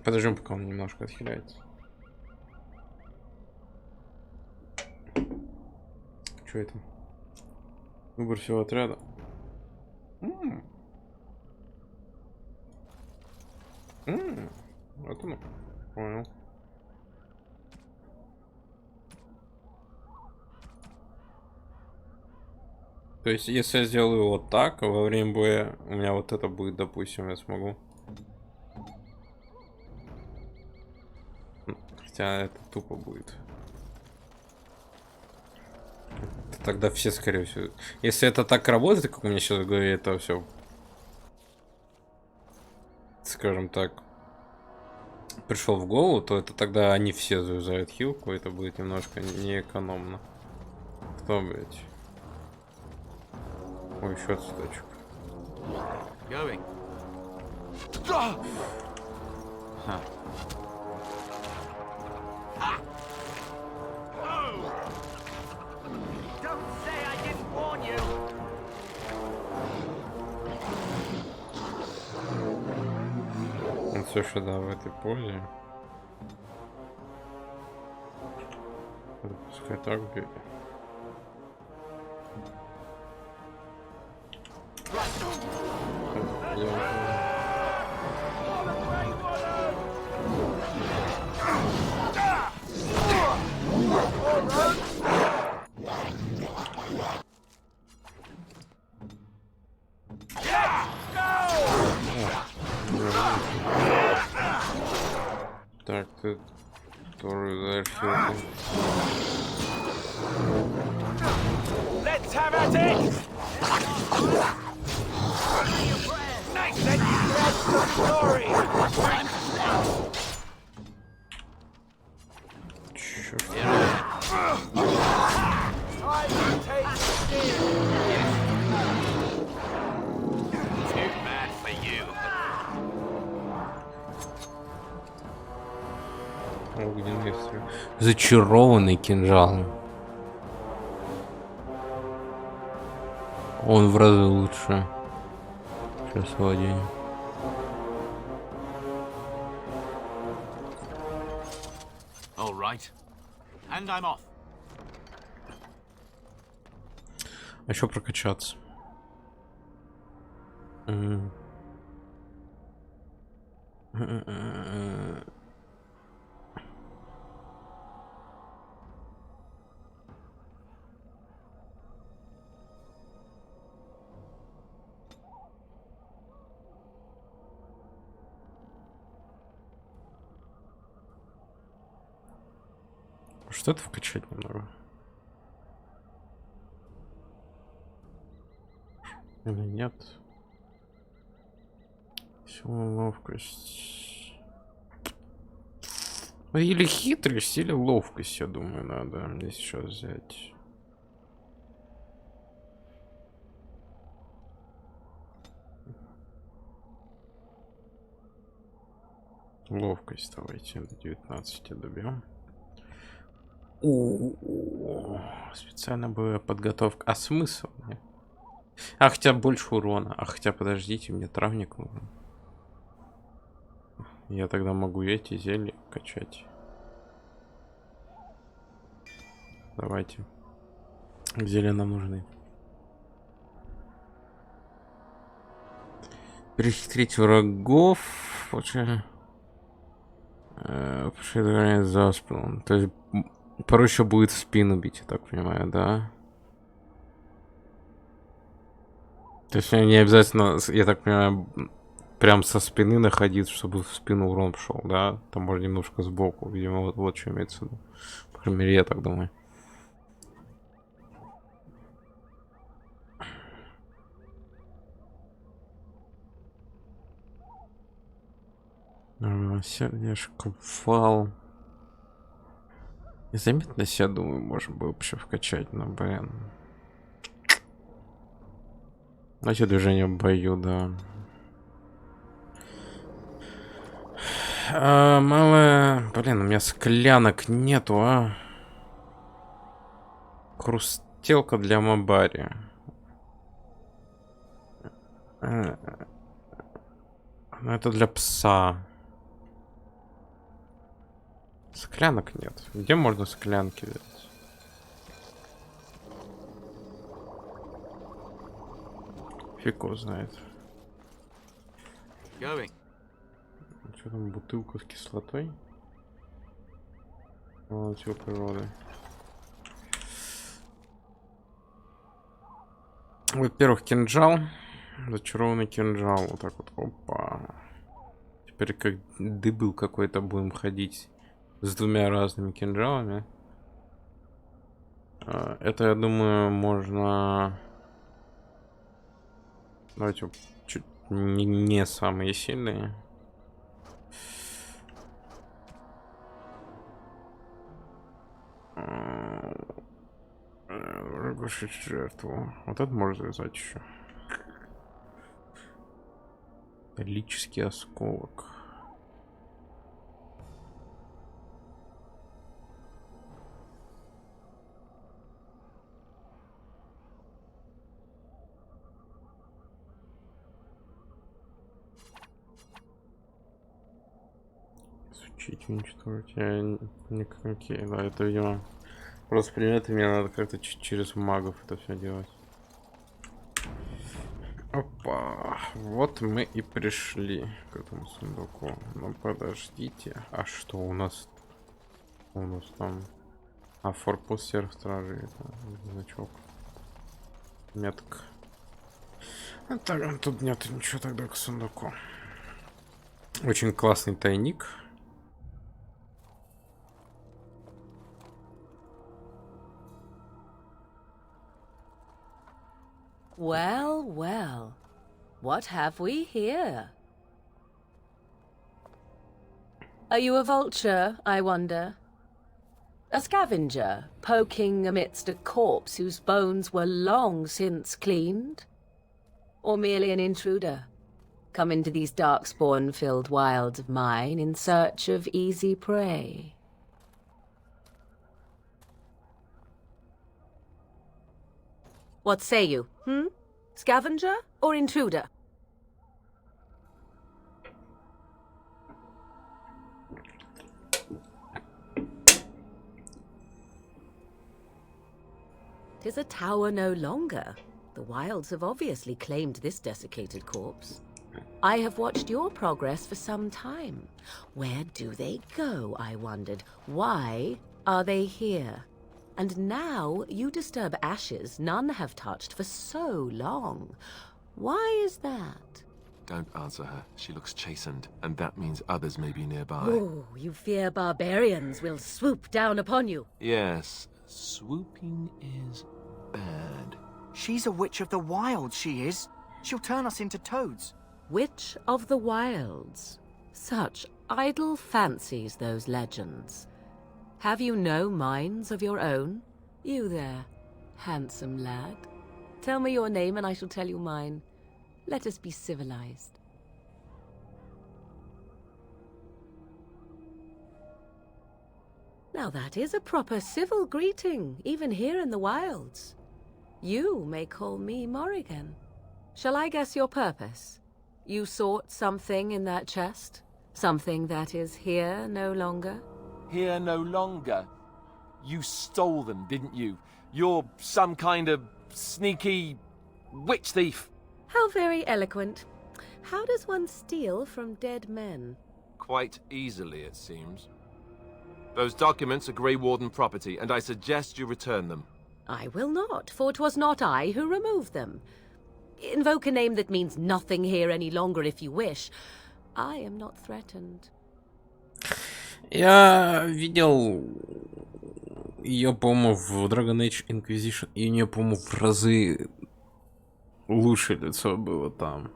Подождем, пока он немножко отхиляется. Что это? Выбор всего отряда. Вот оно. Понял. То есть, если я сделаю вот так, во время боя у меня вот это будет, допустим, я смогу. Хотя это тупо будет. Тогда все, скорее всего. Если это так работает, как у меня сейчас в голове, это все, скажем так, пришел в голову, то это тогда они все завязают хилку, это будет немножко неэкономно. Кто, блять? Ой, еще отсюдачек. Он все еще, да, в этой позе. Пускай так бегает. Так, ты тоже дальше. Let's have at it! Nice, let me tell the story! I will take the steel! Too bad for you. Огненный стрел. Зачарованный кинжал. Он в разы лучше. Сейчас владение. All right. And I'm off. А еще прокачаться. Что это вкачать немного? Или нет? Сила, ловкость. Или хитрость, или ловкость, я думаю, надо здесь сейчас взять. Ловкость давайте до 19 добьем. Специально боевая подготовка. А смысл? Нет? А хотя больше урона. А хотя подождите, мне травник нужен. Я тогда могу эти зелья качать. Давайте. Зелья нам нужны. Перехитрить врагов. За спину. То есть проще будет в спину бить, я так понимаю, да? То есть мне не обязательно, я так понимаю, прям со спины находиться, чтобы в спину урон шел, да? Там можно немножко сбоку. Видимо, вот что имеется в виду. По крайней мере, я так думаю. Сердечко, фал. Незаметность, я думаю, можно было вообще вкачать, но, блин. Значит, движение в бою, да. Мало... Блин, у меня склянок нету, а. Хрустелка для мабари. Ну, это для пса. Склянок нет. Где можно склянки взять? Фиг его знает. Что там, бутылка с кислотой? Волонтер природы. Во-первых, кинжал. Зачарованный кинжал. Вот так вот. Опа. Теперь как дебил какой-то будем ходить с двумя разными кинжалами. Это, я думаю, можно... Давайте чуть не самые сильные. Разрушить жертву. Вот это можно завязать еще. Металлический осколок. Изучить, уничтожить. Никакие. Да, это, видимо, просто предметы, мне надо как-то через магов это все делать. Опа, вот мы и пришли к этому сундуку. Ну подождите, а что у нас? У нас там... А, форпост серых стражей, это значок. Метка. А так, тут нет ничего тогда к сундуку. Очень классный тайник. Well, well. What have we here? Are you a vulture, I wonder? A scavenger, poking amidst a corpse whose bones were long since cleaned? Or merely an intruder, come into these darkspawn-filled wilds of mine in search of easy prey? What say you, Scavenger or intruder? Tis a tower no longer. The wilds have obviously claimed this desiccated corpse. I have watched your progress for some time. Where do they go, I wondered? Why are they here? And now you disturb ashes none have touched for so long. Why is that? Don't answer her. She looks chastened, and that means others may be nearby. Oh, you fear barbarians will swoop down upon you. Yes, swooping is bad. She's a witch of the wilds, she is. She'll turn us into toads. Witch of the wilds. Such idle fancies, those legends. Have you no minds of your own? You there, handsome lad. Tell me your name and I shall tell you mine. Let us be civilized. Now that is a proper civil greeting, even here in the wilds. You may call me Morrigan. Shall I guess your purpose? You sought something in that chest? Something that is here no longer? Here no longer. You stole them, didn't you? You're some kind of sneaky witch thief. How very eloquent. How does one steal from dead men? Quite easily, it seems. Those documents are Grey Warden property, and I suggest you return them. I will not, for 'twas not I who removed them. Invoke a name that means nothing here any longer if you wish. I am not threatened. Я видел ее, по-моему, в Dragon Age Inquisition, и у нее, по-моему, в разы лучше лицо было там.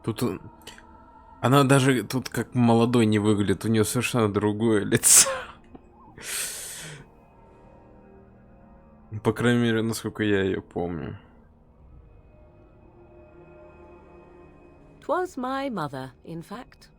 Тут она даже тут как молодой не выглядит, у нее совершенно другое лицо. По крайней мере, насколько я ее помню. 'Twas my mother, in fact.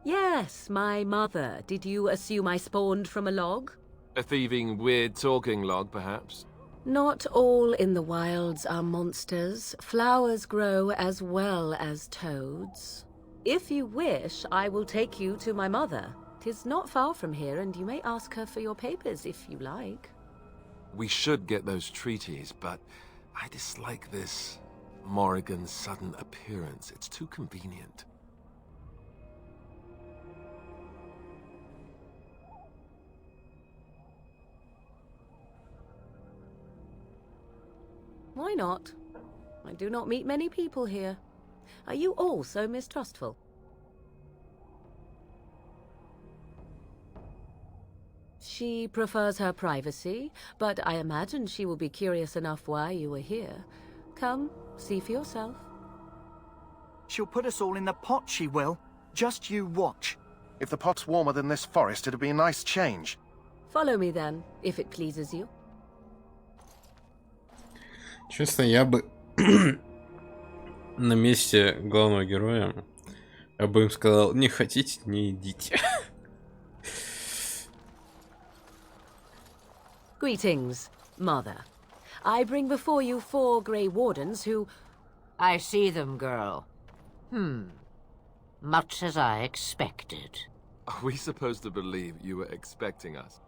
Yes, my mother. Did you assume I spawned from a log? A thieving, weird talking log, perhaps? Not all in the wilds are monsters. Flowers grow as well as toads. If you wish, I will take you to my mother. 'Tis not far from here, and you may ask her for your papers if you like. We should get those treaties, but I dislike this Morrigan's sudden appearance. It's too convenient. Why not? I do not meet many people here. Are you all so mistrustful? She prefers her privacy, but I imagine she will be curious enough why you are here. Come, see for yourself. She'll put us all in the pot, she will. Just you watch. If the pot's warmer than this forest, it'd be a nice change. Follow me then, if it pleases you. Честно, я бы на месте главного героя, я бы им сказал, не хотите, не идите. Greetings, Mother. I bring before you 4 Grey Wardens who... I see them, girl. Much as I expected. Are we supposed to believe you were expecting us?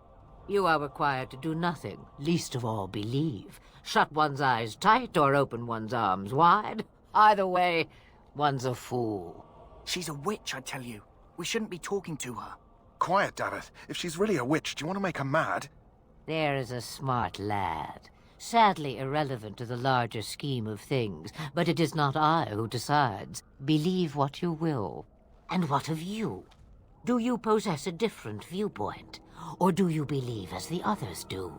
You are required to do nothing, least of all believe. Shut one's eyes tight or open one's arms wide. Either way, one's a fool. She's a witch, I tell you. We shouldn't be talking to her. Quiet, Dareth. If she's really a witch, do you want to make her mad? There is a smart lad. Sadly irrelevant to the larger scheme of things, but it is not I who decides. Believe what you will. And what of you? Do you possess a different viewpoint? Or do you believe as the others do?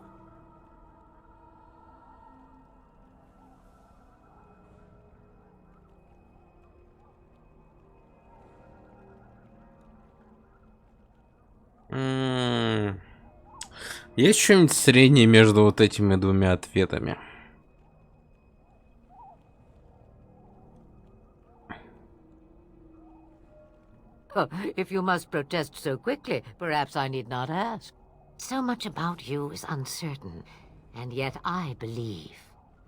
Есть что-нибудь среднее между вот этими двумя ответами? If you must protest so quickly, perhaps I need not ask. So much about you is uncertain, and yet I believe.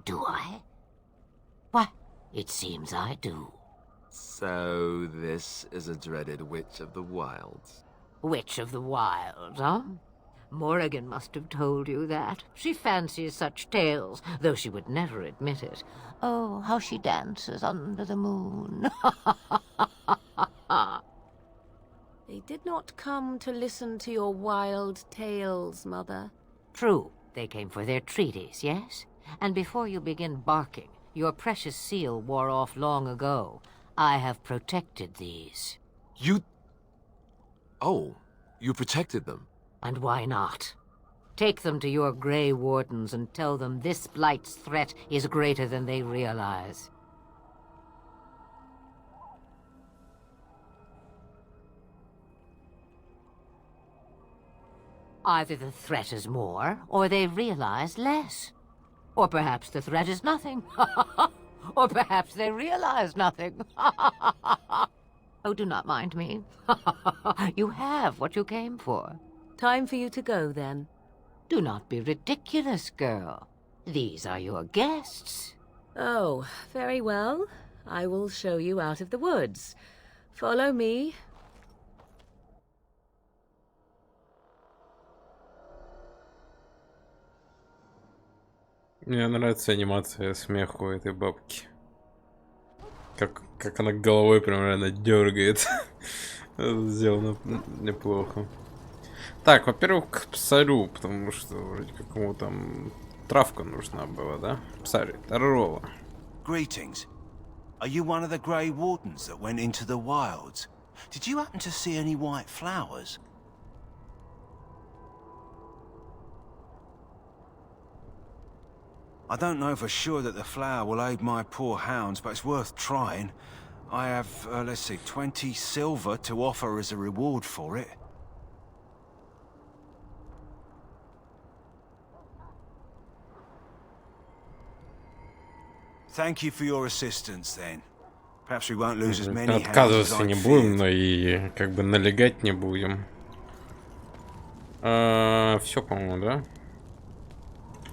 Do I? Why, it seems I do. So this is a dreaded Witch of the Wilds. Witch of the Wilds, huh? Morrigan must have told you that. She fancies such tales, though she would never admit it. Oh, how she dances under the moon. They did not come to listen to your wild tales, Mother. True, they came for their treaties, yes? And before you begin barking, your precious seal wore off long ago. I have protected these. You... Oh, you protected them? And why not? Take them to your Grey Wardens and tell them this Blight's threat is greater than they realize. Either the threat is more, or they realize less. Or perhaps the threat is nothing. Or perhaps they realize nothing. Oh, do not mind me. You have what you came for. Time for you to go, then. Do not be ridiculous, girl. These are your guests. Oh, very well. I will show you out of the woods. Follow me. Мне нравится анимация смеха у этой бабки. Как она головой прям реально дергает. Сделано неплохо. Так, во-первых, к псарю, потому что вроде как ему там травка нужна была, да? Псарь, здорово. Greetings. Are you one of the Grey Wardens that went into the wilds? Did you happen to see any white flowers? I don't know for sure that the flower will aid my poor hounds, but it's worth trying. I have, let's see, 20 silver to offer as a reward for it. Thank you for your assistance, then. Perhaps we won't lose as many hounds as Отказываться I не будем, feared. но и как бы налегать не будем. Все, по-моему, да?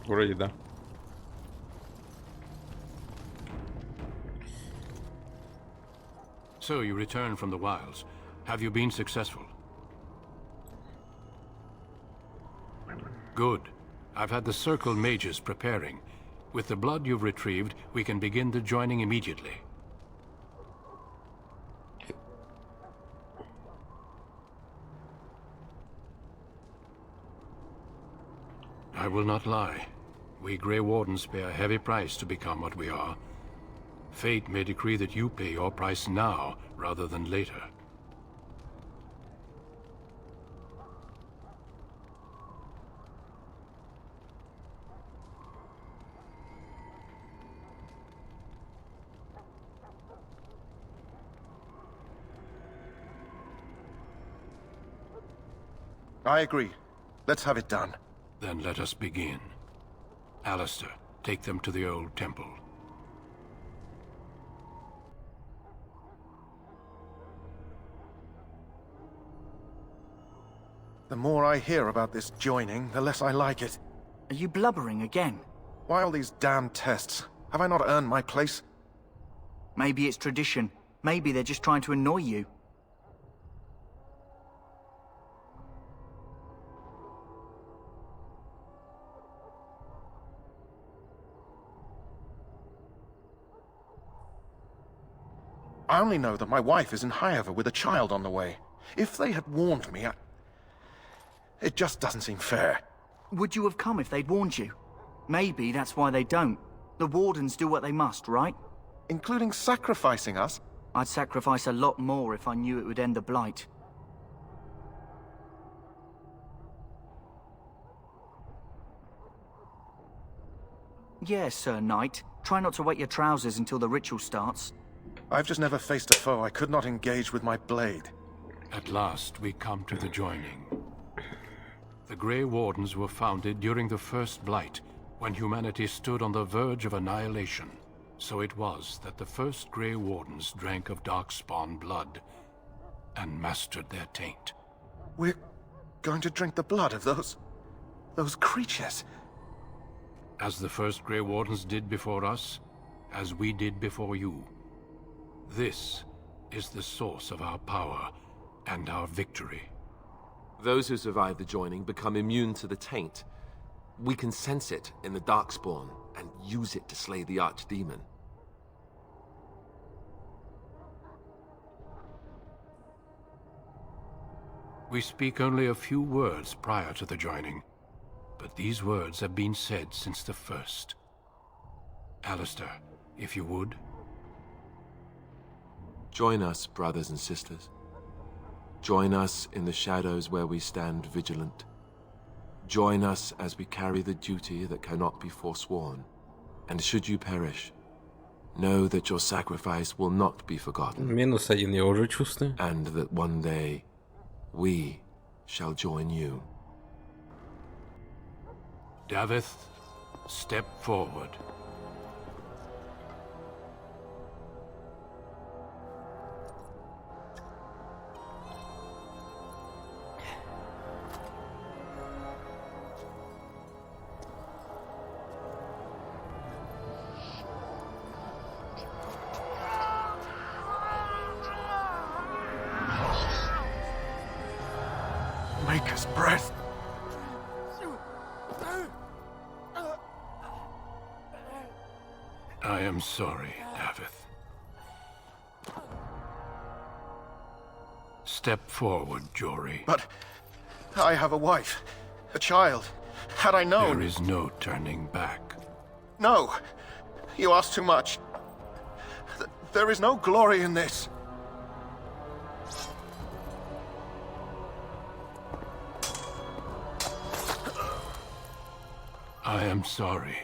Вроде да. So you returned from the wilds. Have you been successful? Good. I've had the Circle mages preparing. With the blood you've retrieved, we can begin the joining immediately. I will not lie. We Grey Wardens pay a heavy price to become what we are. Fate may decree that you pay your price now, rather than later. I agree. Let's have it done. Then let us begin. Alistair, take them to the old temple. The more I hear about this joining, the less I like it. Are you blubbering again? Why all these damn tests? Have I not earned my place? Maybe it's tradition. Maybe they're just trying to annoy you. I only know that my wife is in Highever with a child on the way. If they had warned me, it just doesn't seem fair. Would you have come if they'd warned you? Maybe that's why they don't. The Wardens do what they must, right? Including sacrificing us? I'd sacrifice a lot more if I knew it would end the Blight. Yes, Sir Knight. Try not to wet your trousers until the ritual starts. I've just never faced a foe I could not engage with my blade. At last, we come to the joining. The Grey Wardens were founded during the First Blight, when humanity stood on the verge of annihilation. So it was that the first Grey Wardens drank of Darkspawn blood and mastered their taint. We're going to drink the blood of those creatures. As the first Grey Wardens did before us, as we did before you. This is the source of our power and our victory. Those who survive the joining become immune to the taint. We can sense it in the Darkspawn and use it to slay the Archdemon. We speak only a few words prior to the joining, but these words have been said since the first. Alistair, if you would. Join us, brothers and sisters. Join us in the shadows where we stand vigilant. Join us as we carry the duty that cannot be forsworn. And should you perish, know that your sacrifice will not be forgotten. -1 я уже чувствую. And that one day, we shall join you. Davith, step forward. Maker's breath. I am sorry, Davith. Step forward, Jory. But I have a wife, a child. Had I known... There is no turning back. No! You ask too much. There is no glory in this. I am sorry.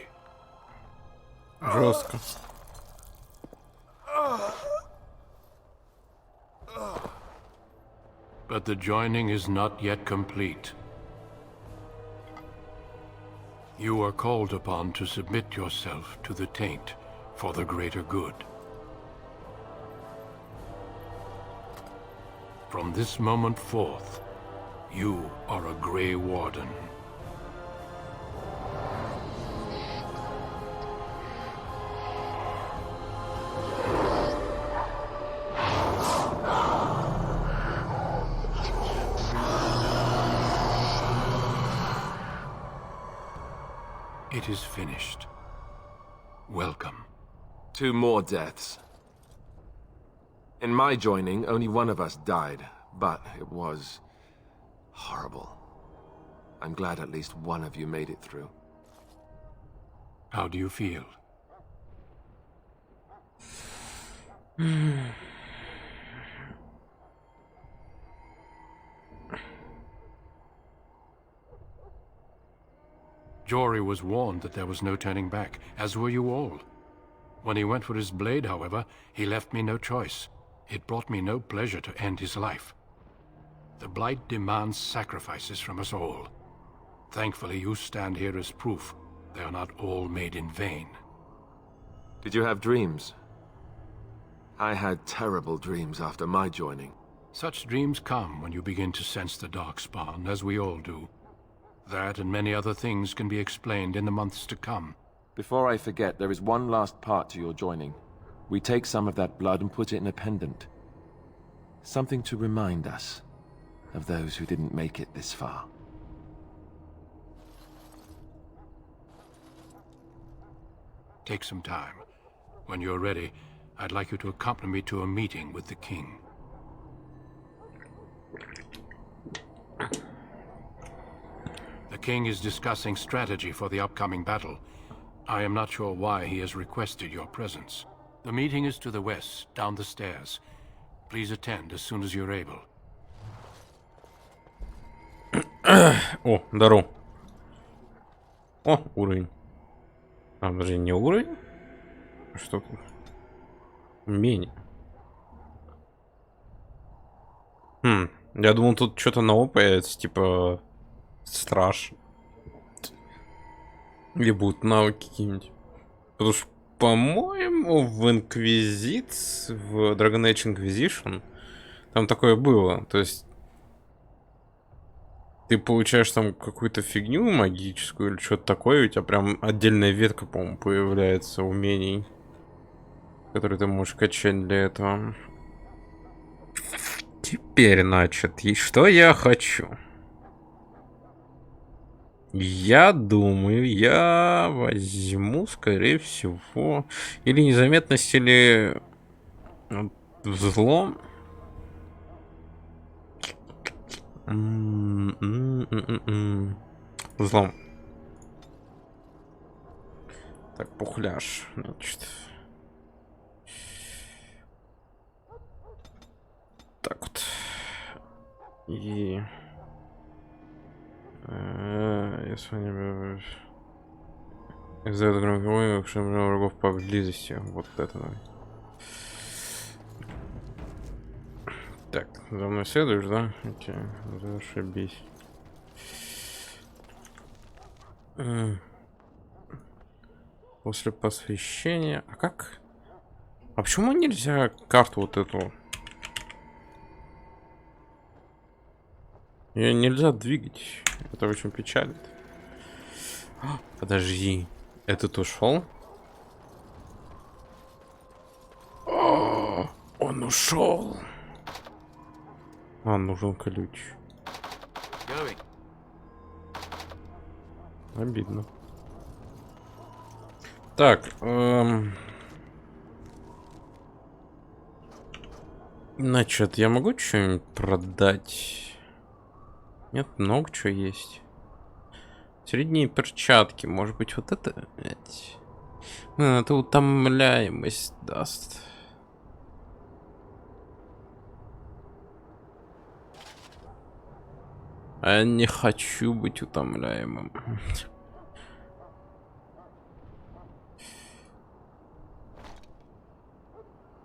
Жестко. But the joining is not yet complete. You are called upon to submit yourself to the taint for the greater good. From this moment forth, you are a Grey Warden. It is finished. Welcome. 2 more deaths. In my joining, only one of us died, but it was horrible. I'm glad at least one of you made it through. How do you feel? Jory was warned that there was no turning back, as were you all. When he went for his blade, however, he left me no choice. It brought me no pleasure to end his life. The Blight demands sacrifices from us all. Thankfully, you stand here as proof they are not all made in vain. Did you have dreams? I had terrible dreams after my joining. Such dreams come when you begin to sense the Darkspawn, as we all do. That and many other things can be explained in the months to come. Before I forget, there is one last part to your joining. We take some of that blood and put it in a pendant. Something to remind us of those who didn't make it this far. Take some time. When you're ready, I'd like you to accompany me to a meeting with the king. The king is discussing strategy for the upcoming battle. I am not sure why he has requested your presence. The meeting is to the west, down the stairs. Please attend as soon as you're able. О, здорово. О, уровень. А, даже не уровень? Что тут? Умение. Я думал, тут что-то новое появится, типа страж. Или будут навыки какие-нибудь. Потому что, по-моему, в Inquisition, в Dragon Age Inquisition, там такое было. То есть ты получаешь там какую-то фигню магическую или что-то такое, у тебя прям отдельная ветка, по-моему, появляется умений, которые ты можешь качать для этого. Теперь, значит, и что я хочу? Я думаю, я возьму, скорее всего, или незаметность, или взлом. Взлом. Так, пухляж, значит. Так вот. И... я с вами... Издает громкого, что врагов поблизости. Вот это, давай. Так, за мной следуешь, да? Окей, зашибись. После посвящения... А как? А почему нельзя карту вот эту? Ее нельзя двигать. Это очень печалит. Подожди. Этот ушел? Он ушел. А, нужен ключ. going. Обидно. Так, значит, я могу что-нибудь продать? Нет, много чего есть. Средние перчатки, может быть, вот это? Это утомляемость даст. А я не хочу быть утомляемым.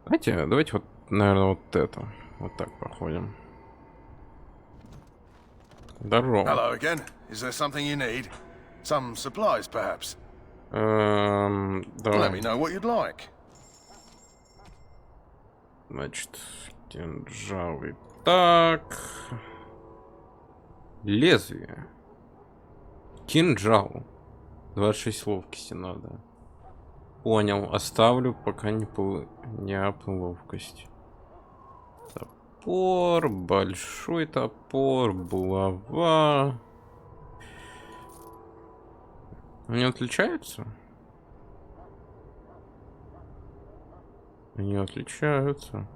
Давайте вот, наверное, вот это. Вот так проходим. Здорово. Hello again. Is there something you need? Some supplies, perhaps? Let me know what you'd like. Значит, кинжалы. Так. Лезвие. Кинжал. 26 ловкости надо. Понял. Оставлю, пока не апну ловкость. Топор. Большой топор. Булава. Они отличаются? Они отличаются.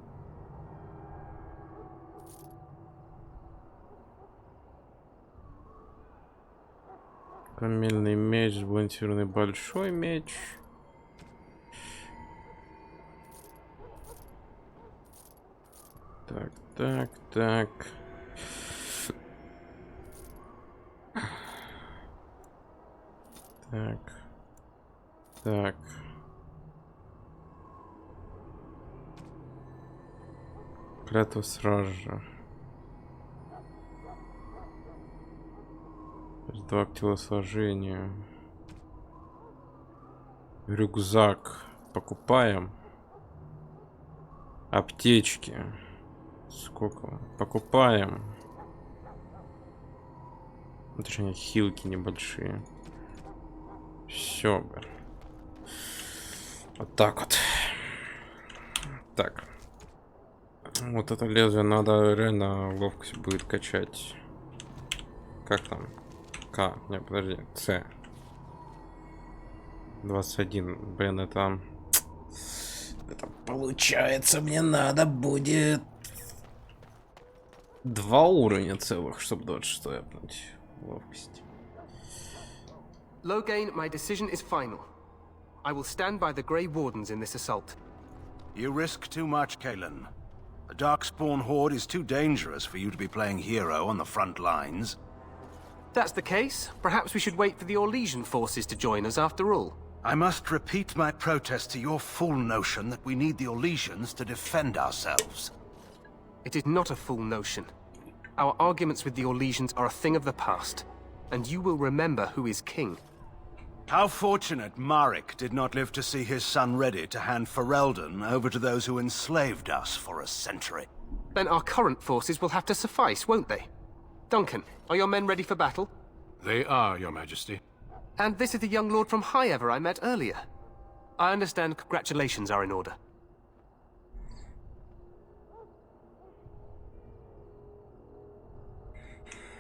Каменный меч, сбалансированный большой меч. Так, так, так. Так. Так. Клятва стража. 2 к телосложению. Рюкзак. Покупаем. Аптечки. Сколько? Покупаем. Точнее, хилки небольшие. Все. Вот так вот. Так. Вот это лезвие надо реально ловкость будет качать. Как там? К. Не, подожди. С. 21. Блин, это получается, мне надо будет 2 уровня целых, чтобы 26 апнуть ловкость. Loghain, my decision is final. I will stand by the Grey Wardens in this assault. You risk too much, Kalen. The Darkspawn Horde is too dangerous for you to be playing hero on the front lines. That's the case. Perhaps we should wait for the Orlesian forces to join us after all. I must repeat my protest to your fool notion that we need the Orlesians to defend ourselves. It is not a fool notion. Our arguments with the Orlesians are a thing of the past, and you will remember who is king. How fortunate Marek did not live to see his son ready to hand Ferelden over to those who enslaved us for a century. Then our current forces will have to suffice, won't they? Duncan, are your men ready for battle? They are, Your Majesty. And this is the young lord from Highever I met earlier. I understand congratulations are in order.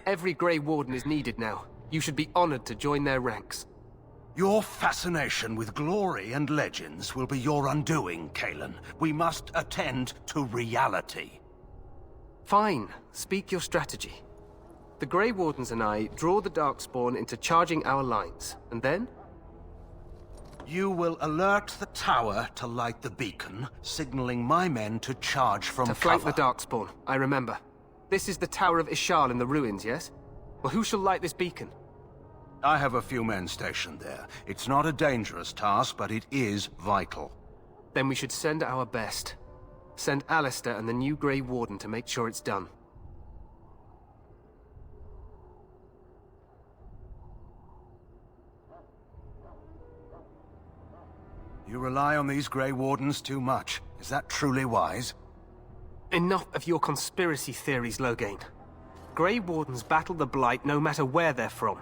Every Grey Warden is needed now. You should be honored to join their ranks. Your fascination with glory and legends will be your undoing, Kalen. We must attend to reality. Fine. Speak your strategy. The Grey Wardens and I draw the Darkspawn into charging our lines, and then? You will alert the tower to light the beacon, signaling my men to charge from cover. To flank the Darkspawn, I remember. This is the Tower of Ishal in the ruins, yes? Well, who shall light this beacon? I have a few men stationed there. It's not a dangerous task, but it is vital. Then we should send our best. Send Alistair and the new Grey Warden to make sure it's done. You rely on these Grey Wardens too much. Is that truly wise? Enough of your conspiracy theories, Loghain. Grey Wardens battle the Blight no matter where they're from.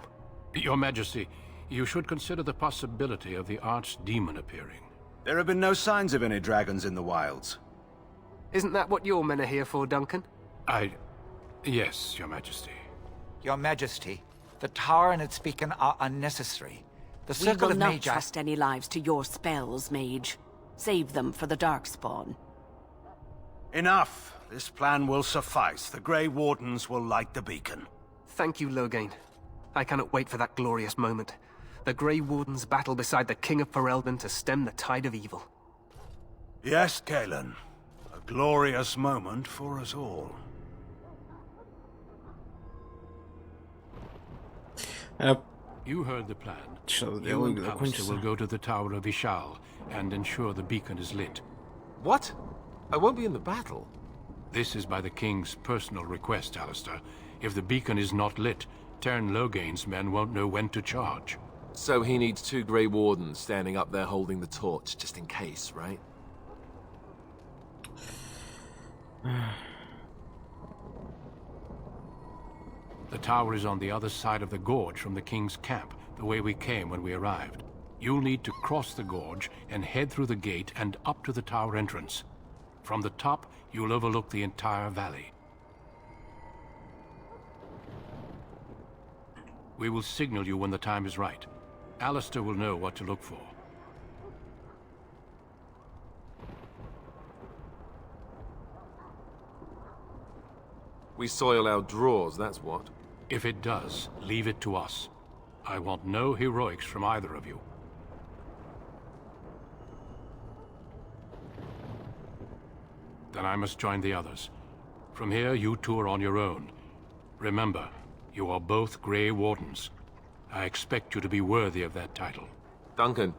Your Majesty, you should consider the possibility of the Archdemon appearing. There have been no signs of any dragons in the wilds. Isn't that what your men are here for, Duncan? Yes, Your Majesty. Your Majesty, the tower and its beacon are unnecessary. The We Circle will of not Magi... trust any lives to your spells, Mage. Save them for the Darkspawn. Enough. This plan will suffice. The Grey Wardens will light the beacon. Thank you, Loghain. I cannot wait for that glorious moment. The Grey Wardens battle beside the King of Ferelden to stem the tide of evil. Yes, Galen. A glorious moment for us all. You heard the plan. Сейчас You and диалог Alistair закончится. will go to the Tower of Ishal and ensure the beacon is lit. What? I won't be in the battle. This is by the King's personal request, Alistair. If the beacon is not lit, Tern Loghain's men won't know when to charge. So he needs 2 Grey Wardens standing up there holding the torch, just in case, right? The tower is on the other side of the gorge from the King's camp, the way we came when we arrived. You'll need to cross the gorge and head through the gate and up to the tower entrance. From the top, you'll overlook the entire valley. We will signal you when the time is right. Alistair will know what to look for. We soil our drawers, that's what. If it does, leave it to us. I want no heroics from either of you. Then I must join the others. From here, you two are on your own. Remember, you are both Grey Wardens. I expect you to be worthy of that title. Duncan,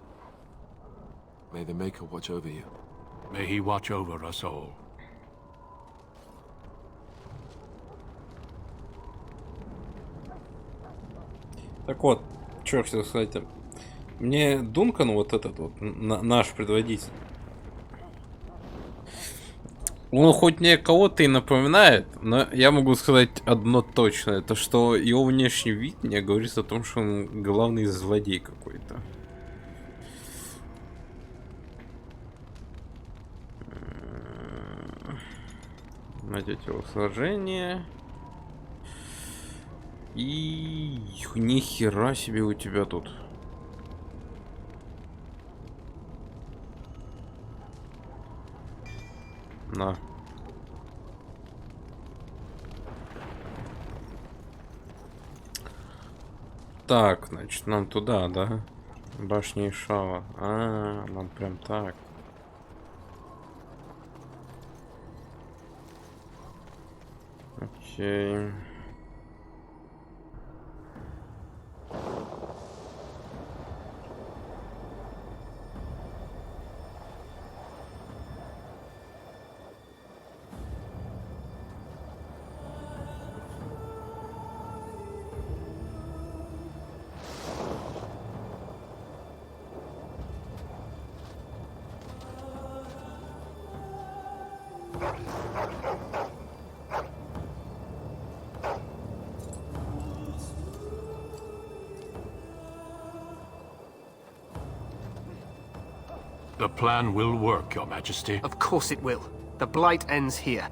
may the Maker watch over you. May he watch over us all. Так вот, что я хотел сказать. Мне Дункан, вот этот вот, наш предводитель, он хоть мне кого-то и напоминает, но я могу сказать одно точно. Это что его внешний вид мне говорит о том, что он главный злодей какой-то. Надеть его сложение. И нихера себе у тебя тут. На. Так, значит, нам туда, да? Башня Ишала. А, нам прям так. Окей. The plan will work, Your Majesty. Of course it will. The Blight ends here.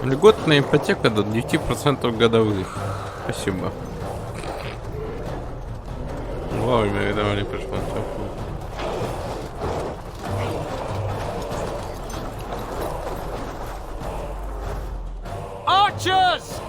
Льготная ипотека до 9% годовых. Спасибо. Вовремя уведомление пришло. Archers!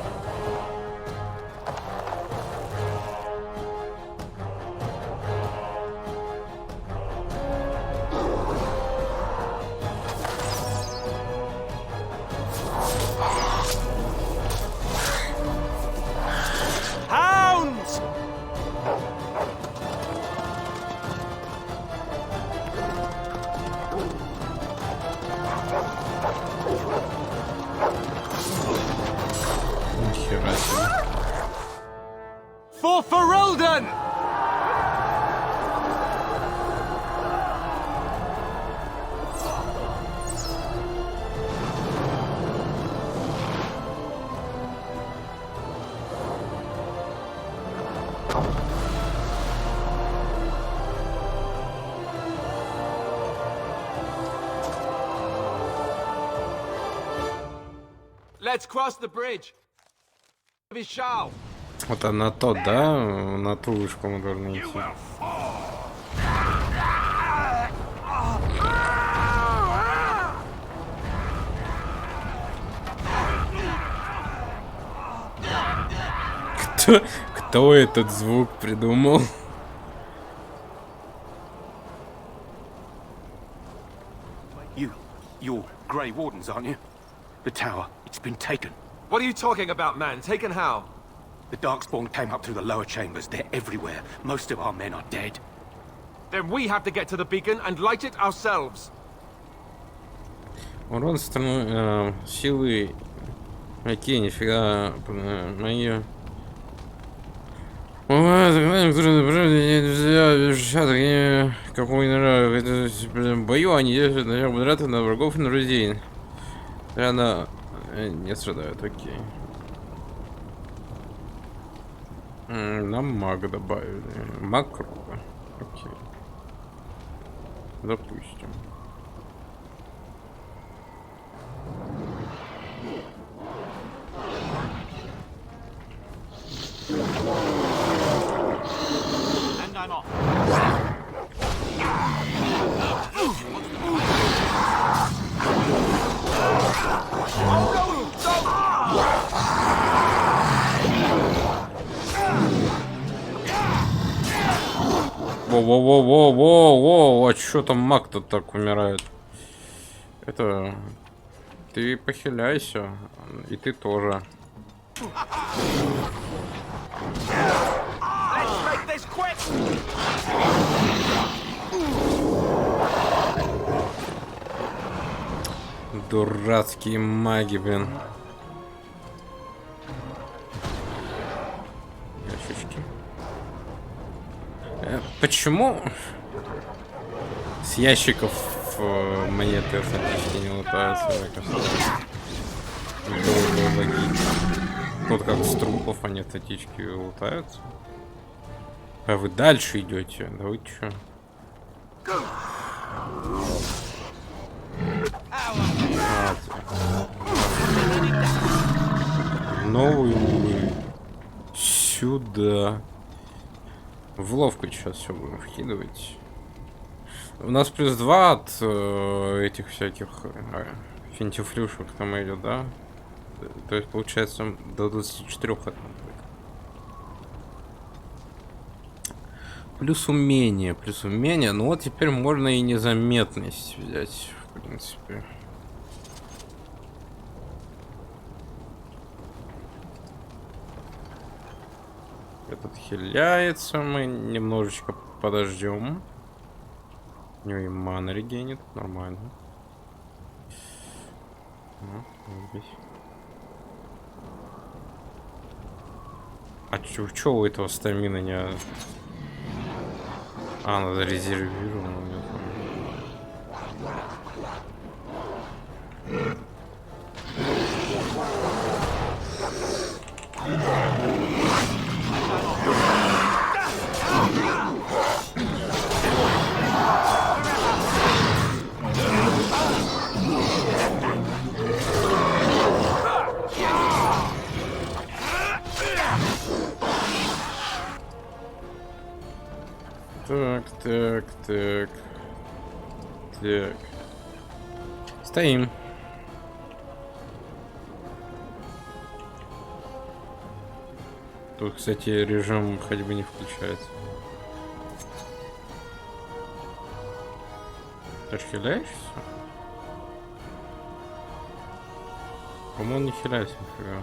For Ferelden! Let's cross the bridge. Vishal. Вот на тот, да? На ту вышку мы должны идти. Кто этот звук придумал? You're Grey Wardens, aren't you? The tower, it's been taken. What are you talking about, man? Taken how? The Darkspawn came up through the lower chambers. They're everywhere. Most of our men are dead. Then we have to get to the beacon and light it ourselves. Урон силы. Окей, нифига. Мои. Какой бою они держат удраты на врагов и на друзей. Рано не страдают, окей. Нам маг добавили. Маг круга. Окей. Допустим. Во-во-во-во-во-во! А чё там маг-то так умирает? Это... Ты похиляйся. И ты тоже. Дурацкие маги, блин. Ящички. Почему с ящиков монеты автоматически не лутаются? Мне кажется, было логично. Вот как с трупов они автоматически лутаются. А вы дальше идете? Да вы чё? Новый уровень. Сюда. В ловку сейчас все будем вкидывать. У нас плюс 2 от этих всяких финтифлюшек там идет, да? То есть получается до 24 это будет. Плюс умение. Ну вот теперь можно и незаметность взять, в принципе. Этот хиляется, мы немножечко подождем. У него и мана регенит, нормально. А чё у этого стамина не... А, надо резервировать. Так. Стоим. Тут, кстати, режим ходьбы не включается. Ты ж хиляешься? По-моему, не хиляется нифига.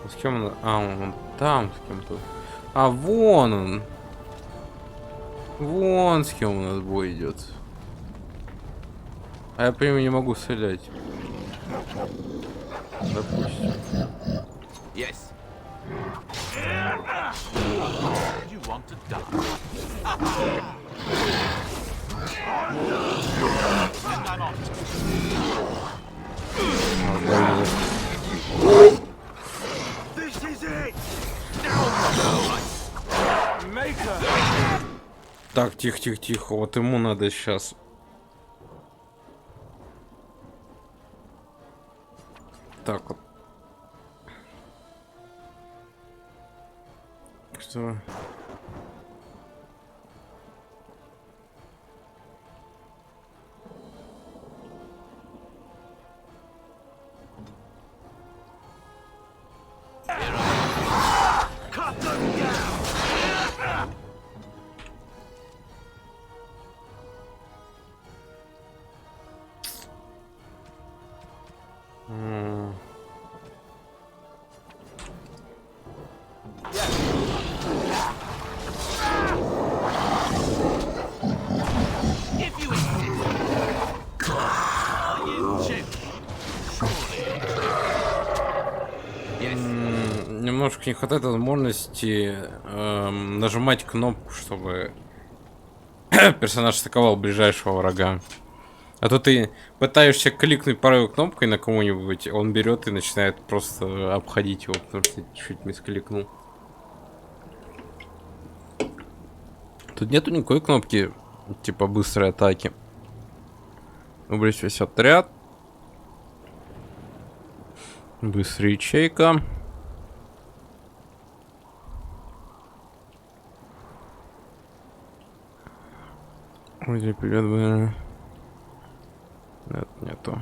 С кем он? А, он там с кем-то. А, вон он. Вон с кем у нас бой идет. А я по нему не могу стрелять. Допустим. Yes. You want to die? And I'm on This is it! Так, тихо. Вот ему надо сейчас. Так вот. Что? Cut them down! If you insist. Are you chip? Немножко не хватает возможности нажимать кнопку, чтобы персонаж атаковал ближайшего врага. А то ты пытаешься кликнуть правой кнопкой на кого-нибудь, он берет и начинает просто обходить его, потому что чуть мискликнул. Тут нету никакой кнопки типа быстрой атаки. Убрать весь отряд. Быстрая ячейка. Вроде привет бы. Нет, нету.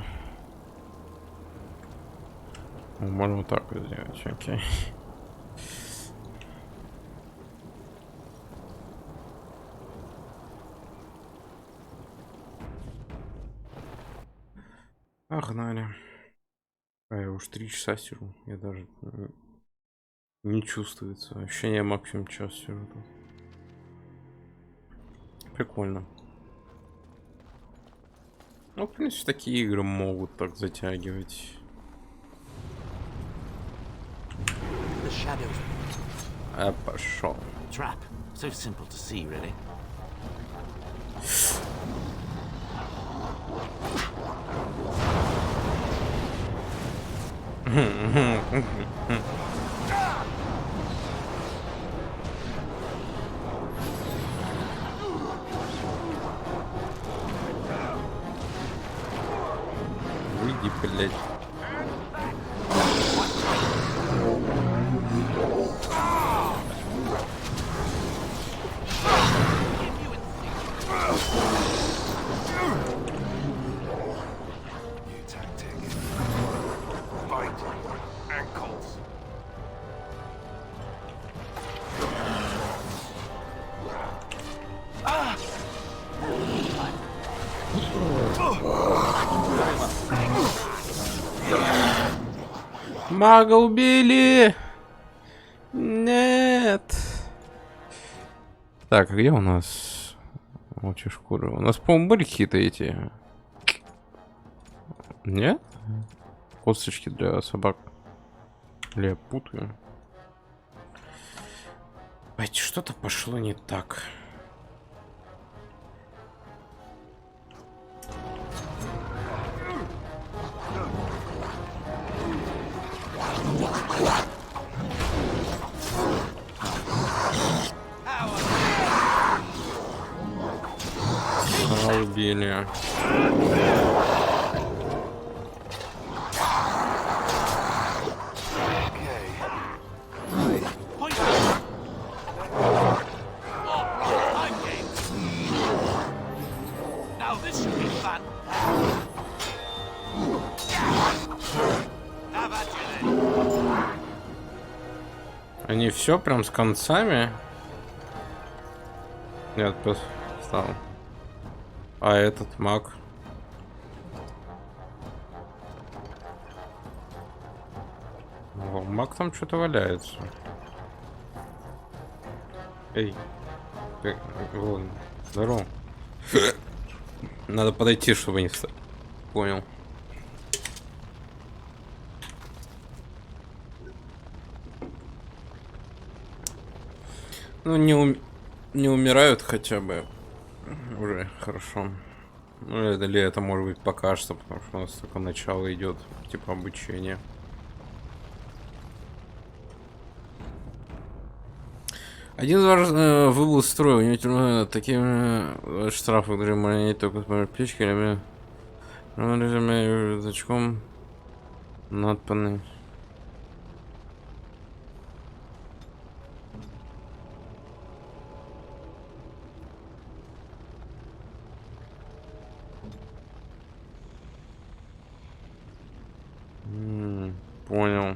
Можно вот так вот сделать, окей. Погнали. А я уж 3 часа сижу. Я даже не чувствуется. Ощущение максимум час сижу тут. Прикольно. Ну, в принципе, такие игры могут так затягивать. А пошел. Trap. So simple to see, really. Выйди, блядь. Мага убили! Нет! Так, а где у нас волчья шкура? У нас, по-моему, были какие-то эти... Нет? Косточки для собак. Или я путаю? Блять, что-то пошло не так. Убили. Now this should be fun. Have at you then. Они все прям с концами? Нет, просто встал. А этот маг? О, маг там что-то валяется. Эй. Вон, здорово. Надо подойти, чтобы не встать. Понял. Ну, не умирают хотя бы. Уже хорошо. Ну, или это может быть пока что, потому что у нас только начало идет, типа обучения. Один из вас выбыл из строя, у него такие штрафы, которые можно не только с печки, или рюкзачком надпаны. Понял.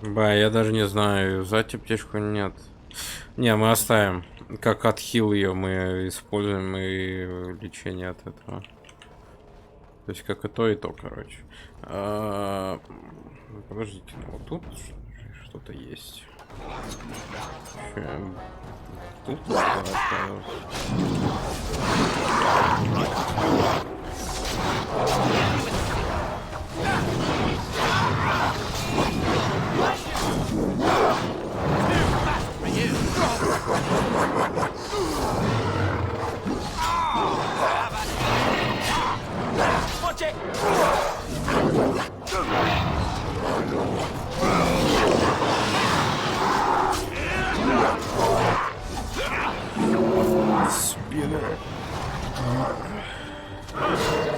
Ба, я даже не знаю, взять аптечку или нет. Не, мы оставим. Как отхил ее мы используем и лечение от этого. То есть как и то, короче. Подождите, ну вот тут что-то есть. Тут Watch it! Спина.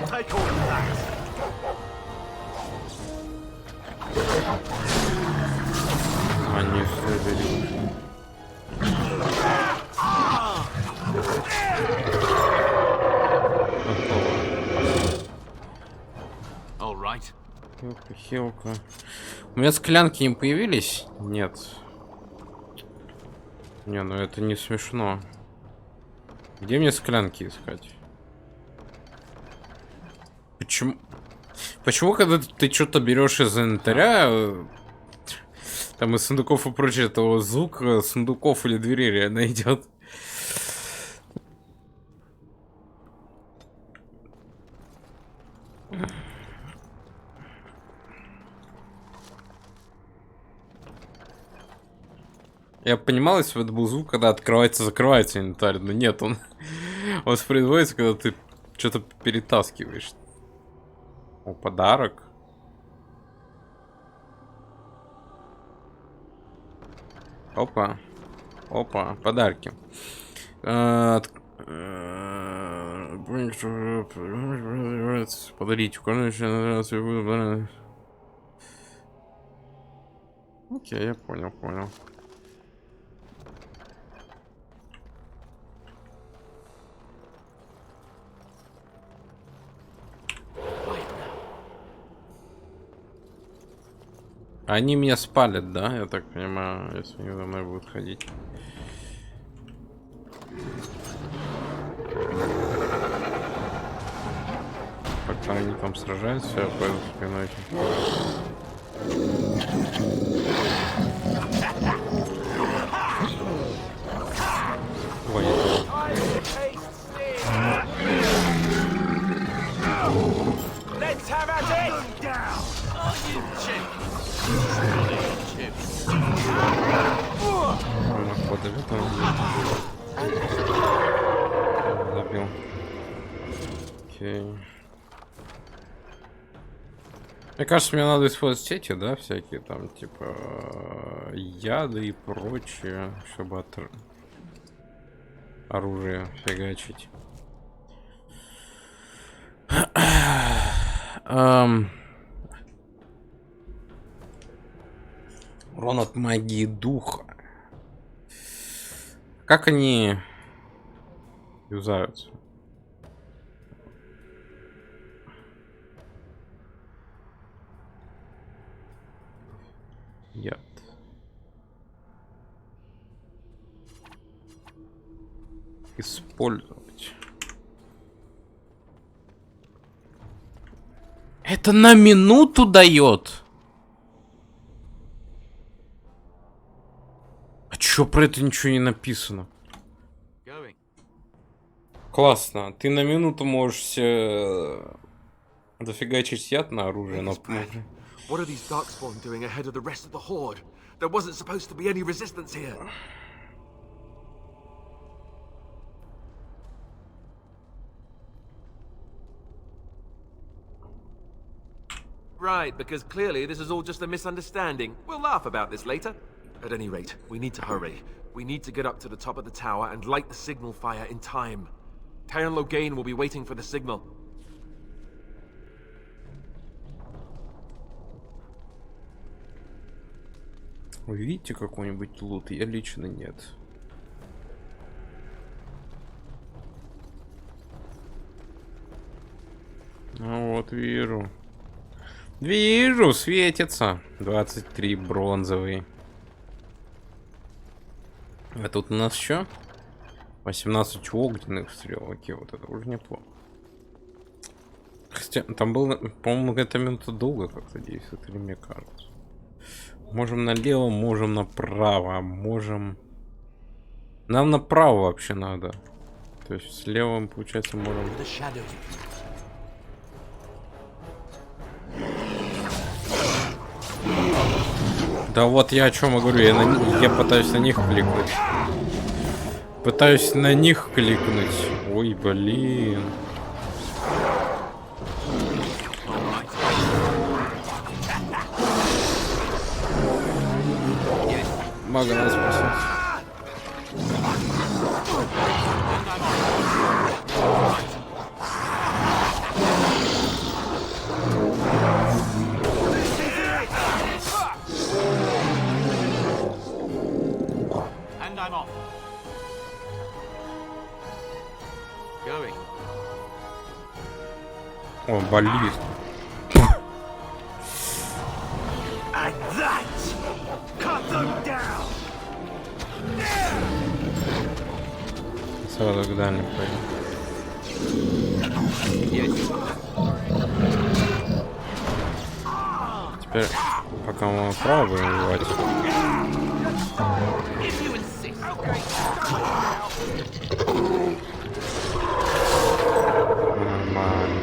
Take all of that. Они все берут. Хилка. У меня склянки не появились? Нет. Не, ну это не смешно. Где мне склянки искать? Почему, когда ты что-то берешь из инвентаря, там из сундуков и прочее, то звук сундуков или двери реально идет? Я понимал, если бы это был звук, когда открывается-закрывается инвентарь, но нет, он воспроизводится, когда ты что-то перетаскиваешь. О, подарок. Опа. Опа, подарки. Подарить. Окей, я понял. Они меня спалят, да? Я так понимаю, если они за мной будут ходить. Пока они там сражаются, я пойду спиной. Ой, Let's have at it! Down! Oh, you chick! Забил. Окей. Мне кажется, мне надо использовать эти, да, всякие там, типа, яды и прочее, чтобы от оружия фигачить. Урон от магии духа. Как они юзаются? Яд. Использовать. Это на минуту дает. А чё про это ничего не написано? Классно. Ты на минуту можешь дофигачить яд на оружие, но What are these Darkspawn doing ahead of the rest of the Horde? There wasn't supposed to be any resistance here. Right, because clearly this is all just a misunderstanding. We'll laugh about this later. At any rate, we need to hurry. We need to get up to the top of the tower and light the signal fire in time. Tyrion Loghain will be waiting for the signal. Вы видите какой-нибудь лут? Я лично нет. Ну вот, вижу. Вижу, светится. 23 бронзовый. А тут у нас что? 18 огненных стрел. Окей, вот это уже неплохо. Хотя, там было, по-моему, эта минута долго как-то действует, или мне кажется. Можем налево, можем направо, можем... Нам направо вообще надо. То есть слева, получается, можем... Да вот я о чем и говорю, я пытаюсь на них кликнуть. Пытаюсь на них кликнуть. Ой, блин. Мага нас спасет. And I'm off. Going. О, болит. And that! Cut them down! Сразу к дальним пойдем. Теперь, пока мы право будем убивать. Нормально.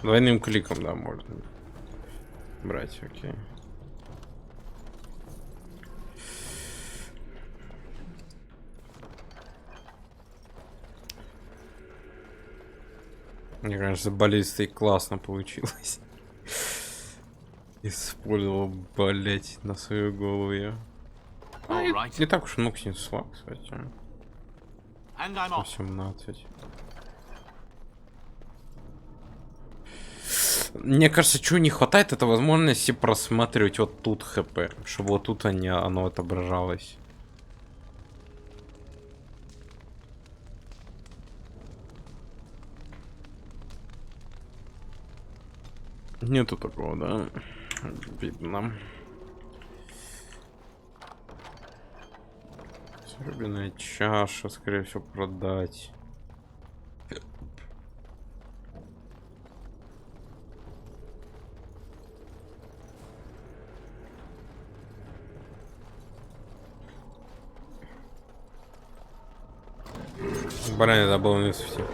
Двойным кликом, да, можно брать, окей. Мне кажется, баллистой классно получилось. Использовал, блять, на свою голову я. Не так уж много снесла, кстати. 18. Мне кажется, чего не хватает, это возможности просматривать вот тут хп, чтобы вот тут оно отображалось. Нету такого, да? Видно. Серебряная чаша, скорее всего, продать. Баранья забыл не совсем.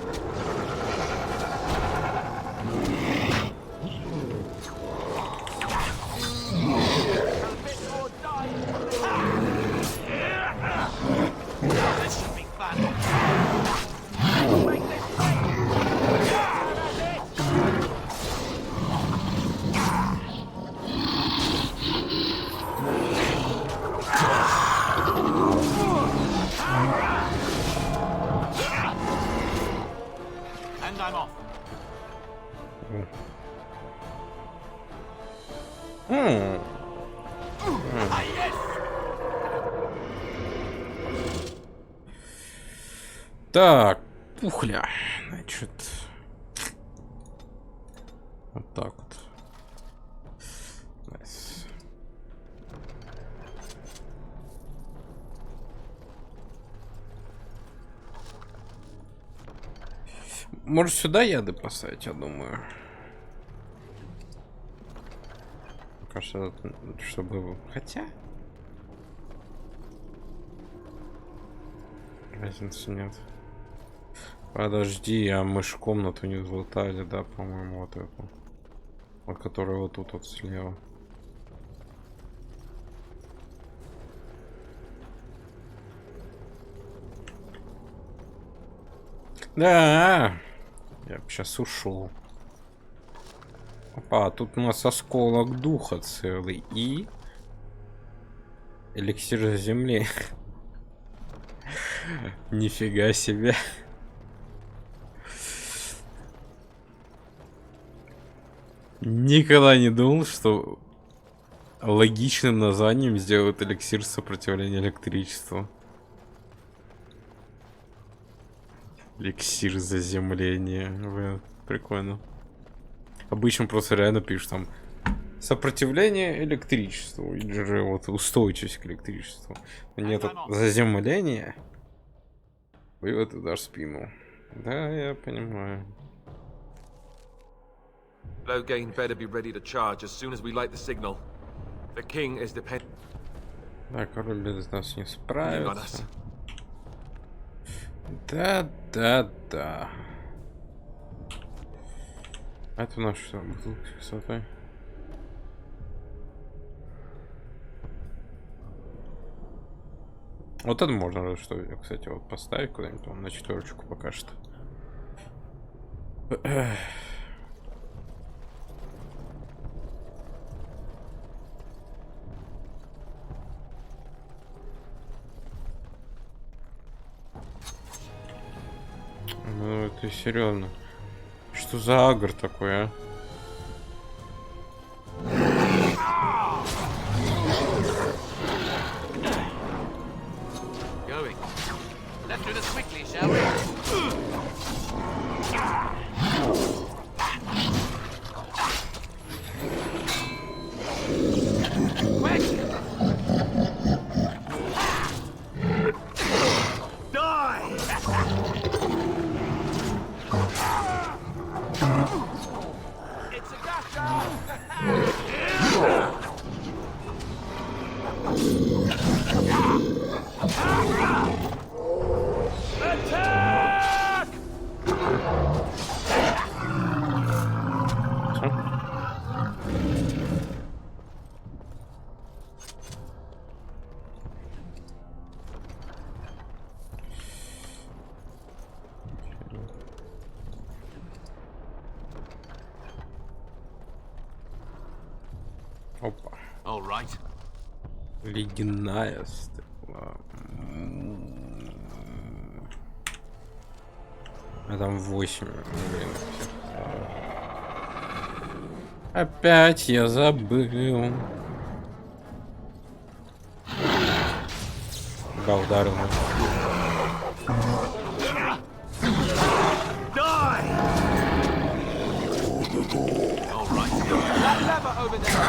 Так, пухля, значит, вот так вот. Nice. Может сюда яды поставить, я думаю. Кажется, чтобы... Хотя... Разницы нет. Подожди, а мы ж комнату не взлутали, да, по-моему, вот эту. Вот который вот тут вот слева. Да, я бы сейчас ушел. Опа, тут у нас осколок духа целый и эликсир земли. Нифига себе. Никогда не думал, что логичным названием сделают эликсир сопротивления электричеству. Эликсир заземления. Блин, прикольно. Обычно просто реально пишут там сопротивление электричеству. Или же вот устойчивость к электричеству. Нет заземления. Вывод удар в спину. Да, я понимаю. Loghain better be ready to charge as soon as we light the signal. The king is dependent. Да, король без нас не справится. Да. Это наш что? Бутылка с высотой. Вот это можно разве что, кстати, вот поставить куда-нибудь там на 4 пока что. Ну это серьезно. Что за агр такой, а? Let's do this quickly, shall we? Quick! Die! It's a gotcha! Attack! Опа. All right. Ледяная степла. А там 8. Блин. Опять я забыл. Балдарно. All right. That lever over there.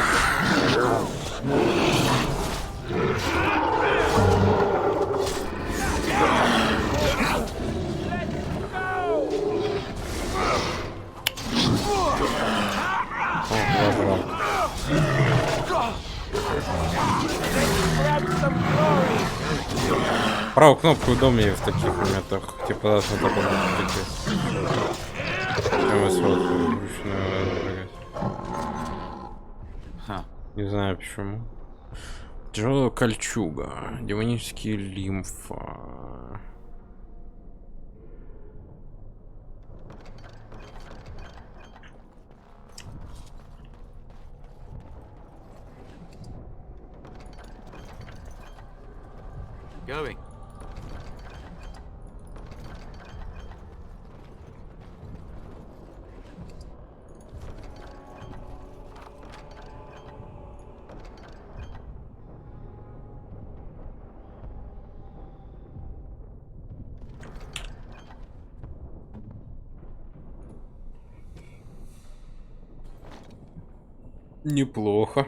Правую кнопку удобнее в таких моментах. Типа нас на таком не знаю почему. Тяжелая кольчуга. Демонические лимфа. Going. Неплохо.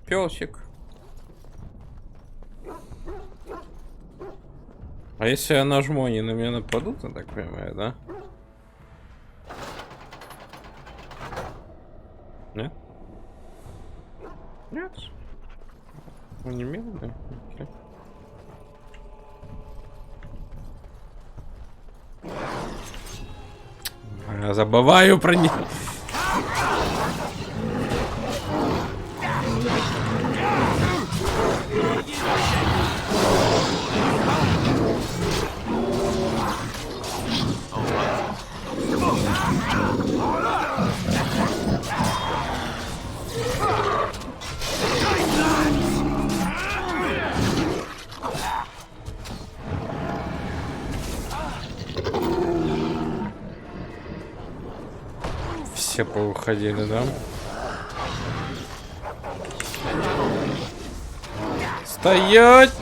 Пёсик. А если я нажму, они на меня нападут, я так понимаю, да? Нет? Нет? Они милые? Окей. забываю про них. Все поуходили, да? Стоять!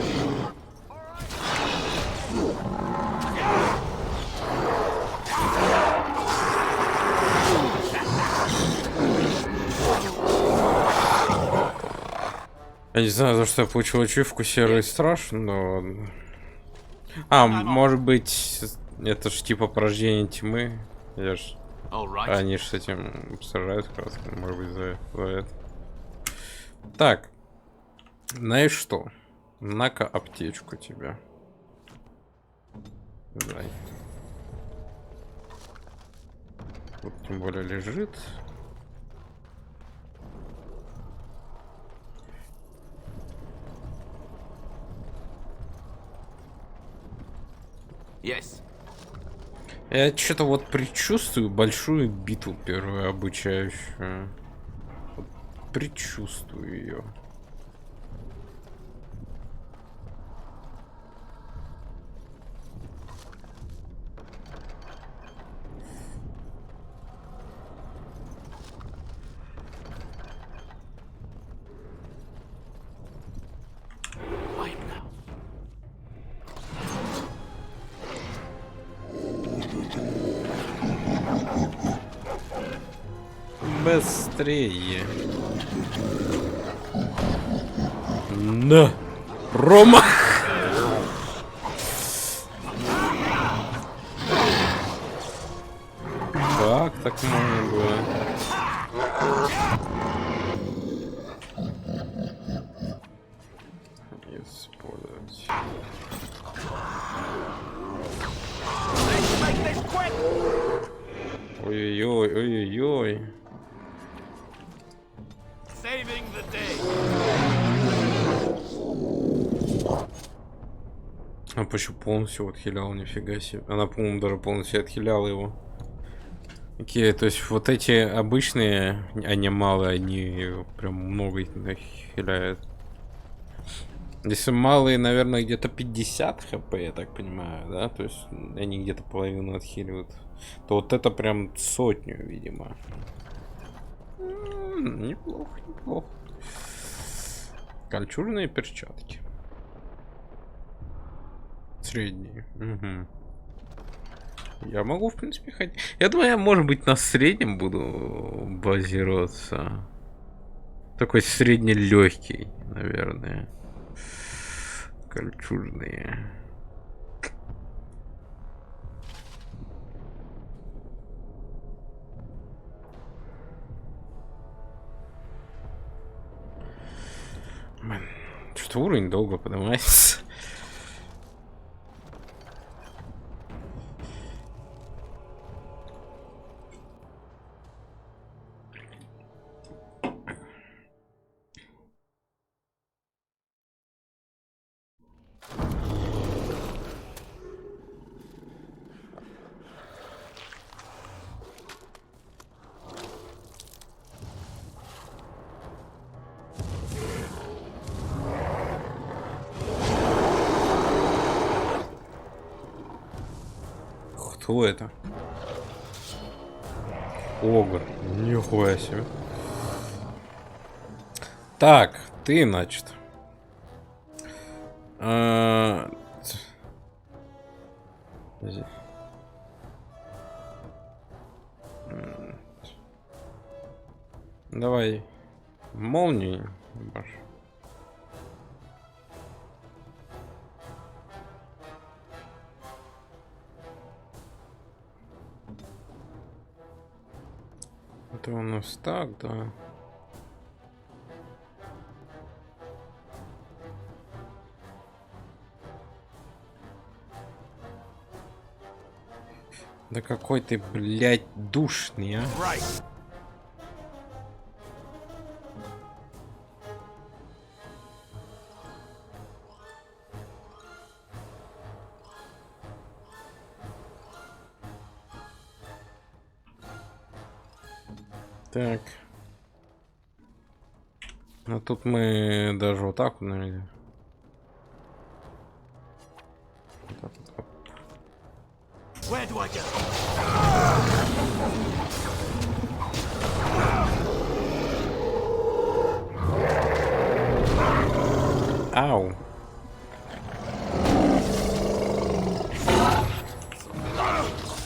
Я не знаю, за что я получил ачивку серый страж, но... А, может быть, это ж типа порождение тьмы. Я ж... Они ж с этим сражаются как раз, может быть, за это. Так. Знаешь что? На-ка аптечку тебе. Дай. Вот тем более лежит. Yes. Я что-то вот предчувствую большую битву первую обучающую. Вот предчувствую ее. Быстрее. На! Рома! Как так можно было? Использовать. Ой-ой-ой, ой-ой-ой. А почему полностью отхилял, нифига себе. Она, по-моему, даже полностью отхиляла его. Окей, то есть вот эти обычные, они малые, они прям много их нахиляют. Если малые, наверное, где-то 50 хп, я так понимаю, да? То есть они где-то половину отхиливают. То вот это прям сотню, видимо. Неплохо, неплохо. Кольчужные перчатки. Средние. Угу. Я могу, в принципе, ходить. Я думаю, я, может быть, на среднем буду базироваться. Такой средне-легкий, наверное. Кольчужные. Что-то уровень долго поднимается. Кто это? Огр. Нихуя себе. Так, ты, значит. Давай. Молнии. Это у нас так, да. Да какой ты, блядь, душный, а? Так. А тут мы даже вот так вот, наверное. Вот так вот. Where do I go? Ау.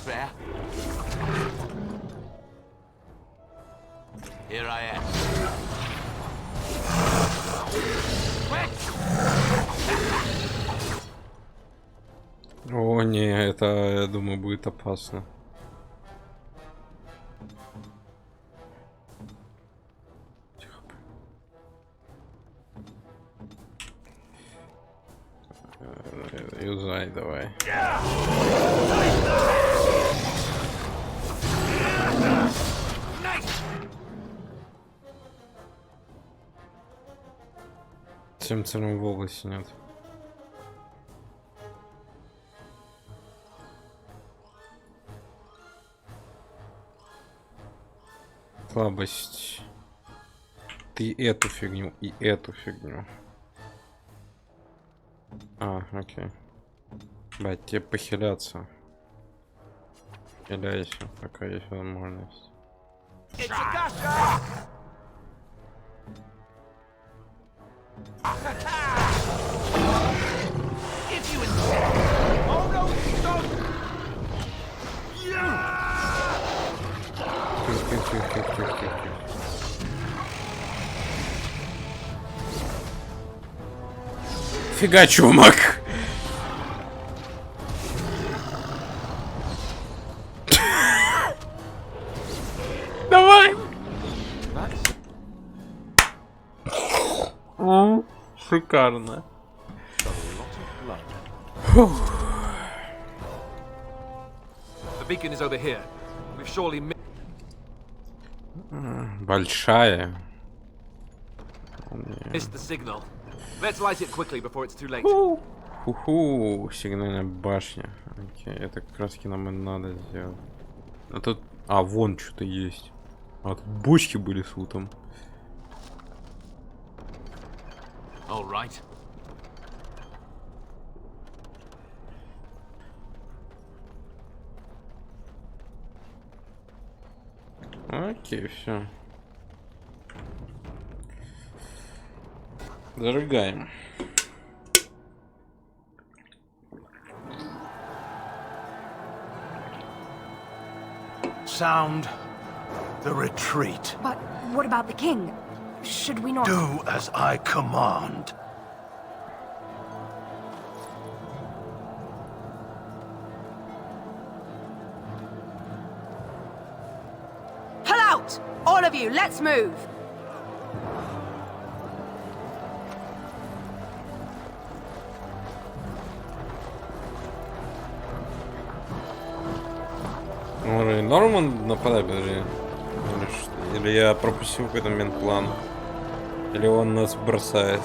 Fair. Here I am. О, не, это, я думаю, будет опасно. Юзай, давай. Всем целым в волосе нет. Слабость. Ты эту фигню и эту фигню. А, окей. Блять, тебе похиляться. Хиляйся, пока есть возможность. Фига, чумак! Давай! Шикарно. The beacon is over here. We've surely missed. Большая. Missed the signal. Let's light it quickly before it's too late. Ху-ху, сигнальная башня. Окей, это как раз нам и надо сделать. А тут... А, вон что-то есть. А, тут бочки были с лутом. All right. Окей, все. Зажигаем. Sound the retreat. But what about the king? Should we not... Do as I command. Pull out! All of you, let's move! Может, Норман нападает, подожди. Или я пропустил какой-то момент план. Или он нас бросает.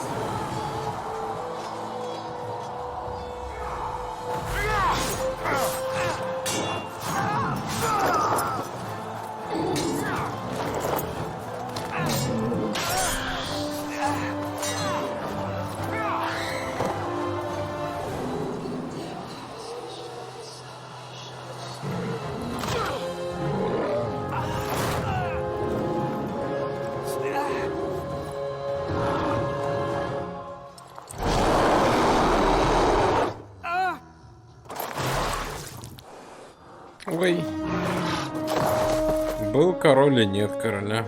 Ой. Был король и нет короля.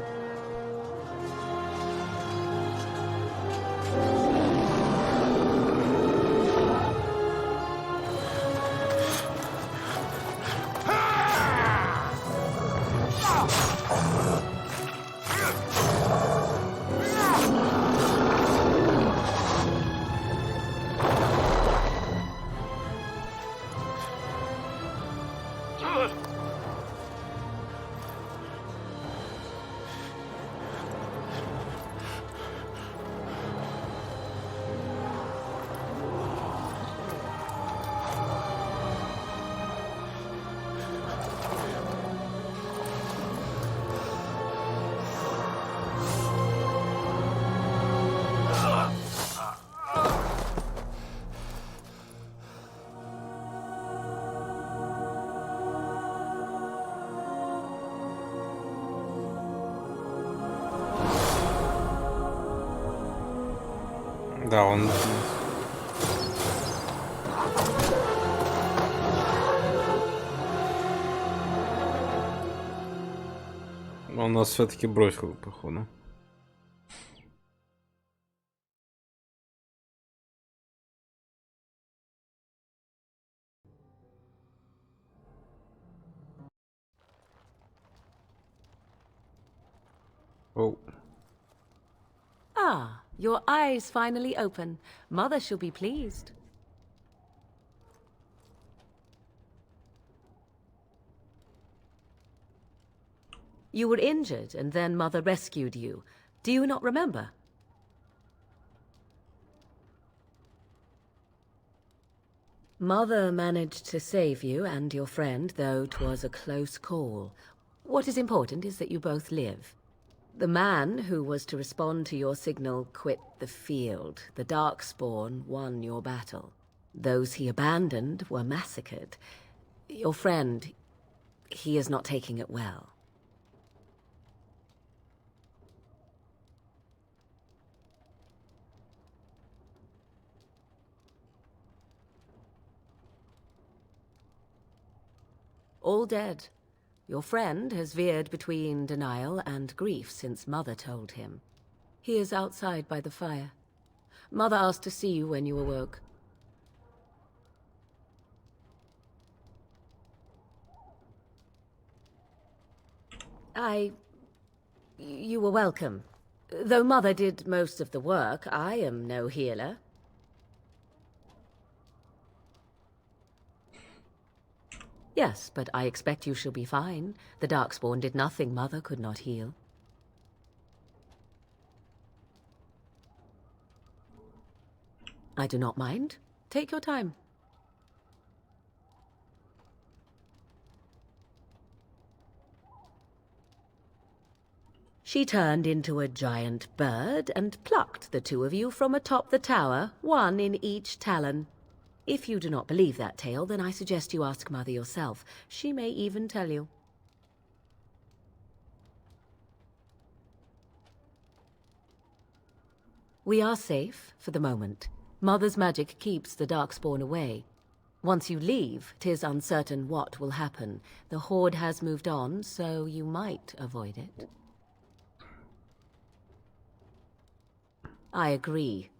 Да, он... Он нас все-таки бросил, походу. Оу. Ah, your eyes finally open. Mother shall be pleased. You were injured, and then Mother rescued you. Do you not remember? Mother managed to save you and your friend, though 'twas a close call. What is important is that you both live. The man who was to respond to your signal quit the field. The Darkspawn won your battle. Those he abandoned were massacred. Your friend, he is not taking it well. All dead. Your friend has veered between denial and grief since Mother told him. He is outside by the fire. Mother asked to see you when you awoke. You were welcome. Though Mother did most of the work, I am no healer. Yes, but I expect you shall be fine. The Darkspawn did nothing Mother could not heal. I do not mind. Take your time. She turned into a giant bird and plucked the two of you from atop the tower, one in each talon. If you do not believe that tale, then I suggest you ask Mother yourself. She may even tell you. We are safe, for the moment. Mother's magic keeps the Darkspawn away. Once you leave, 'tis uncertain what will happen. The Horde has moved on, so you might avoid it. I agree.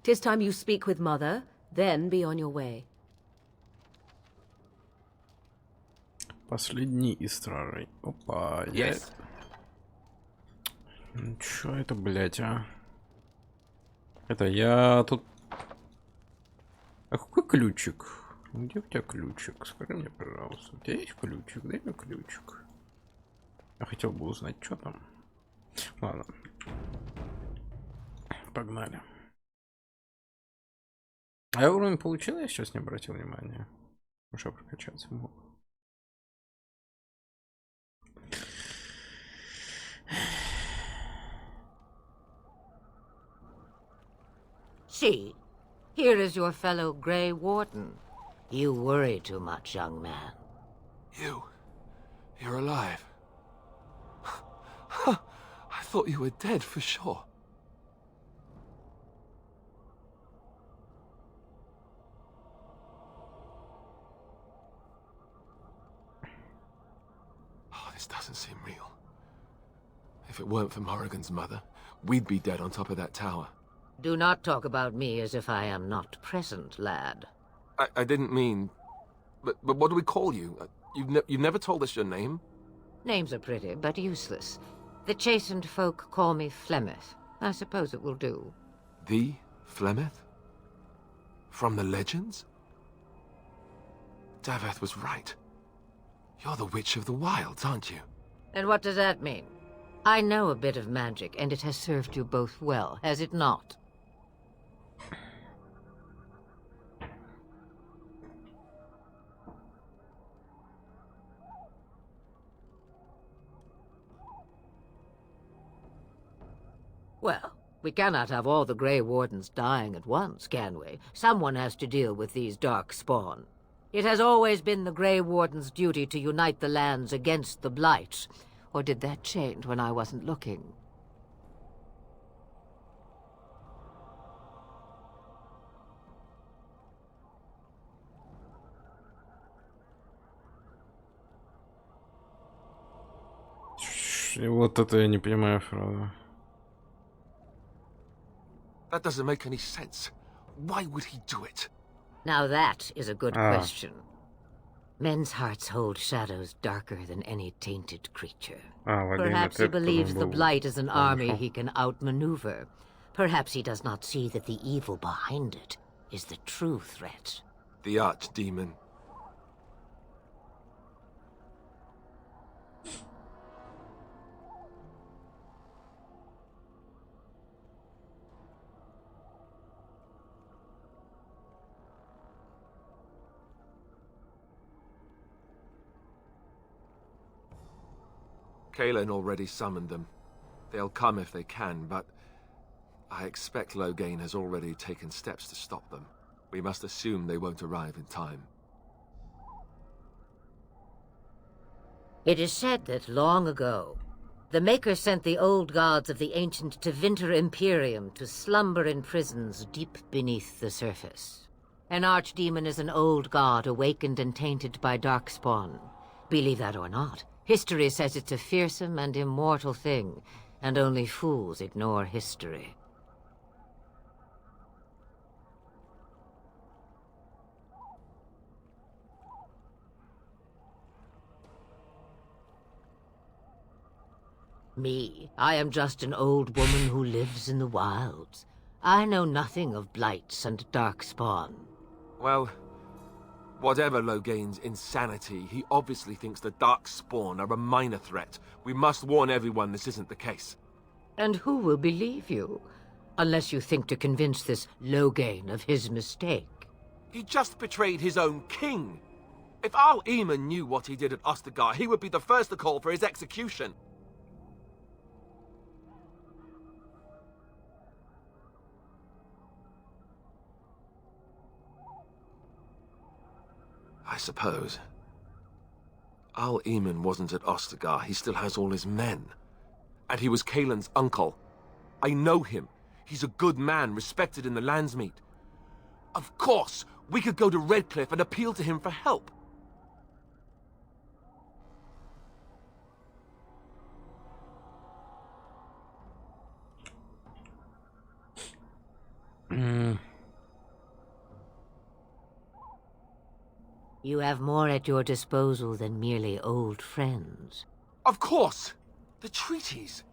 'Tis time you speak with Mother, then be on your way. Последний из стражей. Опа, Yes. Чё это, блять, а? Это я тут... А какой ключик? Где у тебя ключик? Скажи мне, пожалуйста. У тебя есть ключик? Дай мне ключик. Я хотел бы узнать, что там. Ладно. Погнали. А я уровень получил, я сейчас не обратил внимания. Уже прокачаться мог. See, here is your fellow Grey Warden. You worry too much, young man. You're alive. I thought you were dead for sure. This doesn't seem real. If it weren't for Morrigan's mother, we'd be dead on top of that tower. Do not talk about me as if I am not present, lad. I didn't mean... But what do we call you? You've never told us your name? Names are pretty, but useless. The chastened folk call me Flemeth. I suppose it will do. The Flemeth? From the legends? Daveth was right. You're the Witch of the Wilds, aren't you? And what does that mean? I know a bit of magic, and it has served you both well, has it not? Well, we cannot have all the Grey Wardens dying at once, can we? Someone has to deal with these Darkspawn. It has always been the Grey Warden's duty to unite the lands against the Blight. Or did that change when I wasn't looking? Вот это я не понимаю сразу. That doesn't make any sense. Why would he do it? Now that is a good Ah. question. Men's hearts hold shadows darker than any tainted creature. Владимир Perhaps he Тед believes the был Blight is an army хорошо. he can outmaneuver. Perhaps he does not see that the evil behind it is the true threat. The archdemon. Kaelin already summoned them. They'll come if they can, but I expect Loghain has already taken steps to stop them. We must assume they won't arrive in time. It is said that long ago, the Maker sent the old gods of the ancient Tevinter Imperium to slumber in prisons deep beneath the surface. An archdemon is an old god awakened and tainted by darkspawn. Believe that or not, history says it's a fearsome and immortal thing, and only fools ignore history. Me, I am just an old woman who lives in the wilds. I know nothing of blights and darkspawn. Well, whatever Loghain's insanity, he obviously thinks the Darkspawn are a minor threat. We must warn everyone this isn't the case. And who will believe you? Unless you think to convince this Loghain of his mistake. He just betrayed his own king. If Al Eamon knew what he did at Ostagar, he would be the first to call for his execution. I suppose. Al Eamon wasn't at Ostagar. He still has all his men. And he was Kaelin's uncle. I know him. He's a good man, respected in the Landsmeet. Of course, we could go to Redcliffe and appeal to him for help. You have more at your disposal than merely old friends. Of course! The treaties!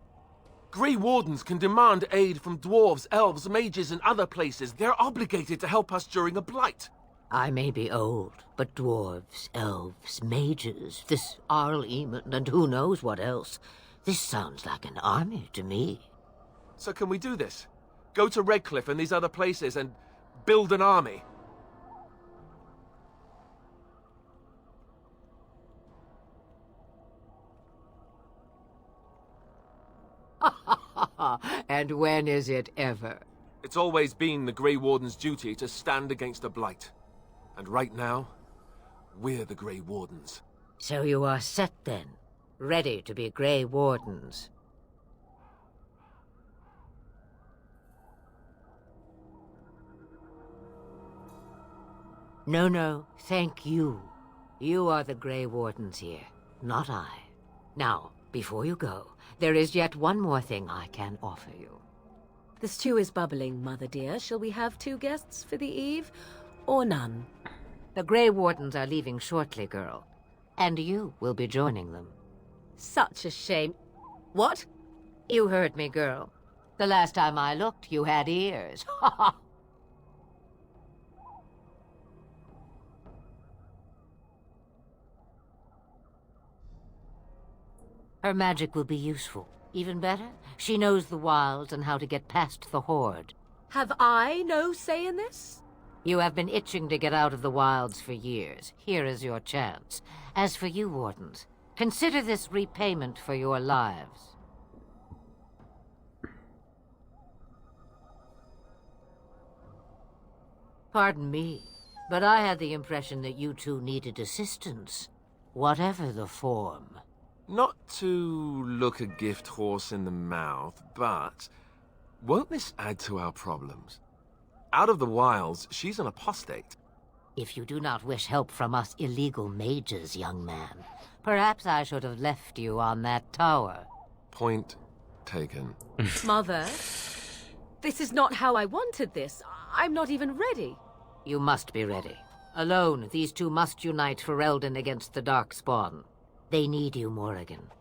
Grey Wardens can demand aid from dwarves, elves, mages, and other places. They're obligated to help us during a blight. I may be old, but dwarves, elves, mages, this Arl Eamon, and who knows what else. This sounds like an army to me. So can we do this? Go to Redcliffe and these other places and build an army? And when is it ever? It's always been the Grey Warden's duty to stand against the Blight. And right now, we're the Grey Wardens. So you are set then, ready to be Grey Wardens. No, thank you. You are the Grey Wardens here, not I. Now, before you go, there is yet one more thing I can offer you. The stew is bubbling, Mother dear. Shall we have 2 guests for the eve, or none? The Grey Wardens are leaving shortly, girl. And you will be joining them. Such a shame. What? You heard me, girl. The last time I looked, you had ears. Ha ha! Her magic will be useful. Even better, she knows the wilds and how to get past the Horde. Have I no say in this? You have been itching to get out of the wilds for years. Here is your chance. As for you, Wardens, consider this repayment for your lives. Pardon me, but I had the impression that you two needed assistance, whatever the form. Not to look a gift horse in the mouth, but won't this add to our problems? Out of the wilds, she's an apostate. If you do not wish help from us illegal mages, young man, perhaps I should have left you on that tower. Point taken. Mother, this is not how I wanted this. I'm not even ready. You must be ready. Alone, these two must unite Ferelden against the Darkspawn. They need you, Morrigan.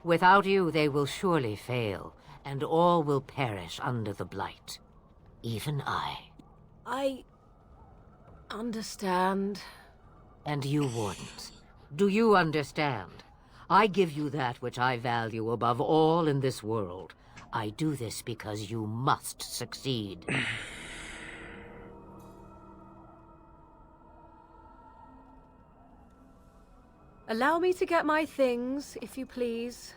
Without you, they will surely fail, and all will perish under the Blight. Even I. I understand. And you, Wardens. Do you understand? I give you that which I value above all in this world. I do this because you must succeed. Allow me to get my things, if you please.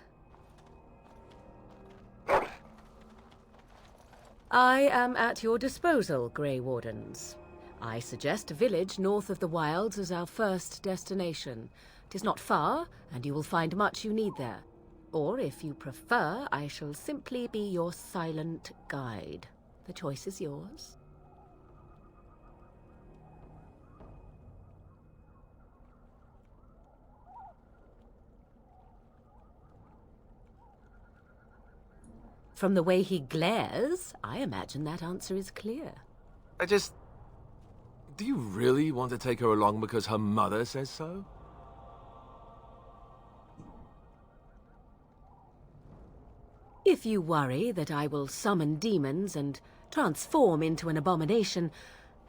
I am at your disposal, Grey Wardens. I suggest a village north of the Wilds as our first destination. 'Tis not far, and you will find much you need there. Or, if you prefer, I shall simply be your silent guide. The choice is yours. From the way he glares, I imagine that answer is clear. Do you really want to take her along because her mother says so? If you worry that I will summon demons and transform into an abomination,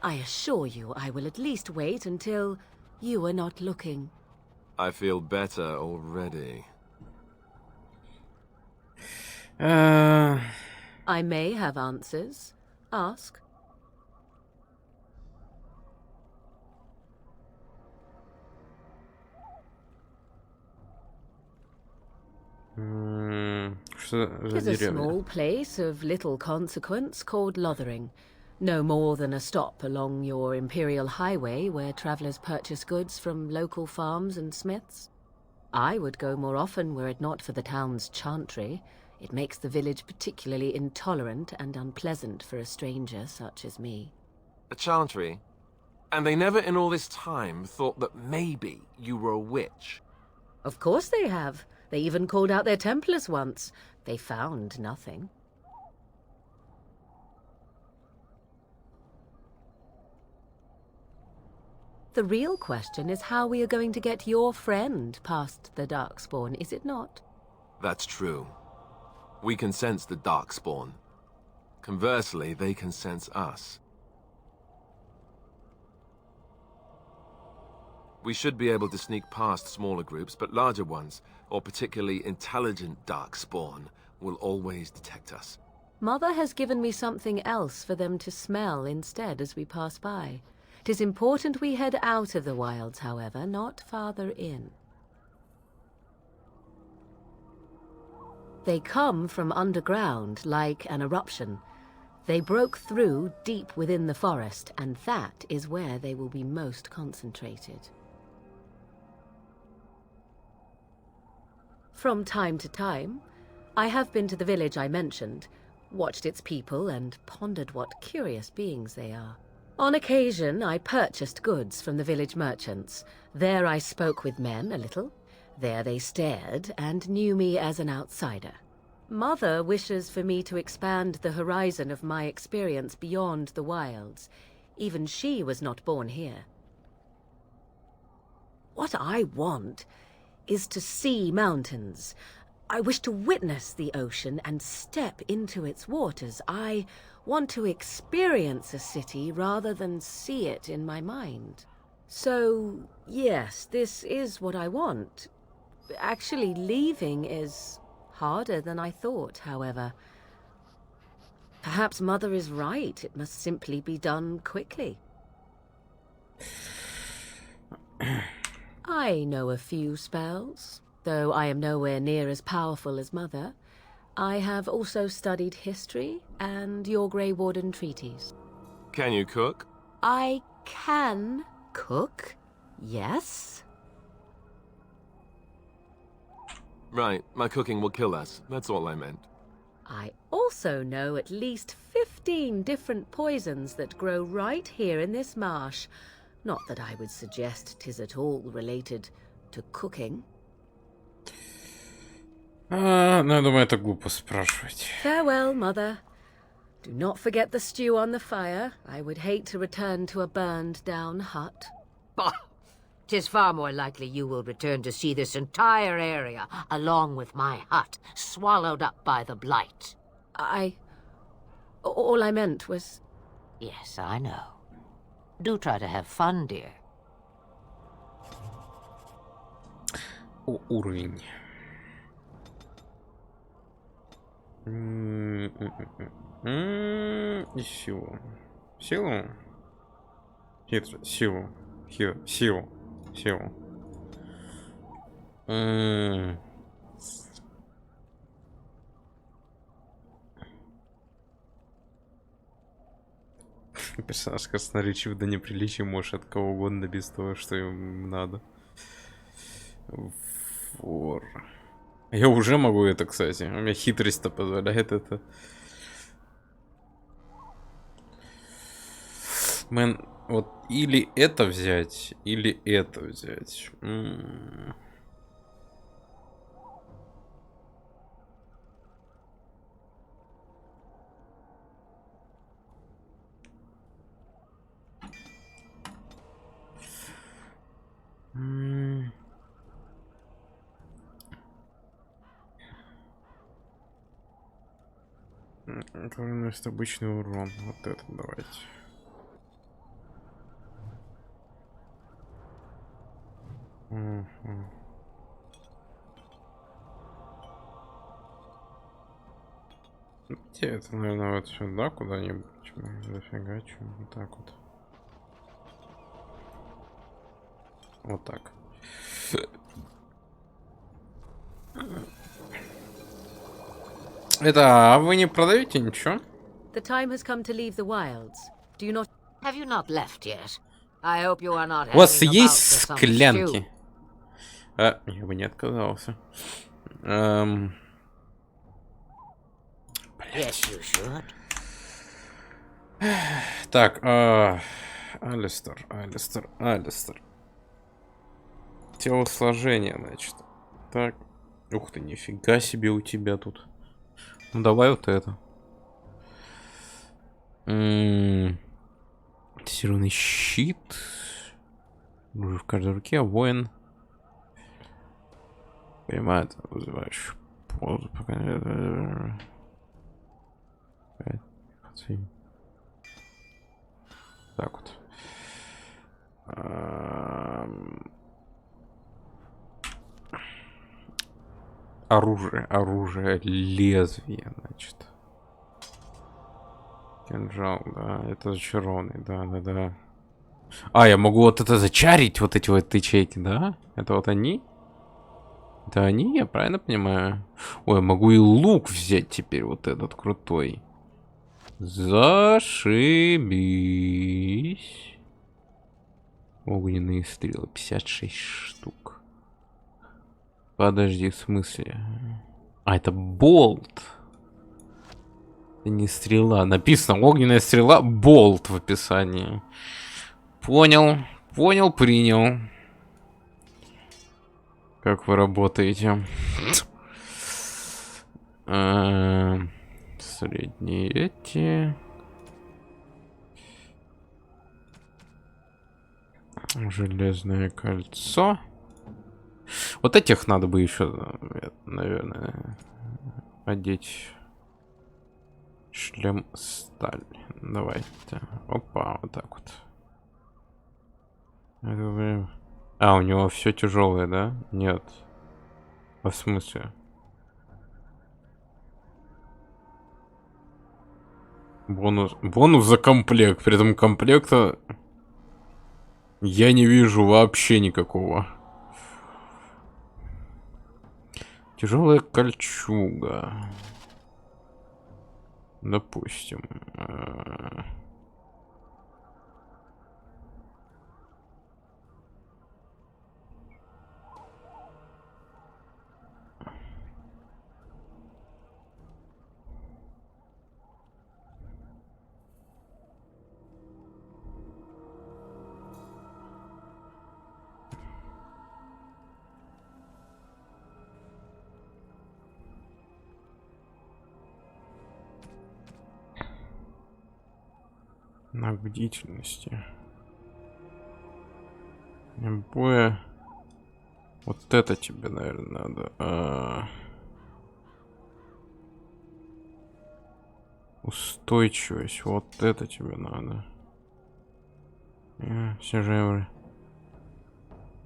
I assure you I will at least wait until you are not looking. I feel better already. I may have answers. Ask. Что It за is a деревня? small place of little consequence called Lothering. No more than a stop along your Imperial Highway where travelers purchase goods from local farms and smiths. I would go more often were it not for the town's chantry. It makes the village particularly intolerant and unpleasant for a stranger such as me. A chantry? And they never in all this time thought that maybe you were a witch? Of course they have. They even called out their Templars once. They found nothing. The real question is how we are going to get your friend past the Darkspawn, is it not? That's true. We can sense the Darkspawn. Conversely, they can sense us. We should be able to sneak past smaller groups, but larger ones, or particularly intelligent Darkspawn, will always detect us. Mother has given me something else for them to smell instead as we pass by. 'Tis important we head out of the wilds, however, not farther in. They come from underground, like an eruption. They broke through deep within the forest, and that is where they will be most concentrated. From time to time, I have been to the village I mentioned, watched its people, and pondered what curious beings they are. On occasion, I purchased goods from the village merchants. There I spoke with men a little. There they stared and knew me as an outsider. Mother wishes for me to expand the horizon of my experience beyond the wilds. Even she was not born here. What I want is to see mountains. I wish to witness the ocean and step into its waters. I want to experience a city rather than see it in my mind. So, yes, this is what I want. Actually, leaving is harder than I thought, however. Perhaps Mother is right. It must simply be done quickly. I know a few spells, though I am nowhere near as powerful as Mother. I have also studied history and your Grey Warden treaties. Can you cook? I can cook, yes. Right, my cooking will kill us. That's all I meant. I also know at least 15 different poisons that grow right here in this marsh. Not that I would suggest 'tis at all related to cooking. Ну, я думаю, это глупо спрашивать. Farewell, mother. Do not forget the stew on the fire. I would hate to return to a burned down hut. Bah! 'Tis far more likely you will return to see this entire area, along with my hut, swallowed up by the blight. All I meant was... Yes, I know. Do try to have fun, dear. Уровень. И силу. Силу? Хитрость. Силу. Силу. Силу. Персонаж красноречив до неприличия, может от кого угодно без того, что им надо. Вор. Я уже могу это, кстати. У меня хитрость-то позволяет это. Мэн, вот или это взять, или это взять. Это наносит обычный урон. Вот это давайте. Это, наверное, вот сюда куда-нибудь. Зафигачу. Вот так вот. Вот так. Это, а вы не продаете ничего? The time has come to leave the wilds. Do you not... Have you not left yet? I hope you are not У вас hanging есть about for some склянки? stew. Я бы не отказался. Yes, you should. Так, Алистер. Телосложение, значит. Так. Ух ты, нифига себе у тебя тут. Ну давай вот это. Тестированный щит. Уже в каждой руке. Воин. Понимает, вызывающий позу. Так вот. Оружие, лезвие, значит. Кинжал, да, это зачарованный, да. А, я могу вот это зачарить, вот эти вот ячейки, да? Это вот они? Это они, я правильно понимаю? Ой, я могу и лук взять теперь, вот этот крутой. Зашибись. Огненные стрелы, 56 штук. Подожди, в смысле? А, это болт. Это не стрела. Написано огненная стрела, болт в описании. Понял, принял. Как вы работаете? Средние эти. Железное кольцо. Вот этих надо бы еще, наверное, одеть. Шлем сталь. Давайте. Опа, вот так вот. А, у него все тяжелое, да? Нет. В смысле? Бонус за комплект. При этом комплекта я не вижу вообще никакого. Тяжелая кольчуга. Допустим. На бдительности. Боя. Вот это тебе, наверное, надо. Устойчивость. Вот это тебе надо. Снижаем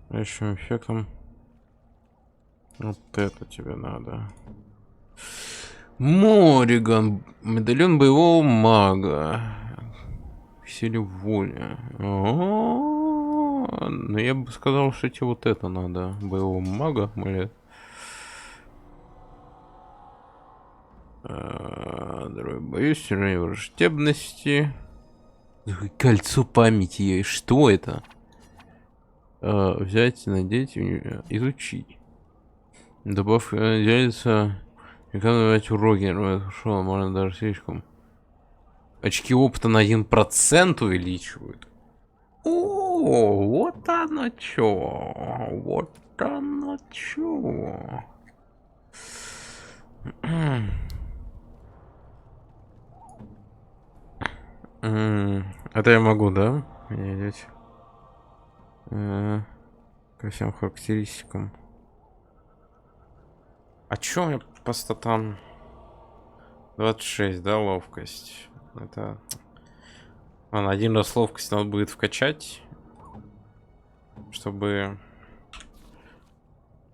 общим эффектом. Вот это тебе надо. Мориган. Медальон боевого мага. Силе воли. Ну я бы сказал, что тебе вот это надо. Боевого мага, амулет. Здоровье боюсь, снижение враждебности. Кольцо памяти. Что это? Взять, надеть, изучить. Добавь, делится. Экономить уроки. Хорошо, можно даже слишком. Очки опыта на 1% увеличивают. О, вот оно чё. Вот оно чё. Это я могу, да? Идите. Ко всем характеристикам. А чё у меня по статам? 26, да, ловкость. Это... Ладно, один раз ловкость надо будет вкачать. Чтобы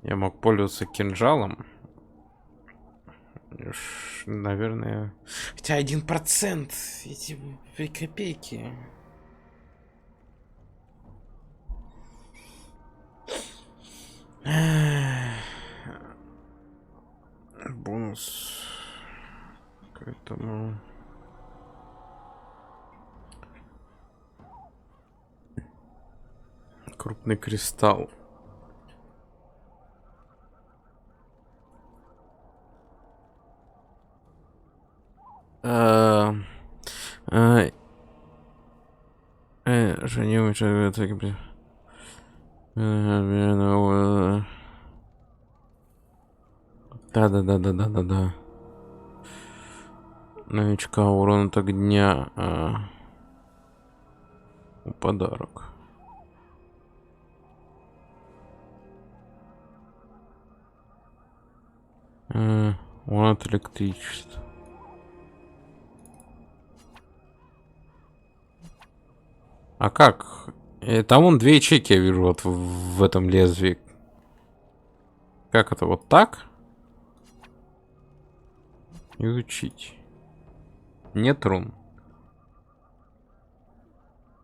я мог пользоваться кинжалом. Наверное... Хотя 1%. Эти копейки. Бонус к этому. Крупный кристалл. Женил человека. Да. Новичка урон от огня. Подарок. Урон от электричества. А как? Там вон 2 ячейки я вижу вот в этом лезвии. Как это? Вот так? Изучить. Нет рун.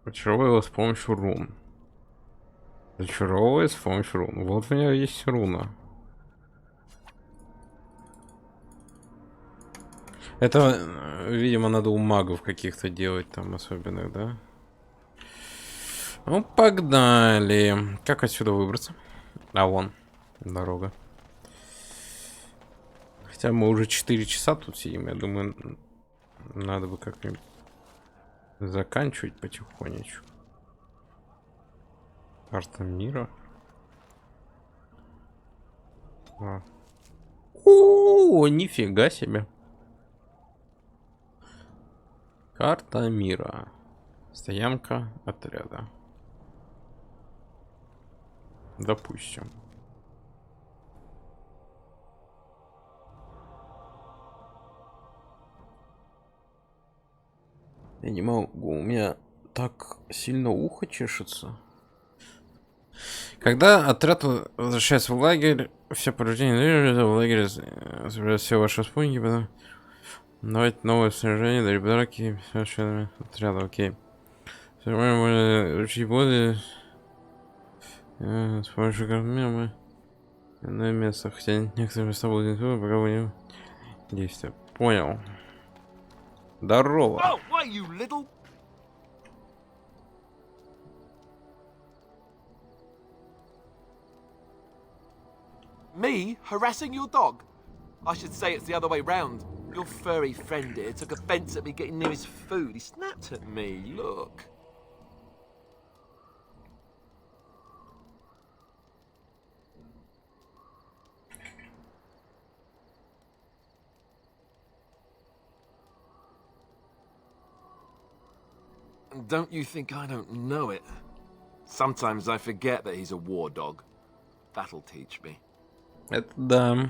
Зачаровываю с помощью рун. Зачаровываю с помощью рун. Вот у меня есть руна. Это, видимо, надо у магов каких-то делать там особенных, да? Ну, погнали. Как отсюда выбраться? А, вон. Дорога. Хотя мы уже 4 часа тут сидим. Я думаю, надо бы как-нибудь заканчивать потихонечку. Карта мира. О, нифига себе. Карта мира. Стоянка отряда. Допустим. Я не могу, у меня так сильно ухо чешется. Когда отряд возвращается в лагерь, все повреждения в лагере собирают все ваши спутники, потом давайте новое снаряжение, дарить подарки, все членами отряда, окей. Все можно учить боды с помощью картмира мы на местах, хотя некоторые места будут не туда, пока вы не действия. Понял. Здорово. Oh, why, you little... Me harassing your dog? I should say it's the other way round. Your furry friend here took offense at me getting near his food. He snapped at me, look. Don't you think I don't know it? Sometimes I forget that he's a war dog. That'll teach me. Это да.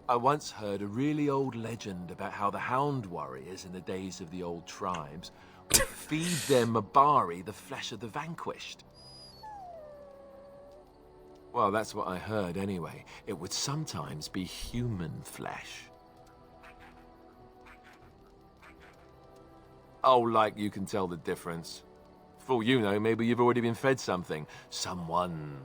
I once heard a really old legend about how the Hound warriors in the days of the old tribes would feed their Mabari the flesh of the vanquished. Well, that's what I heard anyway. It would sometimes be human flesh. Oh, like you can tell the difference. For all you know, maybe you've already been fed something. Someone.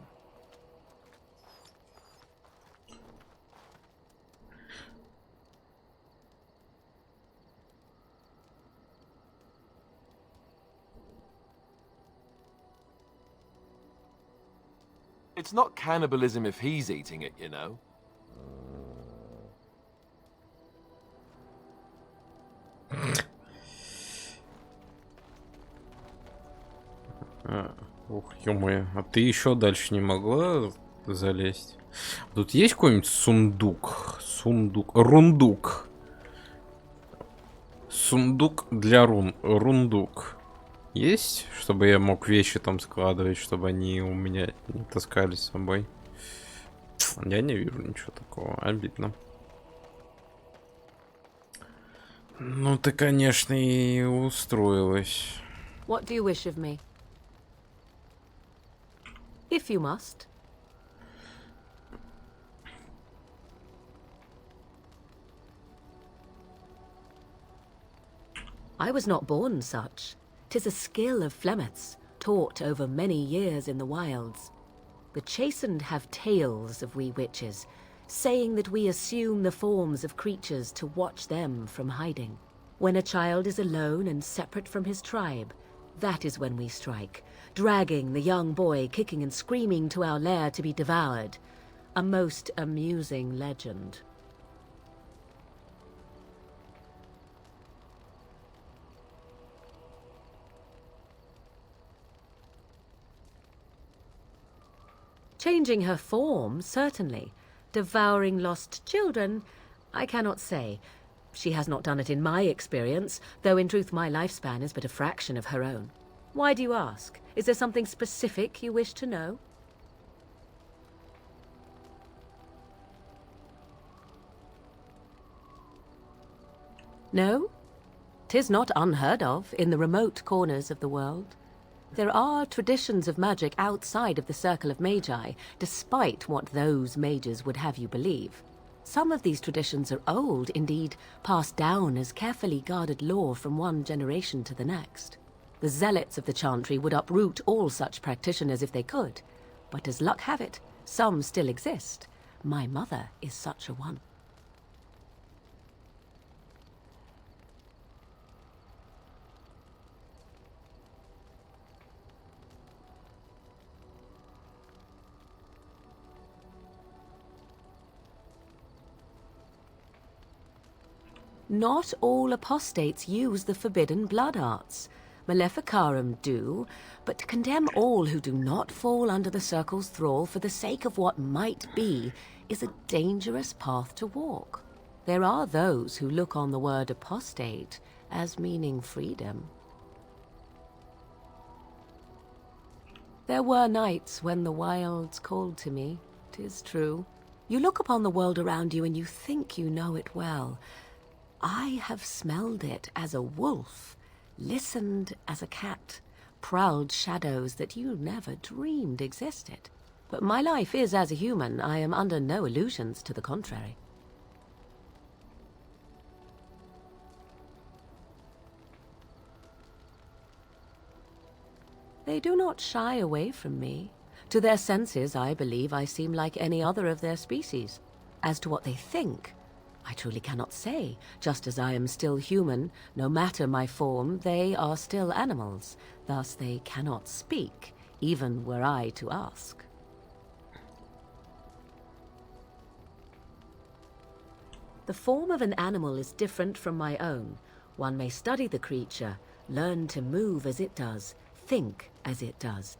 It's not cannibalism if he's eating it, you know. Ух, ё-моё, а ты еще дальше не могла залезть? Тут есть какой-нибудь сундук? Рундук. Сундук для рундук. Есть, чтобы я мог вещи там складывать, чтобы они у меня не таскались с собой? Я не вижу ничего такого, обидно. Ну ты, конечно, и устроилась. What do you wish of me? If you must. I was not born such. 'Tis a skill of Flemeth's, taught over many years in the wilds. The chastened have tales of we witches, saying that we assume the forms of creatures to watch them from hiding. When a child is alone and separate from his tribe, that is when we strike, dragging the young boy kicking and screaming to our lair to be devoured. A most amusing legend. Changing her form, certainly. Devouring lost children, I cannot say. She has not done it in my experience, though in truth my lifespan is but a fraction of her own. Why do you ask? Is there something specific you wish to know? No? 'Tis not unheard of in the remote corners of the world. There are traditions of magic outside of the Circle of Magi, despite what those mages would have you believe. Some of these traditions are old, indeed, passed down as carefully guarded lore from one generation to the next. The zealots of the Chantry would uproot all such practitioners if they could, but as luck have it, some still exist. My mother is such a one. Not all apostates use the forbidden blood arts. Maleficarum do, but to condemn all who do not fall under the Circle's thrall for the sake of what might be is a dangerous path to walk. There are those who look on the word apostate as meaning freedom. There were nights when the wilds called to me, 'tis true. You look upon the world around you and you think you know it well. I have smelled it as a wolf, listened as a cat, prowled shadows that you never dreamed existed. But my life is as a human. I am under no illusions to the contrary. They do not shy away from me. To their senses, I believe I seem like any other of their species. As to what they think, I truly cannot say. Just as I am still human, no matter my form, they are still animals. Thus they cannot speak, even were I to ask. The form of an animal is different from my own. One may study the creature, learn to move as it does, think as it does.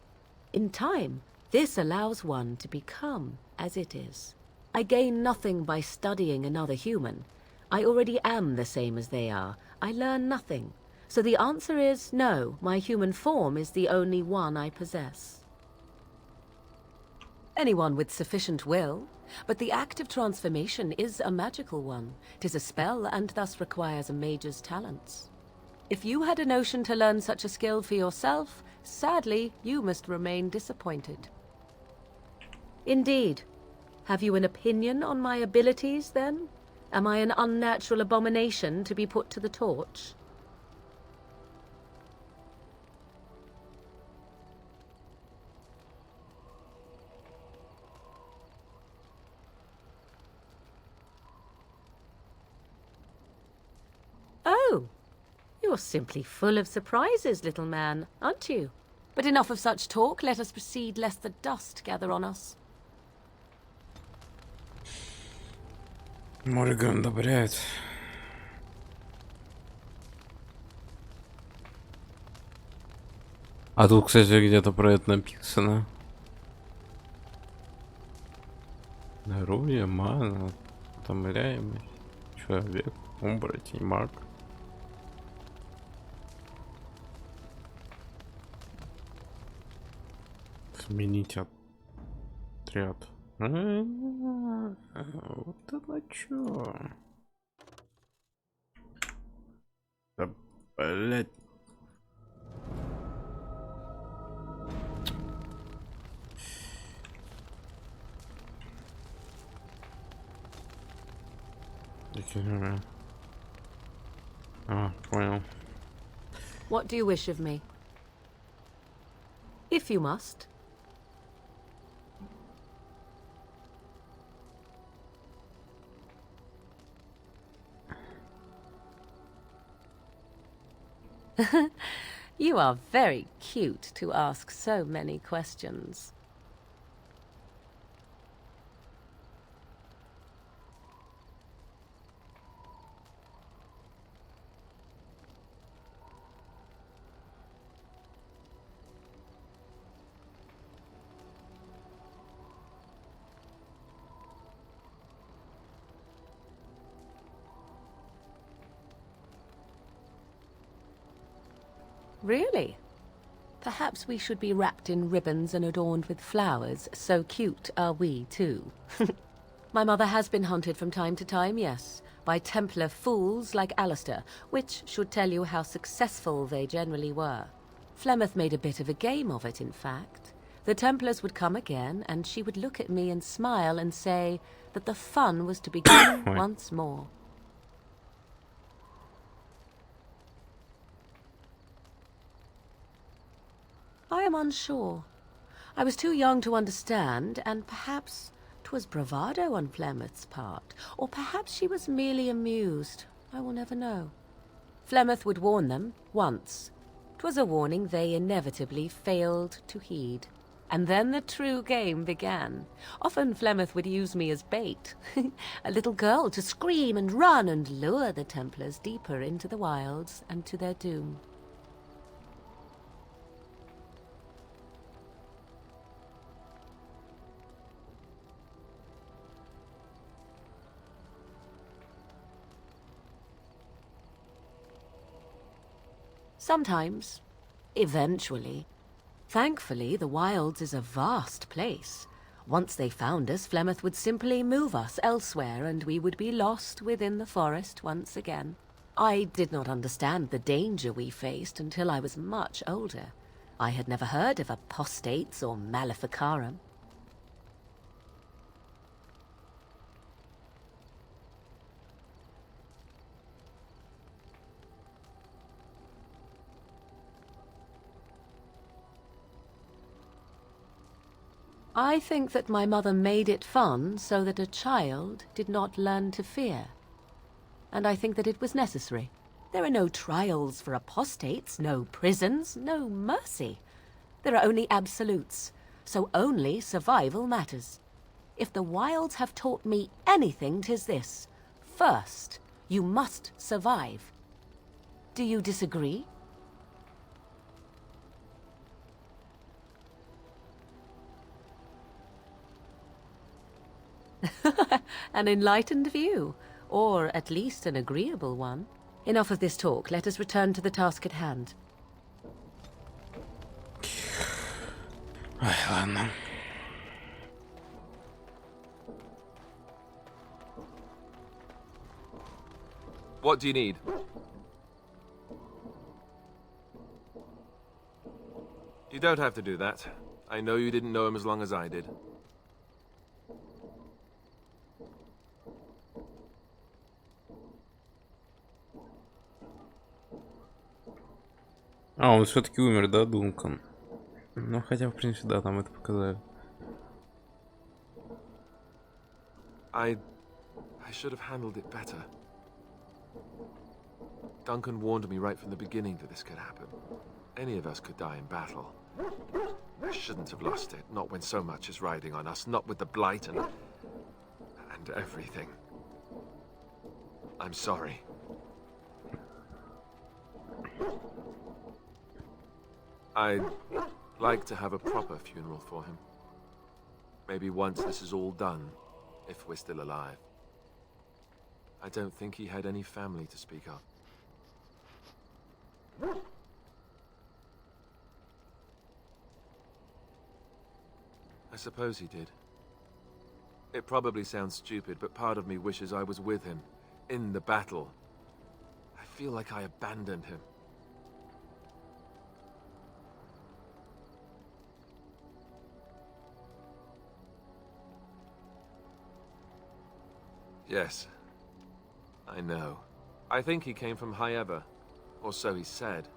In time, this allows one to become as it is. I gain nothing by studying another human. I already am the same as they are. I learn nothing. So the answer is no, my human form is the only one I possess. Anyone with sufficient will, but the act of transformation is a magical one. 'Tis a spell and thus requires a mage's talents. If you had a notion to learn such a skill for yourself, sadly, you must remain disappointed. Indeed. Have you an opinion on my abilities, then? Am I an unnatural abomination to be put to the torch? Oh, you're simply full of surprises, little man, aren't you? But enough of such talk. Let us proceed, lest the dust gather on us. Морган одобряет. А тут, кстати, где-то про это написано. Здоровье, мана, утомляемость, человек, оборотень, маг. Сменить отряд. Вот это чё? Да, блять. А, понял. What do you wish of me? If you must. You are very cute to ask so many questions. Really? Perhaps we should be wrapped in ribbons and adorned with flowers. So cute are we, too. My mother has been hunted from time to time, yes, by Templar fools like Alistair, which should tell you how successful they generally were. Flemeth made a bit of a game of it, in fact. The Templars would come again, and she would look at me and smile and say that the fun was to begin once more. I am unsure. I was too young to understand, and perhaps 'twas bravado on Flemeth's part, or perhaps she was merely amused. I will never know. Flemeth would warn them, once. 'Twas a warning they inevitably failed to heed. And then the true game began. Often Flemeth would use me as bait. A little girl to scream and run and lure the Templars deeper into the wilds and to their doom. Sometimes. Eventually. Thankfully, the wilds is a vast place. Once they found us, Flemeth would simply move us elsewhere, and we would be lost within the forest once again. I did not understand the danger we faced until I was much older. I had never heard of apostates or maleficarum. I think that my mother made it fun so that a child did not learn to fear. And I think that it was necessary. There are no trials for apostates, no prisons, no mercy. There are only absolutes, so only survival matters. If the wilds have taught me anything, 'tis this. First, you must survive. Do you disagree? An enlightened view, or at least an agreeable one. Enough of this talk. Let us return to the task at hand. Ай, ладно. What do you need? You don't have to do that. I know you didn't know him as long as I did. А, он все-таки умер, да, Дункан? Ну, хотя, в принципе, да, там это показали. I should have handled it better. Duncan warned me right from the beginning that this could happen. Any of us could die in battle. I shouldn't have lost it, not when so much is riding on us, not with the Blight and everything. I'm sorry. I'd like to have a proper funeral for him. Maybe once this is all done, if we're still alive. I don't think he had any family to speak of. I suppose he did. It probably sounds stupid, but part of me wishes I was with him, in the battle. I feel like I abandoned him. Yes, I know. I think he came from High Ever, or so he said.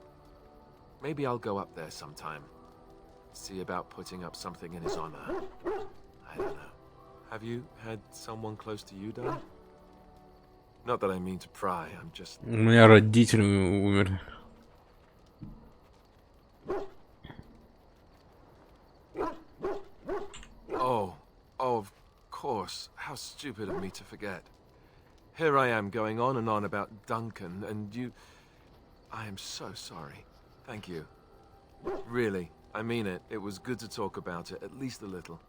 Maybe I'll go up there sometime. See about putting up something in his honor. I don't know. Have you had someone close to you die? Not that I mean to pry, I'm just... У меня родители умерли. Oh, of course. How stupid of me to forget. Here I am going on and on about Duncan, and you... I am so sorry. Thank you. Really, I mean it. It was good to talk about it, at least a little.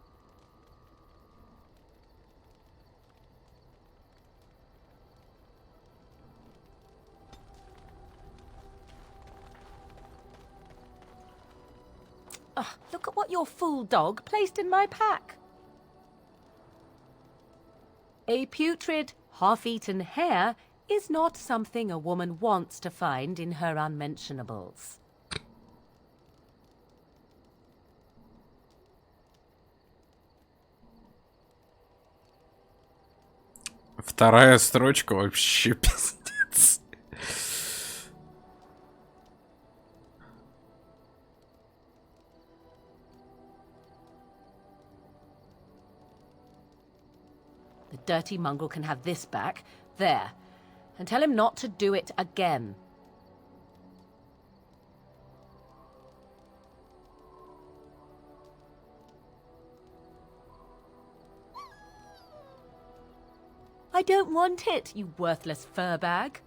Look at what your fool dog placed in my pack. A putrid, half-eaten hare is not something a woman wants to find in her unmentionables. Вторая строчка вообще пиздец. The dirty mongrel can have this back. There. And tell him not to do it again. I don't want it, you worthless fur bag.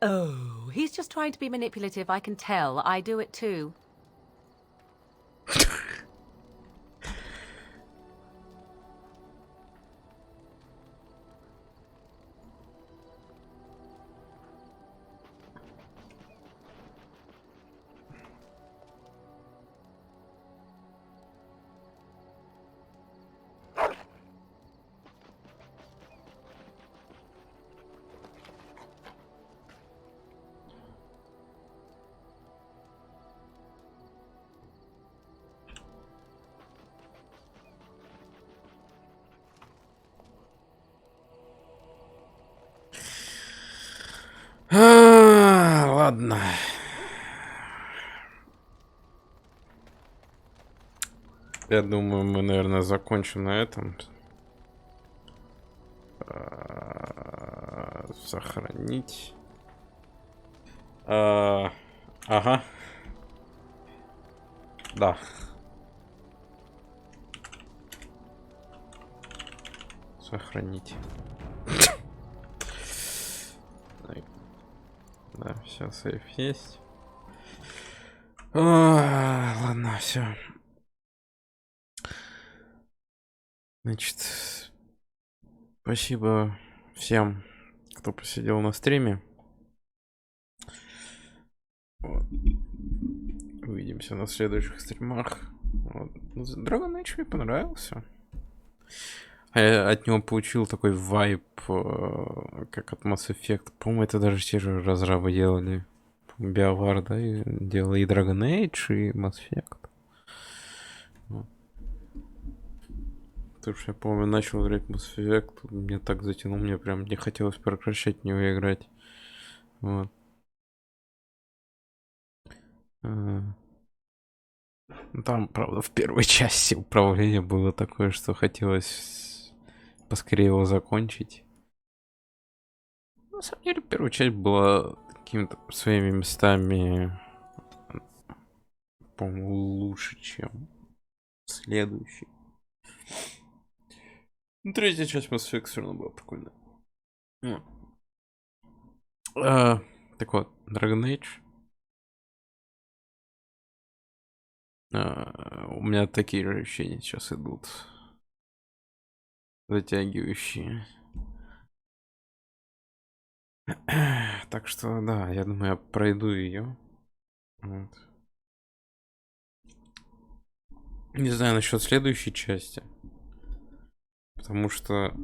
Oh, he's just trying to be manipulative, I can tell. I do it too. Ладно. Я думаю, мы, наверное, закончим на этом. Сохранить. Ага. Да. Сохранить. Да, все, сейф есть. Ладно, все. Значит, спасибо всем, кто посидел на стриме. Вот. Увидимся на следующих стримах. Вот. Dragon Age мне понравился. Я от него получил такой вайб, как от Mass Effect. По-моему, это даже те же разрабы делали. BioWare, да, и делали и Dragon Age, и Mass Effect. Вот. Потому что я помню, начал играть в Mass Effect, мне так затянул, мне прям не хотелось прекращать в него играть. Вот. Там, правда, в первой части управление было такое, что хотелось поскорее его закончить. На самом деле, первая часть была какими-то своими местами, по-моему, лучше, чем следующий. Ну, третья часть Mass Effect все равно была прикольная. Так вот, Dragon Age. У меня такие же ощущения сейчас идут. Затягивающие. Так что, да, я думаю, я пройду ее. Вот. Не знаю насчет следующей части. Потому что,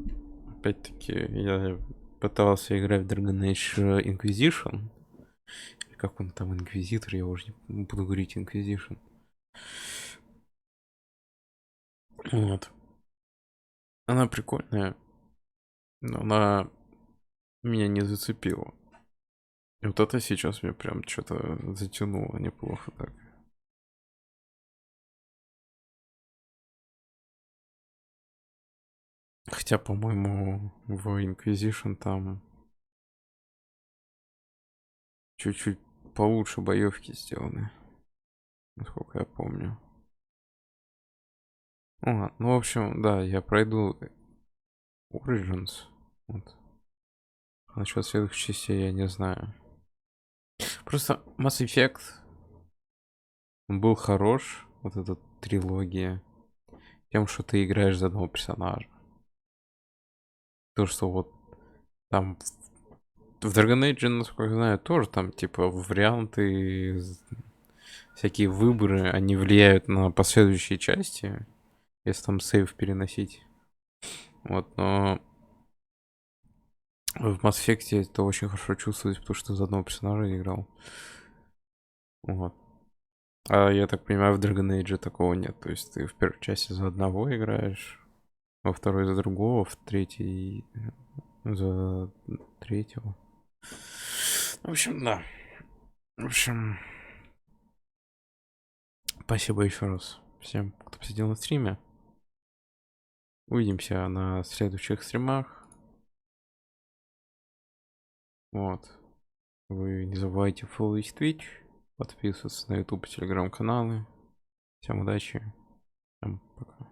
опять-таки, я пытался играть в Dragon Age Inquisition. Или как он там, Инквизитор, я уже не буду говорить Inquisition. Вот. Она прикольная, но она меня не зацепила. И вот это сейчас меня прям что-то затянуло неплохо так. Хотя, по-моему, в Inquisition там чуть-чуть получше боевки сделаны. Насколько я помню. Ну, в общем, да, я пройду Origins. Вот. Насчет следующих частей я не знаю. Просто Mass Effect был хорош, вот эта трилогия, тем, что ты играешь за одного персонажа. То, что вот там в Dragon Age, насколько я знаю, тоже там типа варианты, всякие выборы, они влияют на последующие части, если там сейв переносить. Вот, но в Mass Effect это очень хорошо чувствуется, потому что за одного персонажа играл. Вот. А я так понимаю, в Dragon Age такого нет. То есть ты в первой части за одного играешь, во второй за другого, в третьей за третьего. В общем, да. В общем, спасибо еще раз всем, кто посидел на стриме. Увидимся на следующих стримах. Вот. Вы не забывайте фолловить Twitch, подписываться на YouTube и телеграм-каналы. Всем удачи. Всем пока.